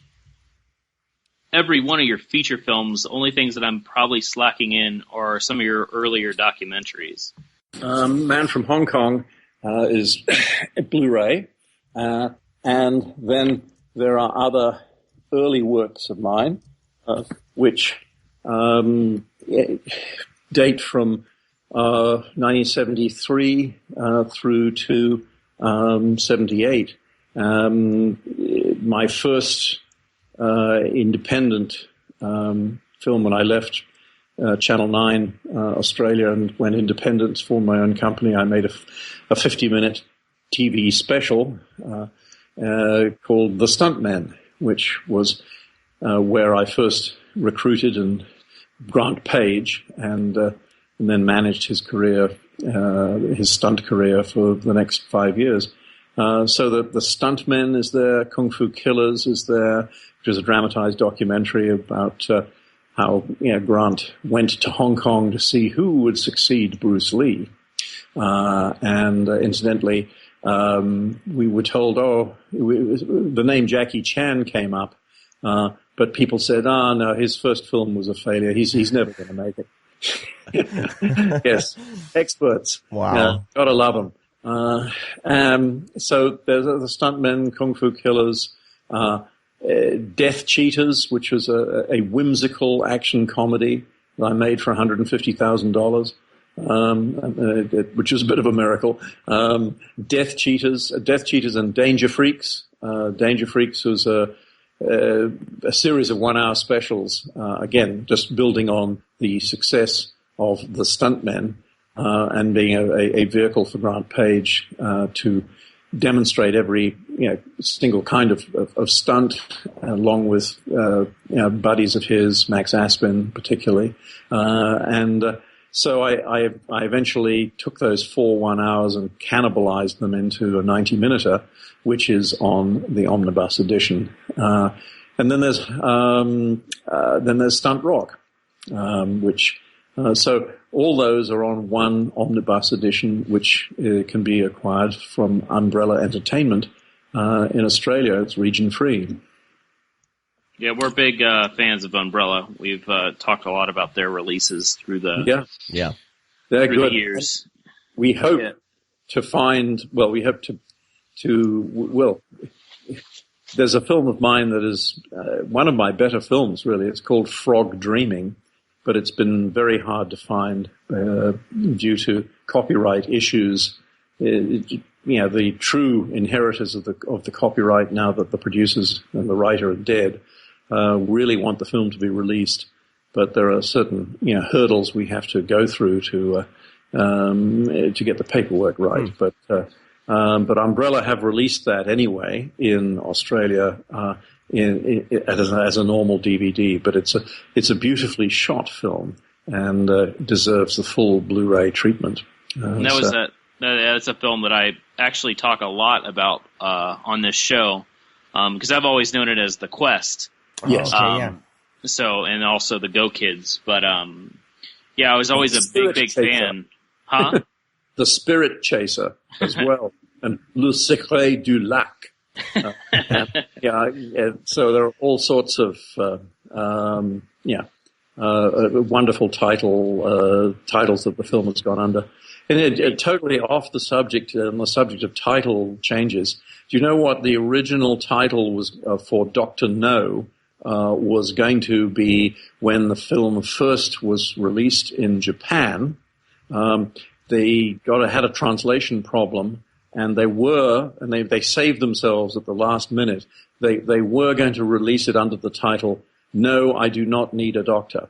every one of your feature films. The only things that I'm probably slacking in are some of your earlier documentaries. Man from Hong Kong is Blu-ray. And then there are other early works of mine, which date from 1973 through to 78. My first independent film when I left Channel 9 Australia and went independent, formed my own company. I made a 50-minute TV special called The Stuntmen, which was where I first recruited and Grant Page, and then managed his career, his stunt career for the next 5 years. So the Stuntmen is there, Kung Fu Killers is there, which is a dramatized documentary about how Grant went to Hong Kong to see who would succeed Bruce Lee. And incidentally, we were told, the name Jackie Chan came up. But people said, no, his first film was a failure. He's never going to make it. Yes, experts. Wow. Gotta love them. So there's the Stuntmen, Kung Fu Killers, Death Cheaters, which was a whimsical action comedy that I made for $150,000, which was a bit of a miracle. Death Cheaters and Danger Freaks. Danger Freaks was a series of 1-hour specials, again, just building on the success of the Stuntmen and being a vehicle for Grant Page to demonstrate every single kind of stunt, along with buddies of his, Max Aspin particularly, so I eventually took those 4 1 hours and cannibalized them into a 90-minuter, which is on the omnibus edition. And then there's Stunt Rock, which so all those are on one omnibus edition, which can be acquired from Umbrella Entertainment in Australia. It's region free. Yeah, we're big fans of Umbrella. We've talked a lot about their releases through the they're through good. the years. We hope to find. Well, we hope to. There's a film of mine that is one of my better films. Really, it's called Frog Dreaming, but it's been very hard to find due to copyright issues. The true inheritors of the copyright, now that the producers and the writer are dead, really want the film to be released, but there are certain hurdles we have to go through to get the paperwork right. But Umbrella have released that anyway in Australia as a normal DVD. But it's a beautifully shot film and deserves the full Blu-ray treatment. That's a film that I actually talk a lot about on this show because I've always known it as The Quest. Yes. So, and also the Go Kids. But I was always a big fan. Huh? The Spirit Chaser as well, and Le Secret du Lac. So there are all sorts of wonderful titles that the film has gone under. And totally off the subject, on the subject of title changes. Do you know what the original title was for Dr. No? Was going to be when the film first was released in Japan. They had a translation problem, and they saved themselves at the last minute. They were going to release it under the title "No, I Do Not Need a Doctor."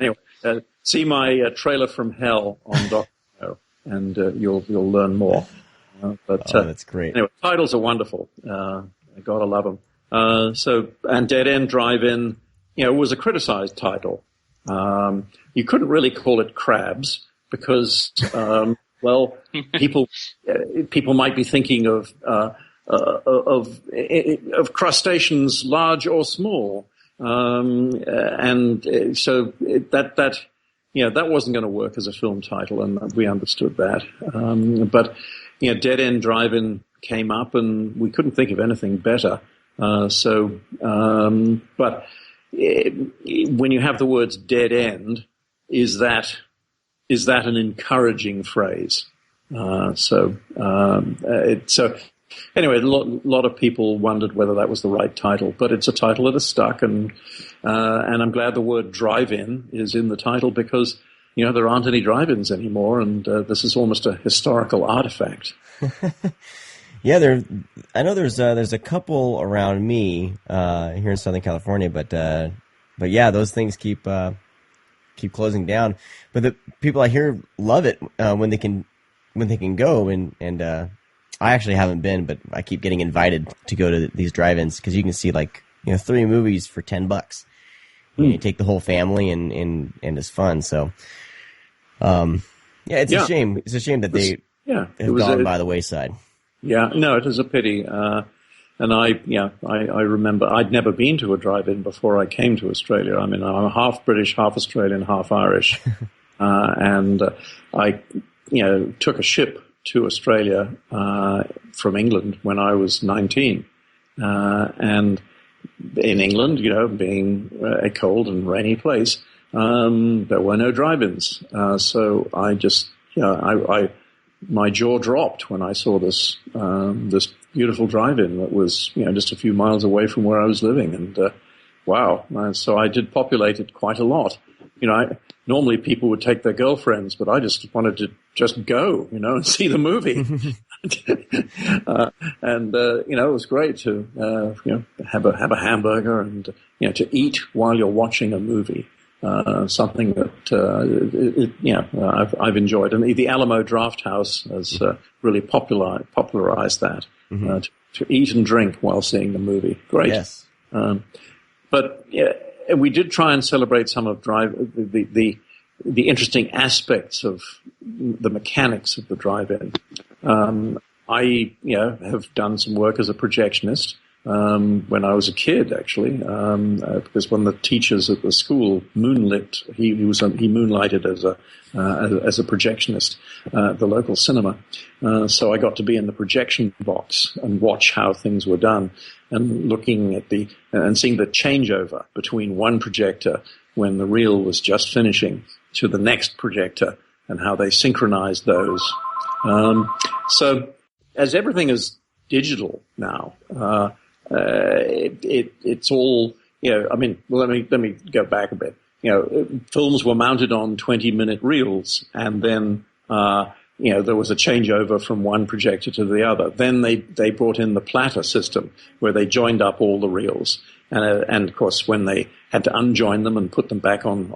Anyway, see my trailer from hell on Dr. No, and you'll learn more. That's great. Anyway, titles are wonderful. Gotta love them. And Dead End Drive-In, was a criticized title. You couldn't really call it Crabs because, people might be thinking of crustaceans, large or small, and so that wasn't going to work as a film title, and we understood that. But Dead End Drive-In came up, and we couldn't think of anything better. But when you have the words "dead end," is that an encouraging phrase? Anyway, a lot of people wondered whether that was the right title, but it's a title that has stuck, and I'm glad the word drive-in is in the title because, there aren't any drive-ins anymore, and this is almost a historical artifact. Yeah, I know there's a couple around me here in Southern California, but yeah, those things keep closing down. But the people I hear love it when they can go, and I actually haven't been, but I keep getting invited to go to these drive-ins because you can see 3 movies for $10. You take the whole family, and it's fun. So, it's a shame. It's a shame that they have gone by the wayside. Yeah, no, it is a pity. And I remember I'd never been to a drive-in before I came to Australia. I mean, I'm half British, half Australian, half Irish, and I took a ship to Australia from England when I was 19. And in England, being a cold and rainy place, there were no drive-ins. So I just, my jaw dropped when I saw this beautiful drive-in that was, just a few miles away from where I was living. And wow. So I did populate it quite a lot. Normally people would take their girlfriends, but I just wanted to just go, and see the movie. It was great to, have a hamburger and, to eat while you're watching a movie. Something that, I've enjoyed. And the Alamo Draft House has really popularized that, to eat and drink while seeing the movie. Great. Yes. But we did try and celebrate some of the interesting aspects of the mechanics of the drive-in. I have done some work as a projectionist when I was a kid, actually, because one of the teachers at the school he moonlighted as a projectionist at the local cinema. So I got to be in the projection box and watch how things were done, and looking at and seeing the changeover between one projector when the reel was just finishing to the next projector and how they synchronized those. So as everything is digital now, it's all, let me go back a bit. Films were mounted on 20-minute reels, and then, there was a changeover from one projector to the other. Then they brought in the platter system where they joined up all the reels. And of course, when they had to unjoin them and put them back on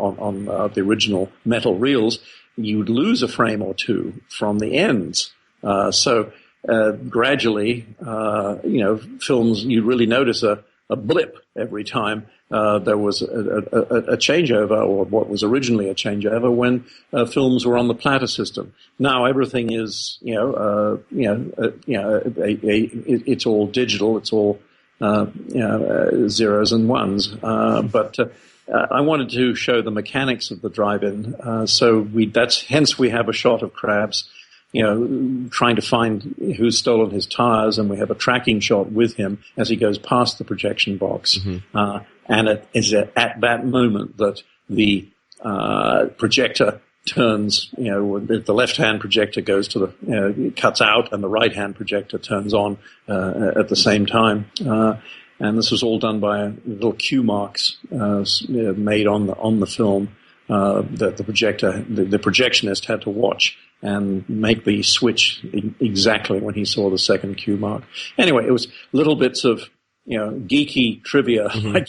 the original metal reels, you'd lose a frame or two from the ends. So gradually, films, you really notice a blip every time there was a changeover, or what was originally a changeover, when films were on the platter system. Now everything is, it's all digital. It's all zeros and ones. But I wanted to show the mechanics of the drive-in. Hence we have a shot of Krabs, trying to find who's stolen his tires, and we have a tracking shot with him as he goes past the projection box. Mm-hmm. And it is at that moment that the projector turns, the left-hand projector goes to cuts out, and the right-hand projector turns on at the same time. And this was all done by little cue marks made on the film that the projectionist had to watch and make the switch exactly when he saw the second cue mark. Anyway, it was little bits of geeky trivia like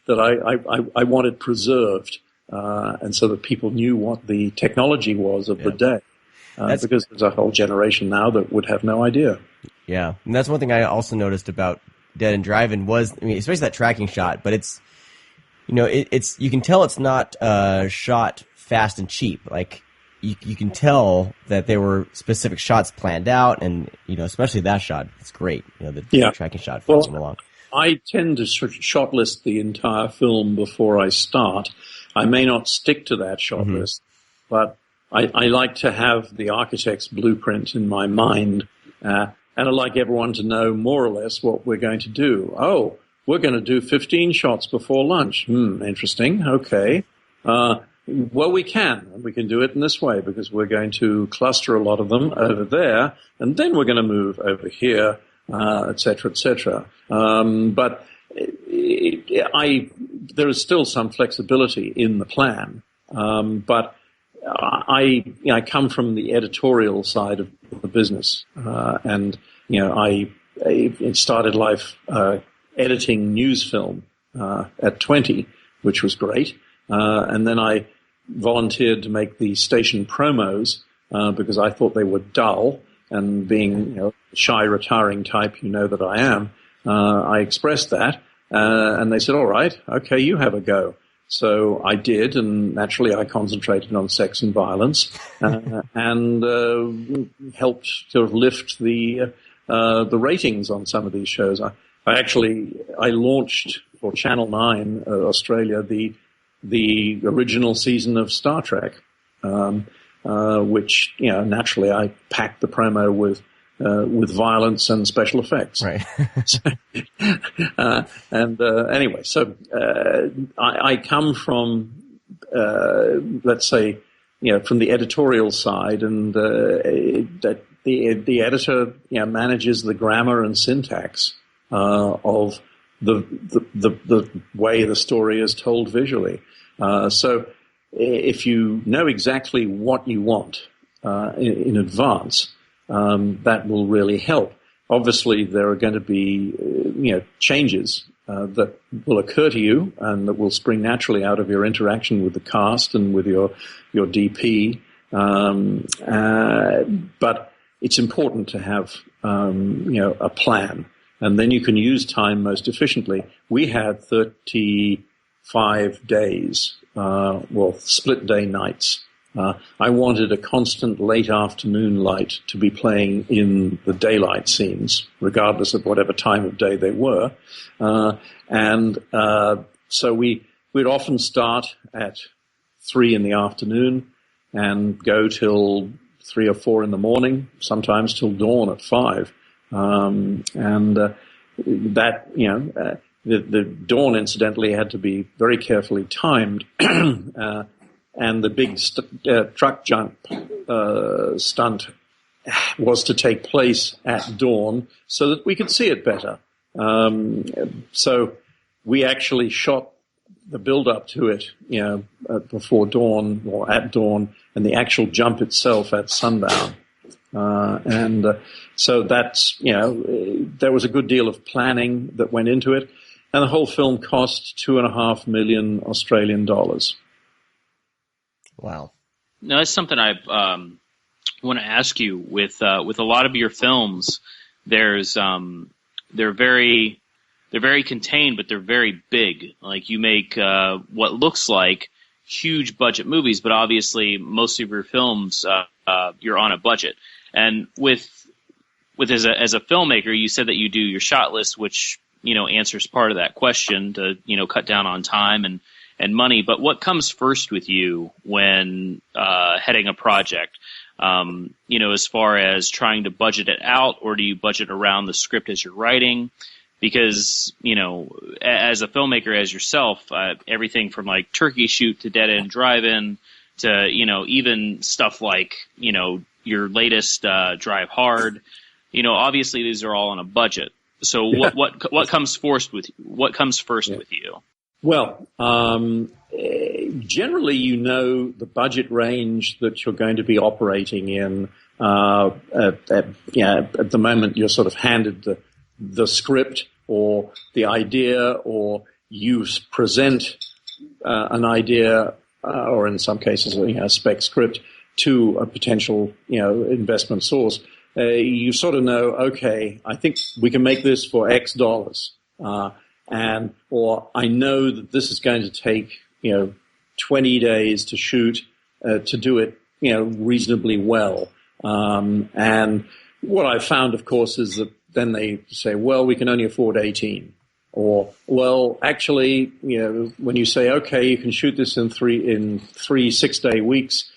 that I wanted preserved and so that people knew what the technology was of the day. Because there's a whole generation now that would have no idea. Yeah, and that's one thing I also noticed about Dead and Driving was, I mean, especially that tracking shot, but it's, you know, it's you can tell it's not shot fast and cheap. Like, you can tell that there were specific shots planned out, and, you know, especially that shot, it's great. You know, the tracking shot follows them along. I tend to shot list the entire film before I start. I may not stick to that shot list, but I like to have the architect's blueprint in my mind, and I'd like everyone to know more or less what we're going to do. Oh, we're going to do 15 shots before lunch. Interesting. Okay. Well, we can do it in this way because we're going to cluster a lot of them over there, and then we're going to move over here, et cetera, et cetera. But there is still some flexibility in the plan, but I come from the editorial side of the business, and you know, I started life editing news film at 20, which was great, and then I volunteered to make the station promos because I thought they were dull, and being, you know, a shy, retiring type, you know that I am, I expressed that, and they said, "All right, okay, you have a go." So I did, and naturally I concentrated on sex and violence, and helped sort of lift the ratings on some of these shows. I launched for Channel 9 Australia the original season of Star Trek, which, you know, naturally I packed the promo with violence and special effects. Right. Anyway, so I come from, let's say, you know, from the editorial side, and that the editor, you know, manages the grammar and syntax of the way the story is told visually. So if you know exactly what you want in advance, that will really help. Obviously, there are going to be, you know, changes that will occur to you and that will spring naturally out of your interaction with the cast and with your DP. But it's important to have, you know, a plan, and then you can use time most efficiently. We had 35 days, split day nights. I wanted a constant late afternoon light to be playing in the daylight scenes, regardless of whatever time of day they were. So we'd often start at 3 in the afternoon and go till 3 or 4 in the morning, sometimes till dawn at 5. That, you know, the dawn, incidentally, had to be very carefully timed. And the big truck jump stunt was to take place at dawn so that we could see it better. So we actually shot the build-up to it, you know, before dawn or at dawn, and the actual jump itself at sundown. So that's, you know, there was a good deal of planning that went into it, and the whole film cost 2.5 million Australian dollars. Wow. Now, that's something I want to ask you. With a lot of your films, there's they're very contained, but they're very big. Like, you make what looks like huge budget movies, but obviously most of your films you're on a budget. And with as a filmmaker, you said that you do your shot list, which, you know, answers part of that question to, you know, cut down on time and money. But what comes first with you when heading a project? You know, as far as trying to budget it out, or do you budget around the script as you're writing? Because, you know, as a filmmaker, as yourself, everything from like Turkey Shoot to Dead End Drive-In to, you know, even stuff like, you know, your latest Drive Hard, you know, obviously these are all on a budget. So what comes first with you? Well, generally, you know the budget range that you're going to be operating in. At the moment, you're sort of handed the script or the idea, or you present an idea or in some cases, a spec script to a potential, investment source, you sort of know, okay, I think we can make this for X dollars, or I know that this is going to take, 20 days to shoot, to do it, reasonably well. And what I've found, of course, is that then they say, well, we can only afford 18. Or, well, actually, when you say, okay, you can shoot this in three 6-day weeks,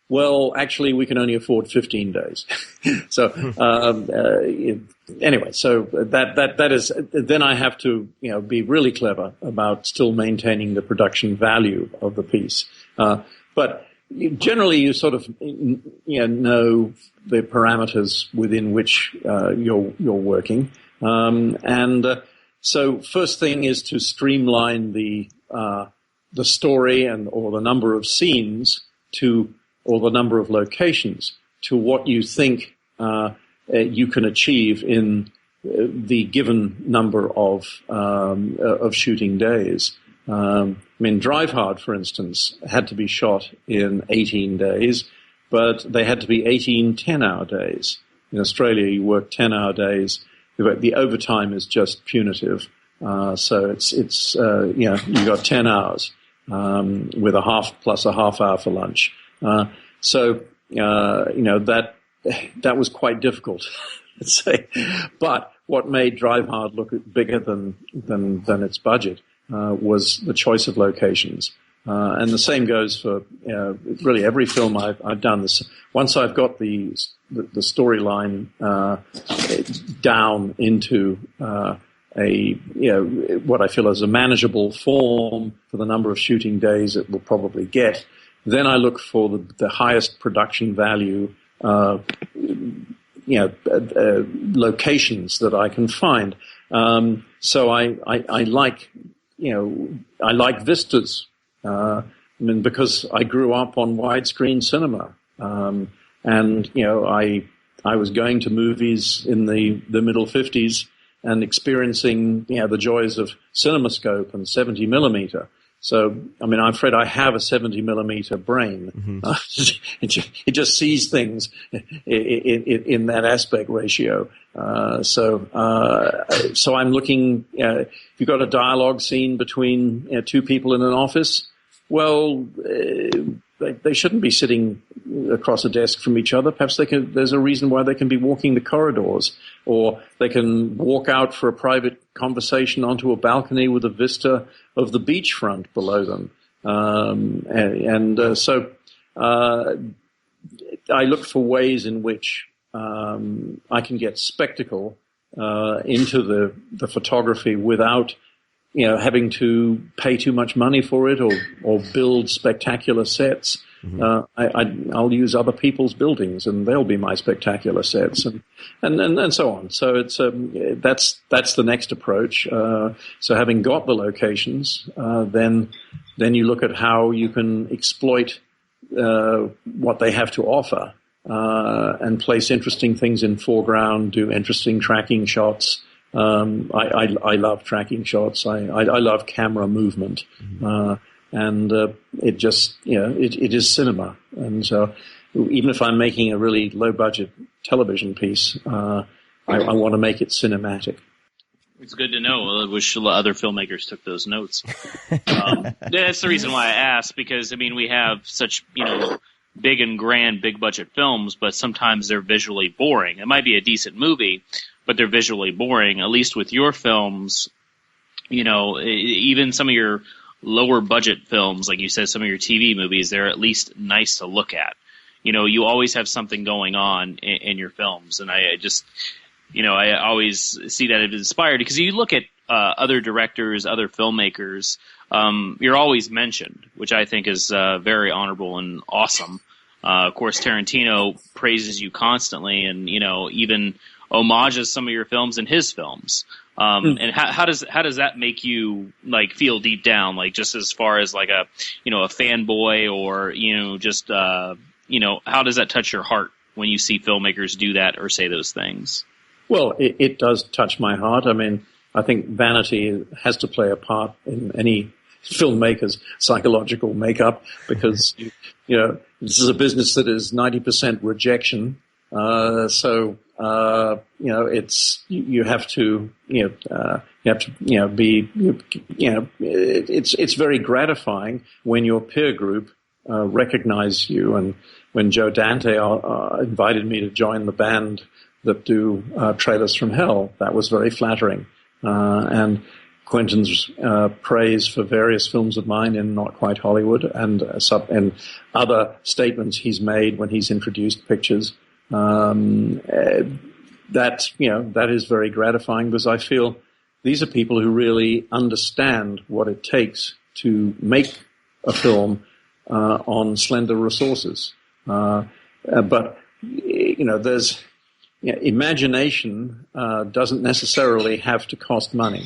well, actually, we can only afford 15 days. So, anyway, so that is, then I have to, be really clever about still maintaining the production value of the piece. But generally, you sort of, know the parameters within which, you're working. So first thing is to streamline the story or the number of scenes or the number of locations to what you think you can achieve in the given number of shooting days. Drive Hard, for instance, had to be shot in 18 days, but they had to be 18 10-hour days. In Australia, you work 10-hour days. The overtime is just punitive. So it's you got 10 hours, with a half plus a half hour for lunch. So that was quite difficult, let's say. But what made Drive Hard look bigger than its budget, was the choice of locations. And the same goes for, really every film I've done. This once I've got the storyline down into what I feel is a manageable form for the number of shooting days it will probably get. Then I look for the highest production value, locations that I can find. So I like vistas. Because I grew up on widescreen cinema, and I was going to movies in the middle 50s and experiencing the joys of CinemaScope and 70 millimeter. So I'm afraid I have a 70 millimeter brain. Mm-hmm. It just sees things in that aspect ratio. So I'm looking. If you've got a dialogue scene between two people in an office, well, they shouldn't be sitting across a desk from each other. Perhaps there's a reason why they can be walking the corridors, or they can walk out for a private conversation onto a balcony with a vista of the beachfront below them. So I look for ways in which I can get spectacle into the photography without having to pay too much money for it or build spectacular sets. Mm-hmm. I'll use other people's buildings, and they'll be my spectacular sets, and so on. So it's that's the next approach. So having got the locations, then you look at how you can exploit what they have to offer, and place interesting things in foreground, do interesting tracking shots. I love tracking shots. I love camera movement. And it just, it is cinema. And so even if I'm making a really low budget television piece, I want to make it cinematic. It's good to know. I wish other filmmakers took those notes. That's the reason why I asked, because we have such, big and grand, big budget films, but sometimes they're visually boring. It might be a decent movie, but they're visually boring. At least with your films, even some of your lower budget films, like you said, some of your TV movies, they're at least nice to look at. You always have something going on in your films, and I just, I always see that it's inspired, because you look at other directors, other filmmakers, you're always mentioned, which I think is very honorable and awesome. Of course, Tarantino praises you constantly, and even homages some of your films in his films. And how does that make you feel deep down, just as far as a fanboy, or just how does that touch your heart when you see filmmakers do that or say those things? Well, it does touch my heart. I think vanity has to play a part in any filmmakers' psychological makeup, because this is a business that is 90% rejection. So it's you have to be it's very gratifying when your peer group recognize you. And when Joe Dante invited me to join the band that do Trailers from Hell, that was very flattering. And Quentin's praise for various films of mine in Not Quite Hollywood and other statements he's made when he's introduced pictures, that is very gratifying, because I feel these are people who really understand what it takes to make a film on slender resources. But there's imagination doesn't necessarily have to cost money.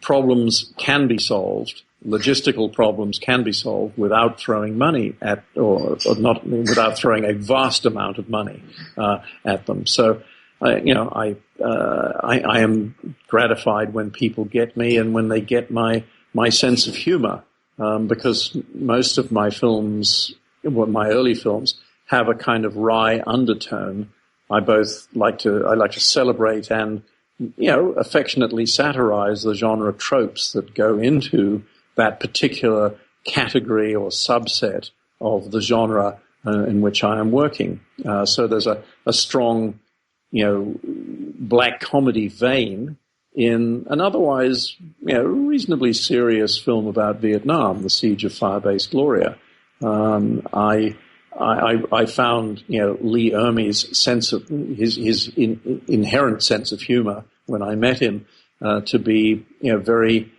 Problems can be solved. Logistical problems can be solved without throwing money at, or not without throwing a vast amount of money at them. So, I am gratified when people get me and when they get my sense of humor, because most of my films, my early films, have a kind of wry undertone. I like to celebrate and affectionately satirize the genre tropes that go into that particular category or subset of the genre in which I am working. So there's a strong, black comedy vein in an otherwise, reasonably serious film about Vietnam, The Siege of Firebase Gloria. I found, Lee Ermey's sense of his inherent sense of humor when I met him to be, very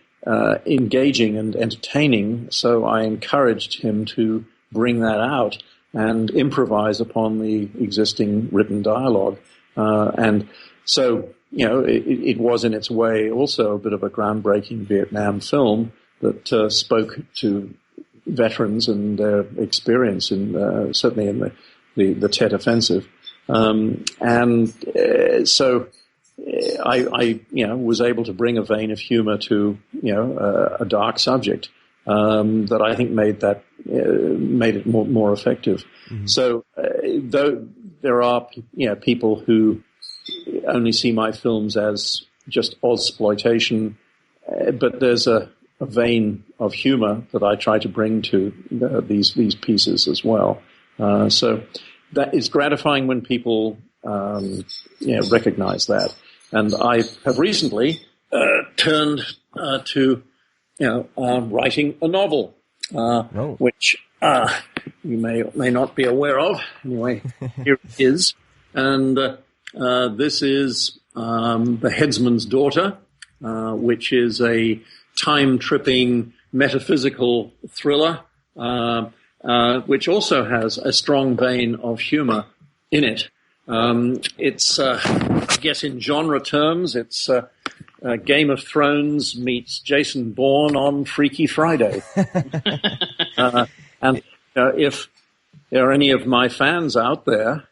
engaging and entertaining. So I encouraged him to bring that out and improvise upon the existing written dialogue. And so, it was in its way also a bit of a groundbreaking Vietnam film that spoke to veterans and their experience certainly in the Tet Offensive. So I was able to bring a vein of humor to, a dark subject, that I think made it more effective. Mm-hmm. So, though there are, people who only see my films as just Ozploitation, but there's a vein of humor that I try to bring to these pieces as well. So that is gratifying when people recognize that. And I have recently turned to writing a novel, which you may or may not be aware of. Anyway, here it is. And this is The Headsman's Daughter, which is a time-tripping metaphysical thriller, which also has a strong vein of humor in it. It's, I guess in genre terms, it's Game of Thrones meets Jason Bourne on Freaky Friday. And if there are any of my fans out there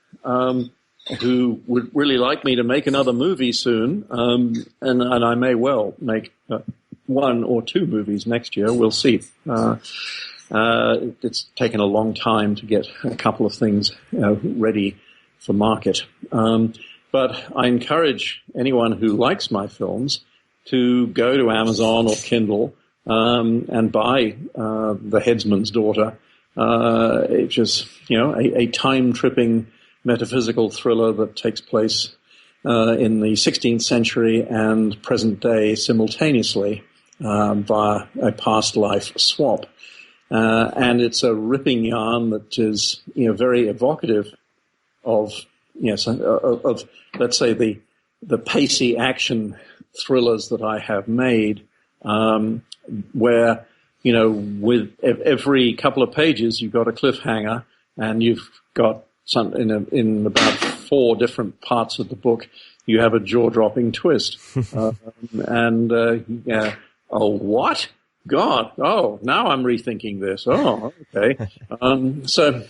who would really like me to make another movie soon, and I may well make one or two movies next year. We'll see. It's taken a long time to get a couple of things ready for market. But I encourage anyone who likes my films to go to Amazon or Kindle and buy The Headsman's Daughter, which is, a time-tripping metaphysical thriller that takes place in the 16th century and present day simultaneously via a past life swap. And it's a ripping yarn that is, very evocative of, let's say, the pacey action thrillers that I have made, where, with every couple of pages, you've got a cliffhanger and you've got in about 4 different parts of the book, you have a jaw-dropping twist. Oh, what? God. Oh, now I'm rethinking this. Oh, okay. So,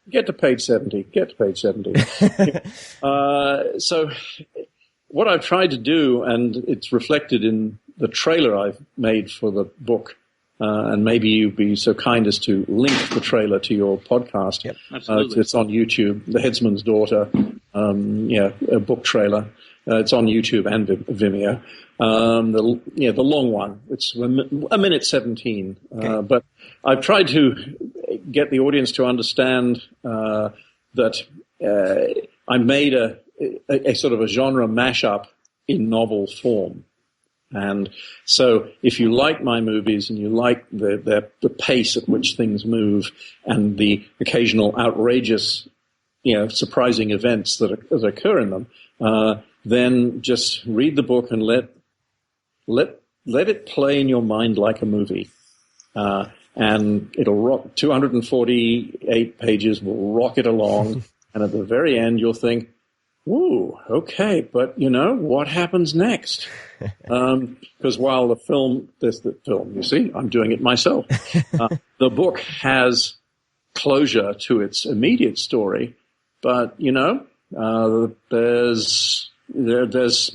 get to page 70. So what I've tried to do, and it's reflected in the trailer I've made for the book. And maybe you'd be so kind as to link the trailer to your podcast. Yep, absolutely. It's on YouTube. The Headsman's Daughter, a book trailer. It's on YouTube and Vimeo. The long one. It's a minute 17. Okay. But I've tried to get the audience to understand that I made a sort of a genre mashup in novel form. And so if you like my movies and you like the pace at which things move and the occasional outrageous, surprising events that occur in them, then just read the book and let it play in your mind like a movie. And it'll rock. 248 pages will rock it along. And at the very end, you'll think, ooh, okay, but what happens next? Because while there's the film, you see, I'm doing it myself. The book has closure to its immediate story, but there's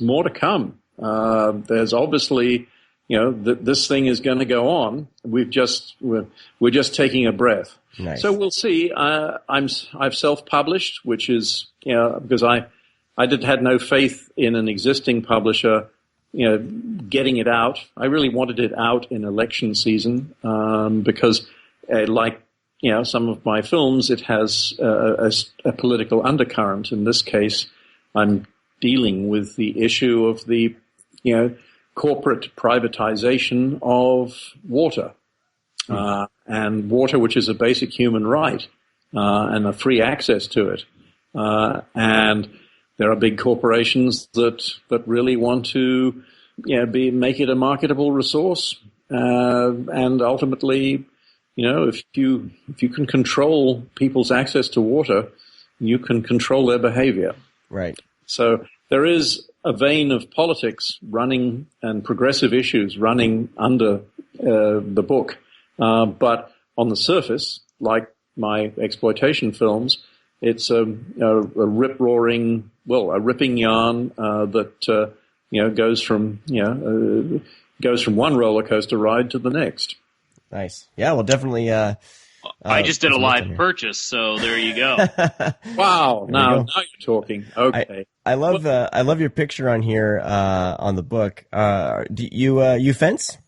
more to come. There's obviously, this thing is going to go on. We're just taking a breath. Nice. So we'll see. I've self-published, which is because I had no faith in an existing publisher, getting it out. I really wanted it out in election season because, some of my films, it has a political undercurrent. In this case, I'm dealing with the issue of the, corporate privatization of water, and water, which is a basic human right, and a free access to it, and there are big corporations that really want to, make it a marketable resource, and ultimately, if you can control people's access to water, you can control their behavior. Right. So there is a vein of politics running and progressive issues running under the book, but on the surface, like my exploitation films, it's a rip-roaring, a ripping yarn that goes from one roller coaster ride to the next. Nice. Yeah, well, definitely. I just did a live purchase, so there you go. Wow! Now you're talking. Okay. I love your picture on here on the book. Do you fence?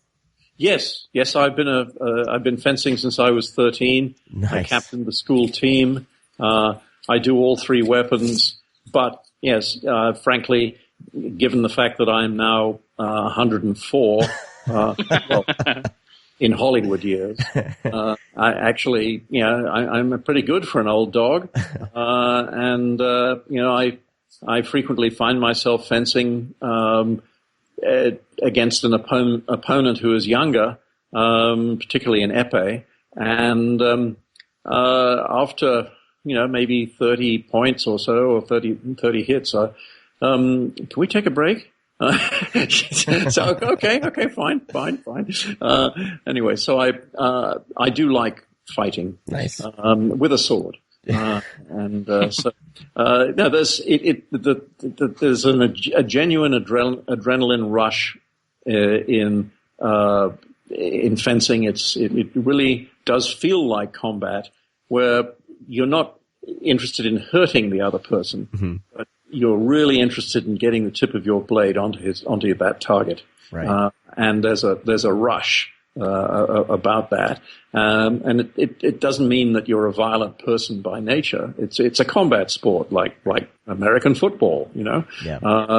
Yes. I've been fencing since I was 13. Nice. I captained the school team. I do all three weapons, but yes, frankly, given the fact that I'm now 104, in Hollywood years, I actually, I'm pretty good for an old dog, and I frequently find myself fencing against an opponent who is younger, particularly in épée, and after maybe 30 points or so, or 30 hits. Can we take a break? So okay, fine. Anyway, so I do like fighting. Nice. With a sword. There's a genuine adrenaline rush in fencing. It really does feel like combat, where you're not interested in hurting the other person, mm-hmm. but you're really interested in getting the tip of your blade onto that target. Right. And there's a rush about that, and it doesn't mean that you're a violent person by nature. It's a combat sport like American football, Yeah.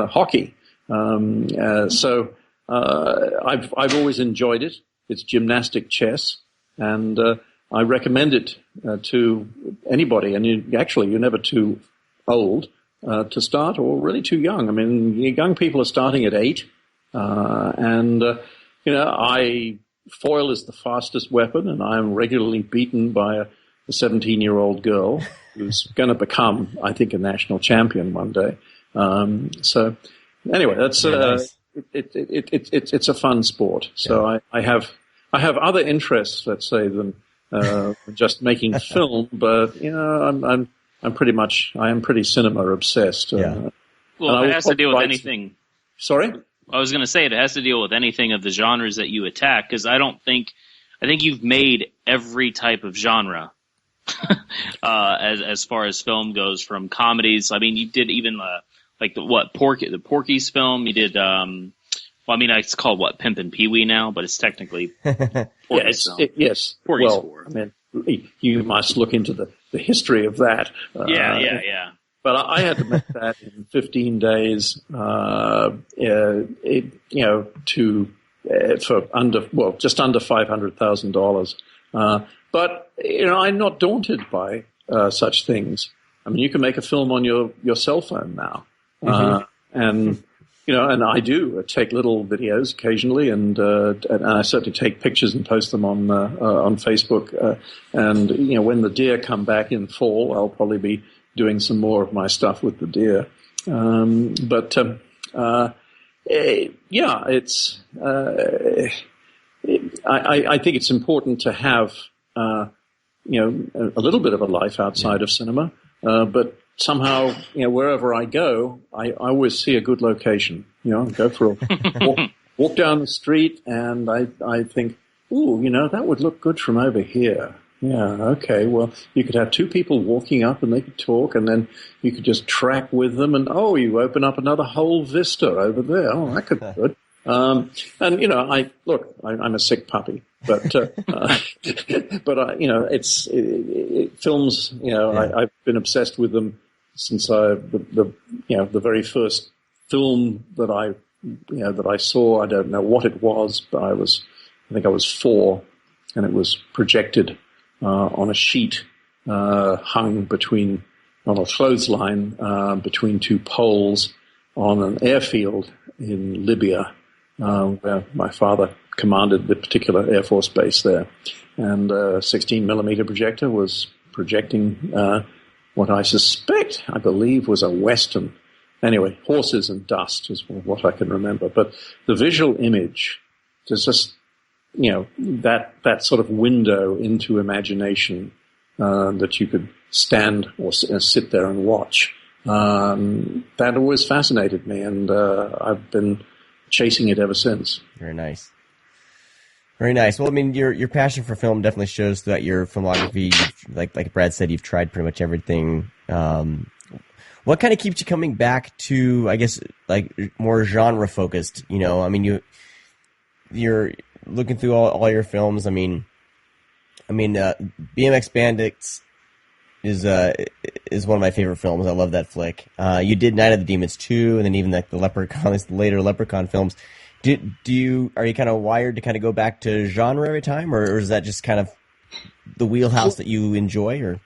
hockey. So I've always enjoyed it. It's gymnastic chess, and I recommend it to anybody. And you're never too old to start, or really too young. I mean, young people are starting at 8, and foil is the fastest weapon, and I am regularly beaten by a 17-year-old girl who's going to become, I think, a national champion one day. So anyway, that's nice. It's a fun sport. So yeah. I have other interests, let's say, than just making film, but I am pretty cinema obsessed. Well, it has to deal with anything. Sorry? I was going to say it has to deal with anything of the genres that you attack, because I think you've made every type of genre as far as film goes, from comedies. I mean, you did even the Porky's film. You did it's called Pimpin' Pee-wee now, but it's technically Porky's film. Yes. Porky's well, 4. I mean, you must look into the history of that. Yeah. But I had to make that in 15 days, just under $500,000. But, I'm not daunted by such things. I mean, you can make a film on your cell phone now. And I do take little videos occasionally, and I certainly take pictures and post them on Facebook. And when the deer come back in fall, I'll probably be doing some more of my stuff with the deer. I think it's important to have a little bit of a life outside of cinema, but somehow, wherever I go, I always see a good location. Go for a walk down the street, and I think, ooh, that would look good from over here. Yeah, okay, well, you could have two people walking up and they could talk, and then you could just track with them, and you open up another whole vista over there. Oh, that could be good. I'm a sick puppy, but films, I've been obsessed with them since the very first film that I saw. I don't know what it was, but I think I was 4, and it was projected on a sheet hung on a clothesline between two poles on an airfield in Libya, where my father commanded the particular Air Force base there. And a 16-millimeter projector was projecting what I believe was a Western. Anyway, Horses and Dust is what I can remember. But the visual image, there's just, that sort of window into imagination that you could stand or sit there and watch. That always fascinated me, and I've been chasing it ever since. Very nice. Very nice. Well, I mean, your passion for film definitely shows throughout your filmography. Like Brad said, you've tried pretty much everything. What kind of keeps you coming back to, I guess, like more genre focused? I mean, you're looking through all your films. I mean, BMX Bandits is one of my favorite films. I love that flick. You did Night of the Demons 2, and then even like the later Leprechaun films. Are you kind of wired to kind of go back to genre every time, or is that just kind of the wheelhouse that you enjoy? Or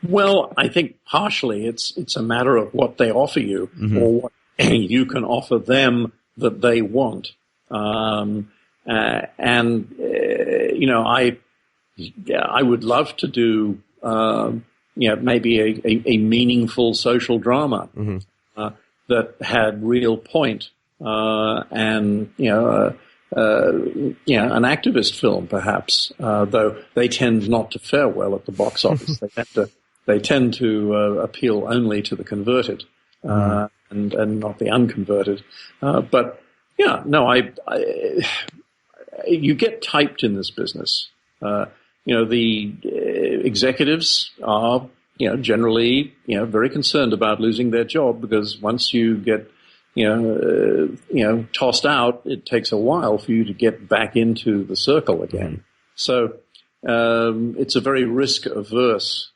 well, I think partially it's a matter of what they offer you, or what you can offer them that they want. I would love to do maybe a meaningful social drama that had real point, and an activist film perhaps, though they tend not to fare well at the box office. They tend to appeal only to the converted and not the unconverted. You get typed in this business. The executives are, generally, very concerned about losing their job, because once you get, tossed out, it takes a while for you to get back into the circle again. So it's a very risk-averse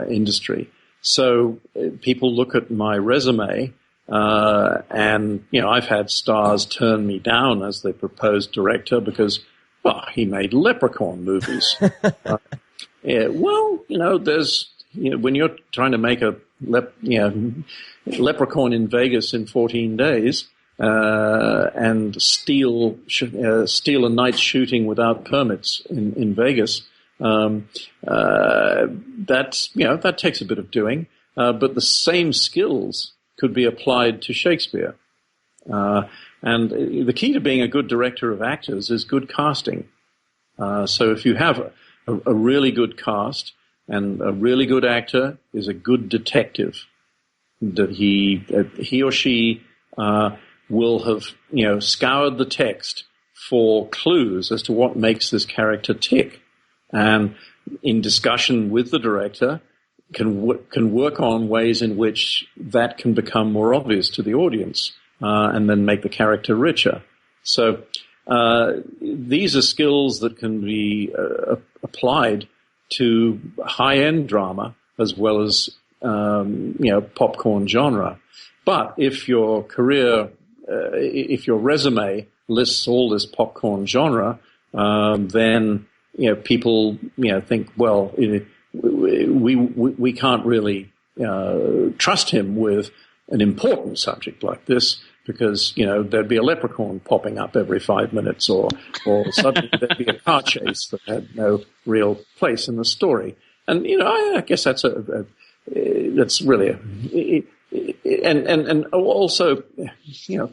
industry. So people look at my resume, and I've had stars turn me down as the proposed director because, he made Leprechaun movies. There's when you're trying to make a Leprechaun in Vegas in 14 days and steal a night's shooting without permits in Vegas, that takes a bit of doing. But the same skills could be applied to Shakespeare. And the key to being a good director of actors is good casting. So if you have a really good cast, and a really good actor is a good detective, that he or she will have, scoured the text for clues as to what makes this character tick. And in discussion with the director, can work on ways in which that can become more obvious to the audience, and then make the character richer. So these are skills that can be applied to high-end drama as well as popcorn genre. But if your career, if your resume lists all this popcorn genre, then people think, well, we can't really trust him with an important subject like this, because there'd be a leprechaun popping up every 5 minutes, or suddenly there'd be a car chase that had no real place in the story. And I guess that's that's really and also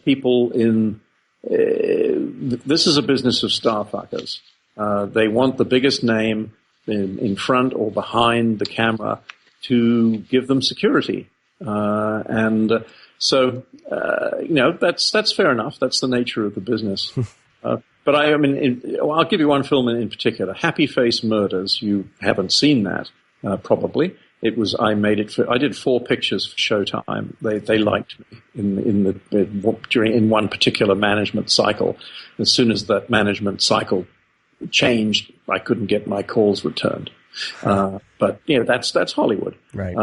people in this is a business of star fuckers. They want the biggest name in front or behind the camera to give them security, so that's fair enough. That's the nature of the business. But I'll give you one film in particular, Happy Face Murders. You haven't seen that, probably. I did 4 pictures for Showtime. They liked me in one particular management cycle. As soon as that management cycle changed, I couldn't get my calls returned. But that's Hollywood, right?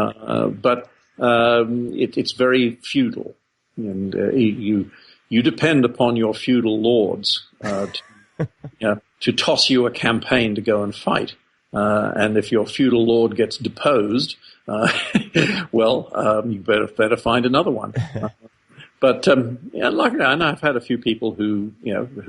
But it's very feudal, and you depend upon your feudal lords to toss you a campaign to go and fight. And if your feudal lord gets deposed, you better find another one. But luckily, I've had a few people who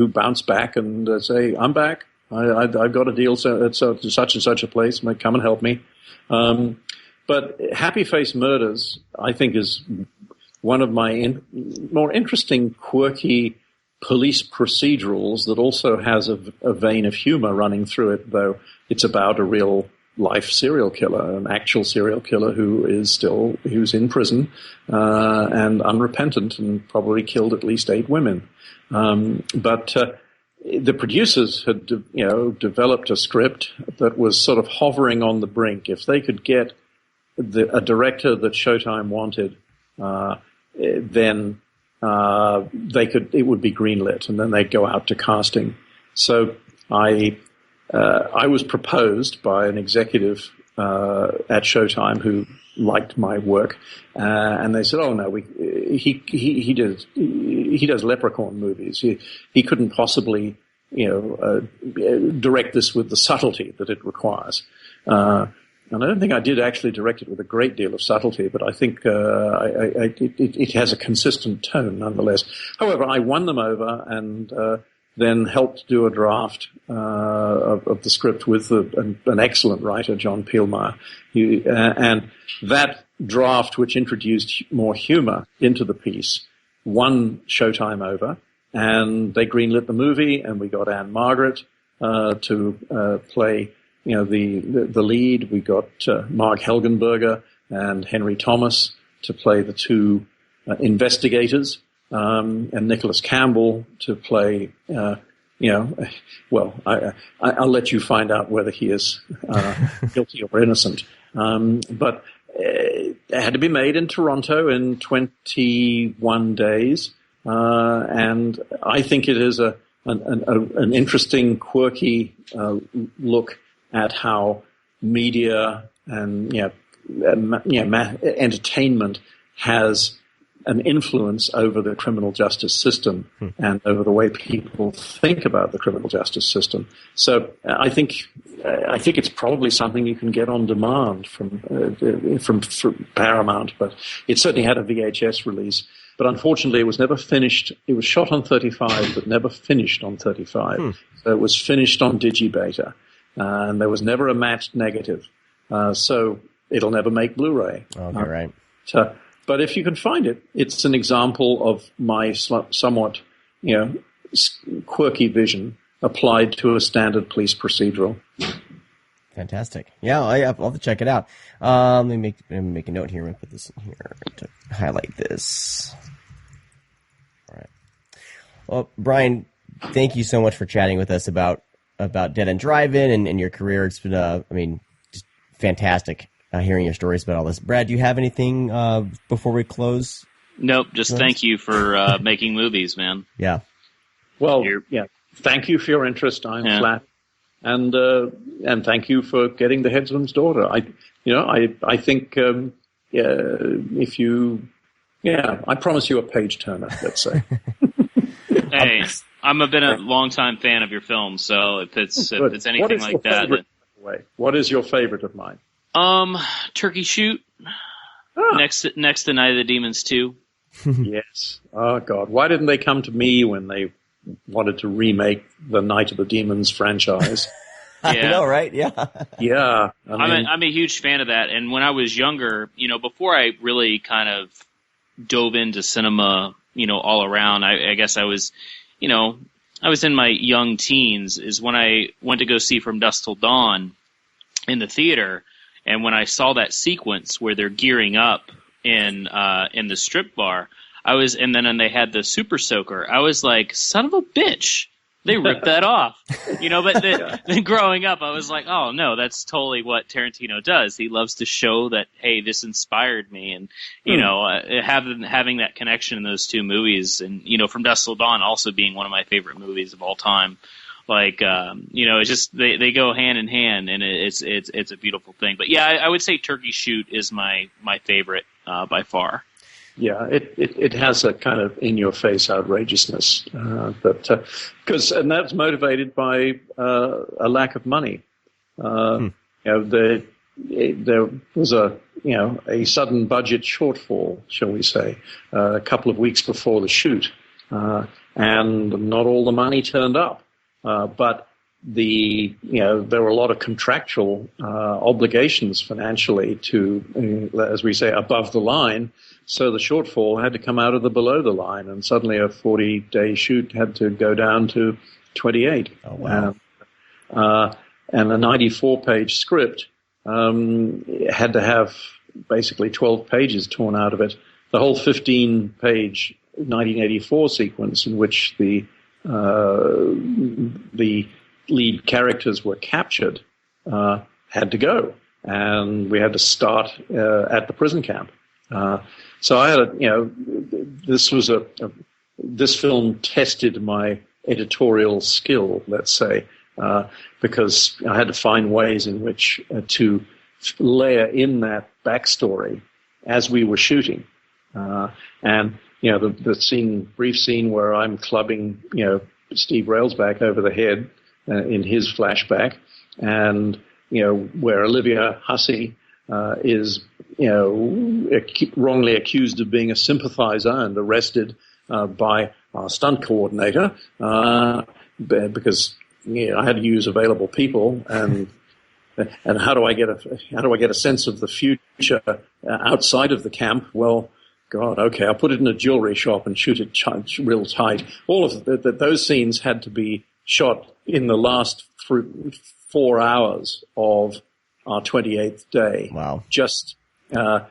bounce back and say, "I'm back. I've got a deal at such and such a place. Might come and help me." But Happy Face Murders, I think, is one of my more interesting, quirky police procedurals that also has a vein of humor running through it, though it's about a real life serial killer, an actual serial killer who's in prison and unrepentant and probably killed at least 8 women. But the producers had developed a script that was sort of hovering on the brink. If they could get a director that Showtime wanted, then it would be greenlit, and then they'd go out to casting. So I was proposed by an executive at Showtime who liked my work, and they said, "Oh no, he does leprechaun movies. He couldn't possibly direct this with the subtlety that it requires." And I don't think I did actually direct it with a great deal of subtlety, but I think it has a consistent tone nonetheless. However, I won them over and then helped do a draft of the script with an excellent writer, John Peelmeyer. And that draft, which introduced more humor into the piece, won Showtime over, and they greenlit the movie, and we got Anne Margaret to play the lead. We got Mark Helgenberger and Henry Thomas to play the 2 investigators, and Nicholas Campbell to play, I'll let you find out whether he is guilty or innocent. But it had to be made in Toronto in 21 days, and I think it is an interesting, quirky look at how media and entertainment has an influence over the criminal justice system and over the way people think about the criminal justice system. So I think it's probably something you can get on demand from Paramount, but it certainly had a VHS release. But unfortunately, it was never finished. It was shot on 35, but never finished on 35. So it was finished on Digibeta. And there was never a matched negative, so it'll never make Blu-ray. Okay, right. But if you can find it, it's an example of my somewhat, quirky vision applied to a standard police procedural. Fantastic. Yeah, I'll have to check it out. Let me make a note here. I'm going to put this in here to highlight this. All right. Well, Brian, thank you so much for chatting with us about Dead End Drive-In and your career. It's been, just fantastic hearing your stories about all this. Brad, do you have anything before we close? Nope. Just thank you for making movies, man. Yeah. Well, thank you for your interest. I'm flat. And thank you for getting the Headsman's Daughter. I think if you, I promise you a page turner. Let's say. Hey, been a longtime fan of your film, so if it's anything like that. What is your favorite of mine? Turkey Shoot. Next to Night of the Demons 2. Yes. Oh God, why didn't they come to me when they wanted to remake the Night of the Demons franchise? I know, right? Yeah. Yeah. I'm a huge fan of that. And when I was younger, before I really kind of dove into cinema, all around, I guess I was, I was in my young teens is when I went to go see From Dusk Till Dawn in the theater. And when I saw that sequence where they're gearing up in the strip bar, and then they had the Super Soaker, I was like, son of a bitch. They ripped that off, but then growing up, I was like, oh no, that's totally what Tarantino does. He loves to show that, hey, this inspired me. And, having that connection in those two movies and, From Dusk Till Dawn also being one of my favorite movies of all time. Like, it's just, they go hand in hand and it's a beautiful thing. But yeah, I would say Turkey Shoot is my favorite, by far. Yeah, it has a kind of in-your-face outrageousness, and that's motivated by a lack of money. There was a sudden budget shortfall, shall we say, a couple of weeks before the shoot, and not all the money turned up. But there were a lot of contractual obligations financially to, as we say, above the line. So the shortfall had to come out of the below the line, and suddenly a 40-day shoot had to go down to 28. Oh, wow. And a 94-page script had to have basically 12 pages torn out of it. The whole 15-page 1984 sequence in which the lead characters were captured had to go, and we had to start at the prison camp. So I had this film tested my editorial skill, let's say, because I had to find ways in which to layer in that backstory as we were shooting, and the brief scene where I'm clubbing Steve Railsback over the head in his flashback, and where Olivia Hussey is wrongly accused of being a sympathizer and arrested by our stunt coordinator because I had to use available people, and how do I get a sense of the future outside of the camp? Well, God, okay, I'll put it in a jewelry shop and shoot it real tight. All of those scenes had to be shot in the last 4 hours of our 28th day. Wow. Just to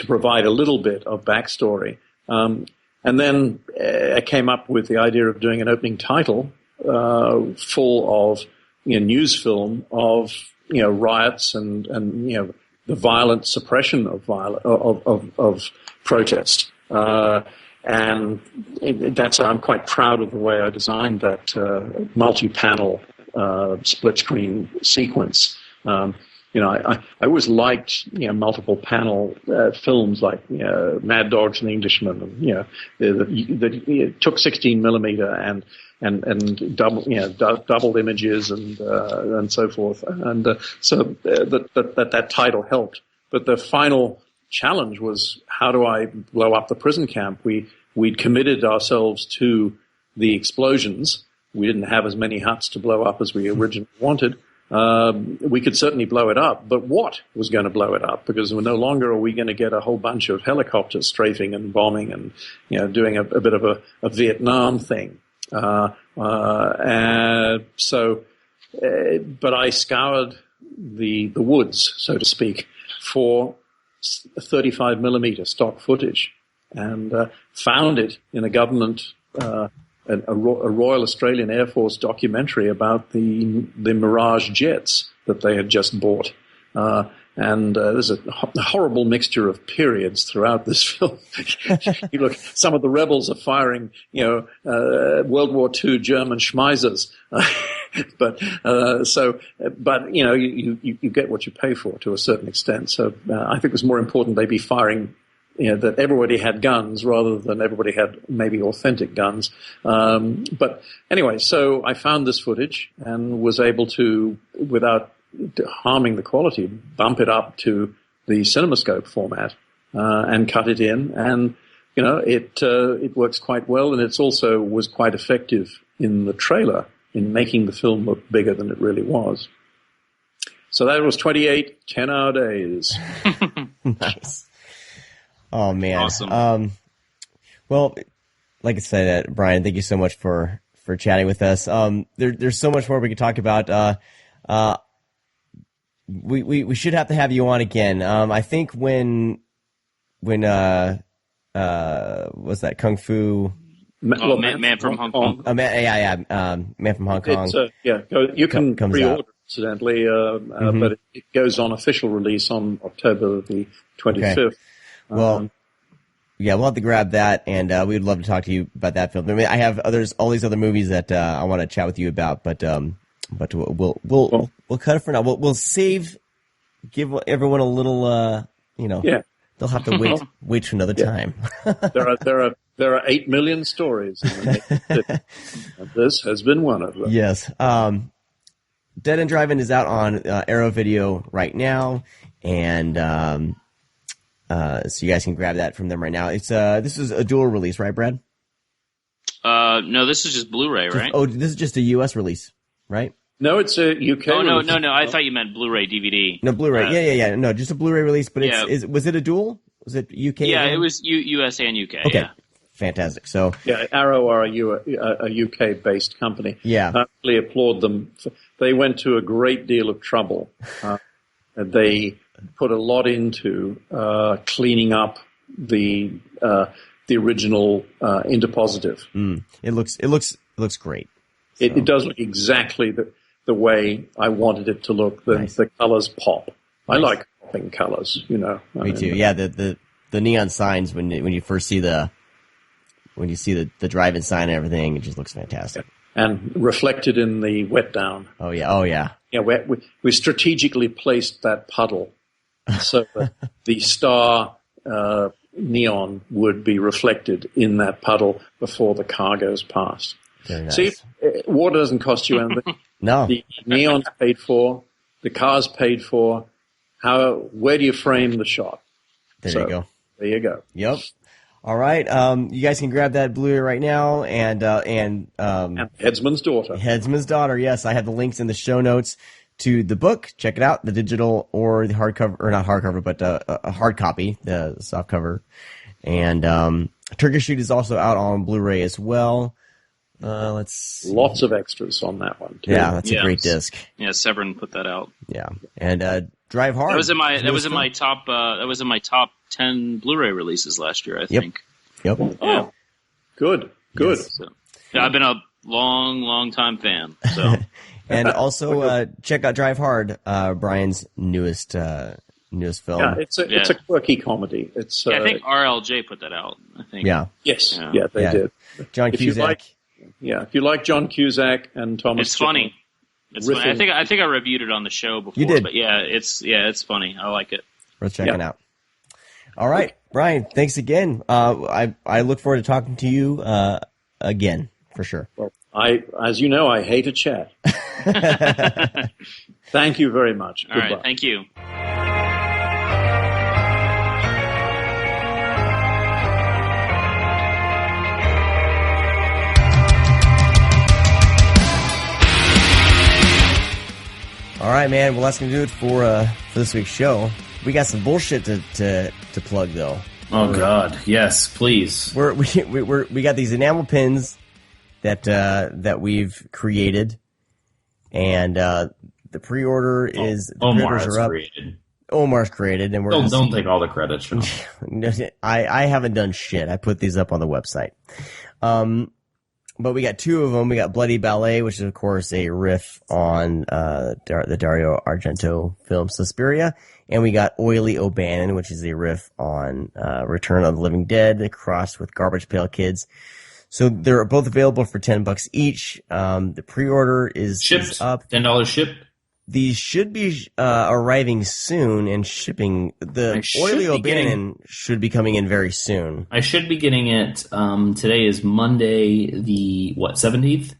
provide a little bit of backstory. And then I came up with the idea of doing an opening title full of news film of riots and the violent suppression of protest. And I'm quite proud of the way I designed that multi-panel split screen sequence. I always liked multiple panel films like Mad Dogs and Englishmen, that took 16 millimeter and doubled images and so forth, and so that title helped. But the final challenge was, how do I blow up the prison camp? We'd committed ourselves to the explosions. We didn't have as many huts to blow up as we originally wanted. We could certainly blow it up, but what was going to blow it up? Because no longer are we going to get a whole bunch of helicopters strafing and bombing and doing a bit of a Vietnam thing. But I scoured the woods, so to speak, for 35 millimeter stock footage, and found it in a government, a Royal Australian Air Force documentary about the Mirage jets that they had just bought. And there's a horrible mixture of periods throughout this film. You look, some of the rebels are firing, World War II German Schmeisers. But you get what you pay for to a certain extent. So I think it was more important they be firing, that everybody had guns rather than everybody had maybe authentic guns. But anyway, so I found this footage and was able to, without harming the quality, bump it up to the CinemaScope format and cut it in, and it works quite well, and it's also was quite effective in the trailer in making the film look bigger than it really was. So that was 28 10-hour days. Nice. Oh man, awesome. Well, like I said, Brian, thank you so much for chatting with us. There's so much more we could talk about. We should have to have you on again. I think when was that Kung Fu? Man from Hong Kong. Man from Hong Kong. You can pre-order incidentally, but it goes on official release on October the 25th. Okay. Well, we'll have to grab that, and we'd love to talk to you about that film. I mean, I have all these other movies that I want to chat with you about, but we'll cut it for now. We'll give everyone a little, they'll have to wait for another time. There are 8 million stories in the and this has been one of them. Yes. Dead End Drive-In is out on Arrow Video right now, and so you guys can grab that from them right now. It's this is a dual release, right, Brad? No, this is just Blu-ray, right? Oh, this is just a U.S. release, right? No, it's a UK. Oh no! I thought you meant Blu-ray DVD. No, Blu-ray. Yeah. No, just a Blu-ray release. But was it a dual? Was it UK? Yeah, it was US and UK. Okay, yeah. Fantastic. So Arrow are a UK-based company. Yeah, I really applaud them. They went to a great deal of trouble. They put a lot into cleaning up the original interpositive. It looks great. So. It does look exactly the way I wanted it to look. The colors pop. Nice. I like popping colors. Me too. Yeah, the neon signs when you first see the drive-in sign and everything, it just looks fantastic. And reflected in the wet down. Oh yeah. Yeah, we strategically placed that puddle so that the star neon would be reflected in that puddle before the car goes past. Very nice. See, water doesn't cost you anything. No. The neon's paid for. The car's paid for. Where do you frame the shot? There you go. There you go. Yep. All right. You guys can grab that Blu-ray right now, and Headsman's Daughter. Headsman's Daughter. Yes, I have the links in the show notes to the book. Check it out, the digital or the hardcover, or not hardcover, but a hard copy, the soft cover. And Turkish Shoot is also out on Blu-ray as well. Let's see. Lots of extras on that one too. Yeah, that's a great disc. Yeah, Severin put that out. Yeah, and Drive Hard. That was in my top 10 Blu-ray releases last year, I think. Yep. Oh, good. Yes. So, I've been a long time fan. So, and also check out Drive Hard, Brian's newest film. Yeah, it's a quirky comedy. It's I think RLJ put that out. I think. Yeah. Yes. Yeah, they did. John Cusack. If you like John Cusack and Thomas, it's funny. It's funny. I think I reviewed it on the show before. You did. But it's funny. I like it. Worth checking out. All right, Brian. Thanks again. I look forward to talking to you again for sure. Well, as you know, I hate a chat. Thank you very much. All right. Thank you. All right, man. Well, that's gonna do it for this week's show. We got some bullshit to plug though. Oh God, yes, please. We got these enamel pins that we've created, and the pre-order is Omar's created. Omar's created, and we're don't take all the credit, Sean. I haven't done shit. I put these up on the website. But we got two of them. We got Bloody Ballet, which is of course a riff on the Dario Argento film Suspiria, and we got Oily O'Bannon, which is a riff on Return of the Living Dead, crossed with Garbage Pail Kids. So they're both available for $10 each. The pre-order is up. $10 shipped. These should be arriving soon and shipping. The Oily O'Bannon should be coming in very soon. I should be getting it. Today is Monday, the 17th?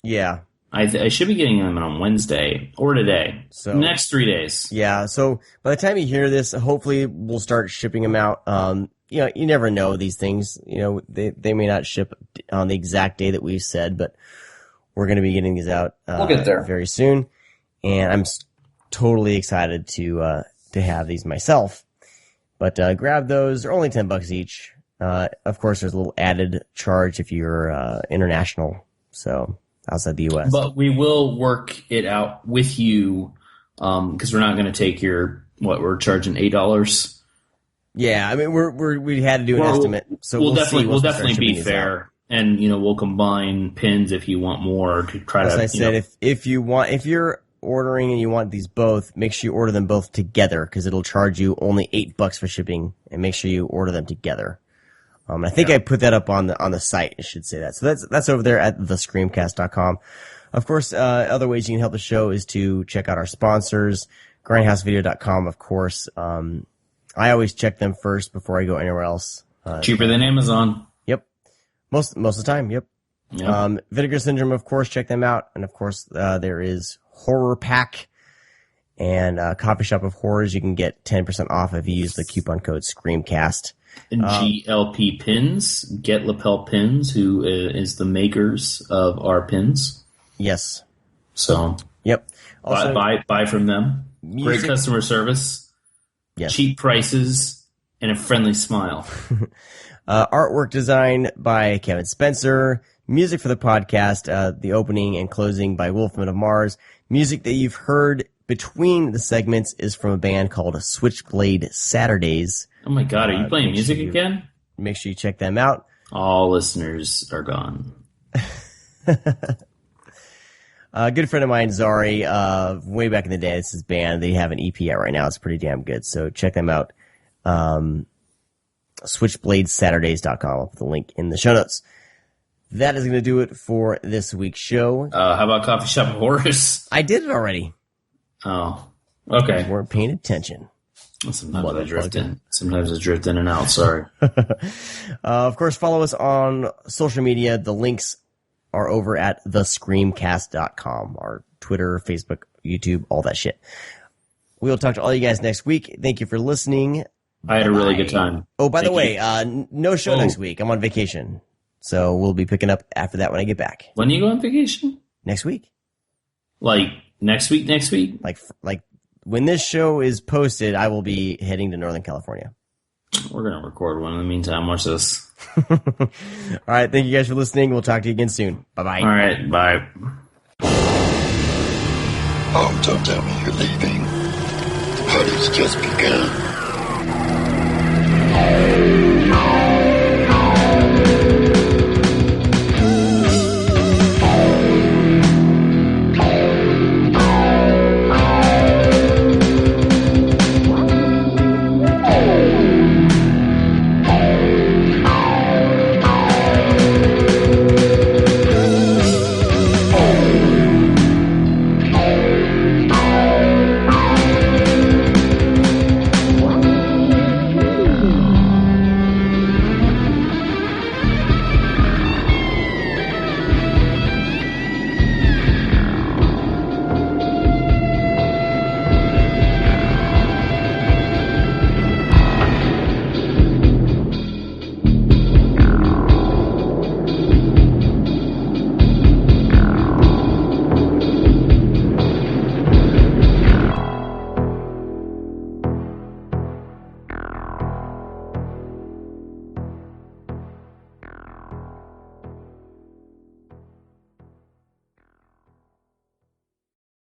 Yeah. I should be getting them on Wednesday or today. So next 3 days. Yeah. So by the time you hear this, hopefully we'll start shipping them out. You never know these things. They may not ship on the exact day that we said, but we're going to be getting these out we'll get there very soon. And I'm totally excited to have these myself. But grab those. They're only $10 each. Of course, there's a little added charge if you're international, so outside the U.S. But we will work it out with you because we're not going to take we're charging $8. Yeah, I mean we had to do an estimate, so we'll definitely be fair, and we'll combine pins if you want more to try As to. As I said, if you're ordering and you want these both, make sure you order them both together because it'll charge you only $8 for shipping, and make sure you order them together. I think I put that up on the site. I should say that. So that's over there at thescreamcast.com. Of course, other ways you can help the show is to check out our sponsors, grindhousevideo.com. Of course, I always check them first before I go anywhere else. Cheaper than Amazon. Yep, most of the time. Yep. Vinegar Syndrome, of course, check them out, and of course, there is Horror Pack and Coffee Shop of Horrors. You can get 10% off if you use the coupon code ScreamCast. And GLP Pins, Get Lapel Pins, who is the makers of our pins. Yes. So, yep. Also, buy from them. Music. Great customer service. Yes. Cheap prices and a friendly smile. Artwork design by Kevin Spencer. Music for the podcast, the opening and closing by Wolfman of Mars. Music that you've heard between the segments is from a band called Switchblade Saturdays. Oh my God, are you playing music again? Make sure you check them out. All listeners are gone. A good friend of mine, Zari, way back in the day, it's his band. They have an EP out right now. It's pretty damn good. So check them out. SwitchbladeSaturdays.com. I'll put the link in the show notes. That is going to do it for this week's show. How about Coffee Shop of Horrors? I did it already. Oh, okay. You weren't paying attention. Sometimes I drift in and out. Sorry. Of course, follow us on social media. The links are over at thescreamcast.com. Our Twitter, Facebook, YouTube, all that shit. We'll talk to all you guys next week. Thank you for listening. I had a really good time. Oh, by the way, no show next week. I'm on vacation. So we'll be picking up after that when I get back. When do you go on vacation? Next week. Like next week? Like when this show is posted, I will be heading to Northern California. We're going to record one in the meantime. Watch this. All right. Thank you guys for listening. We'll talk to you again soon. Bye-bye. All right. Bye. Oh, don't tell me you're leaving. The party's just begun.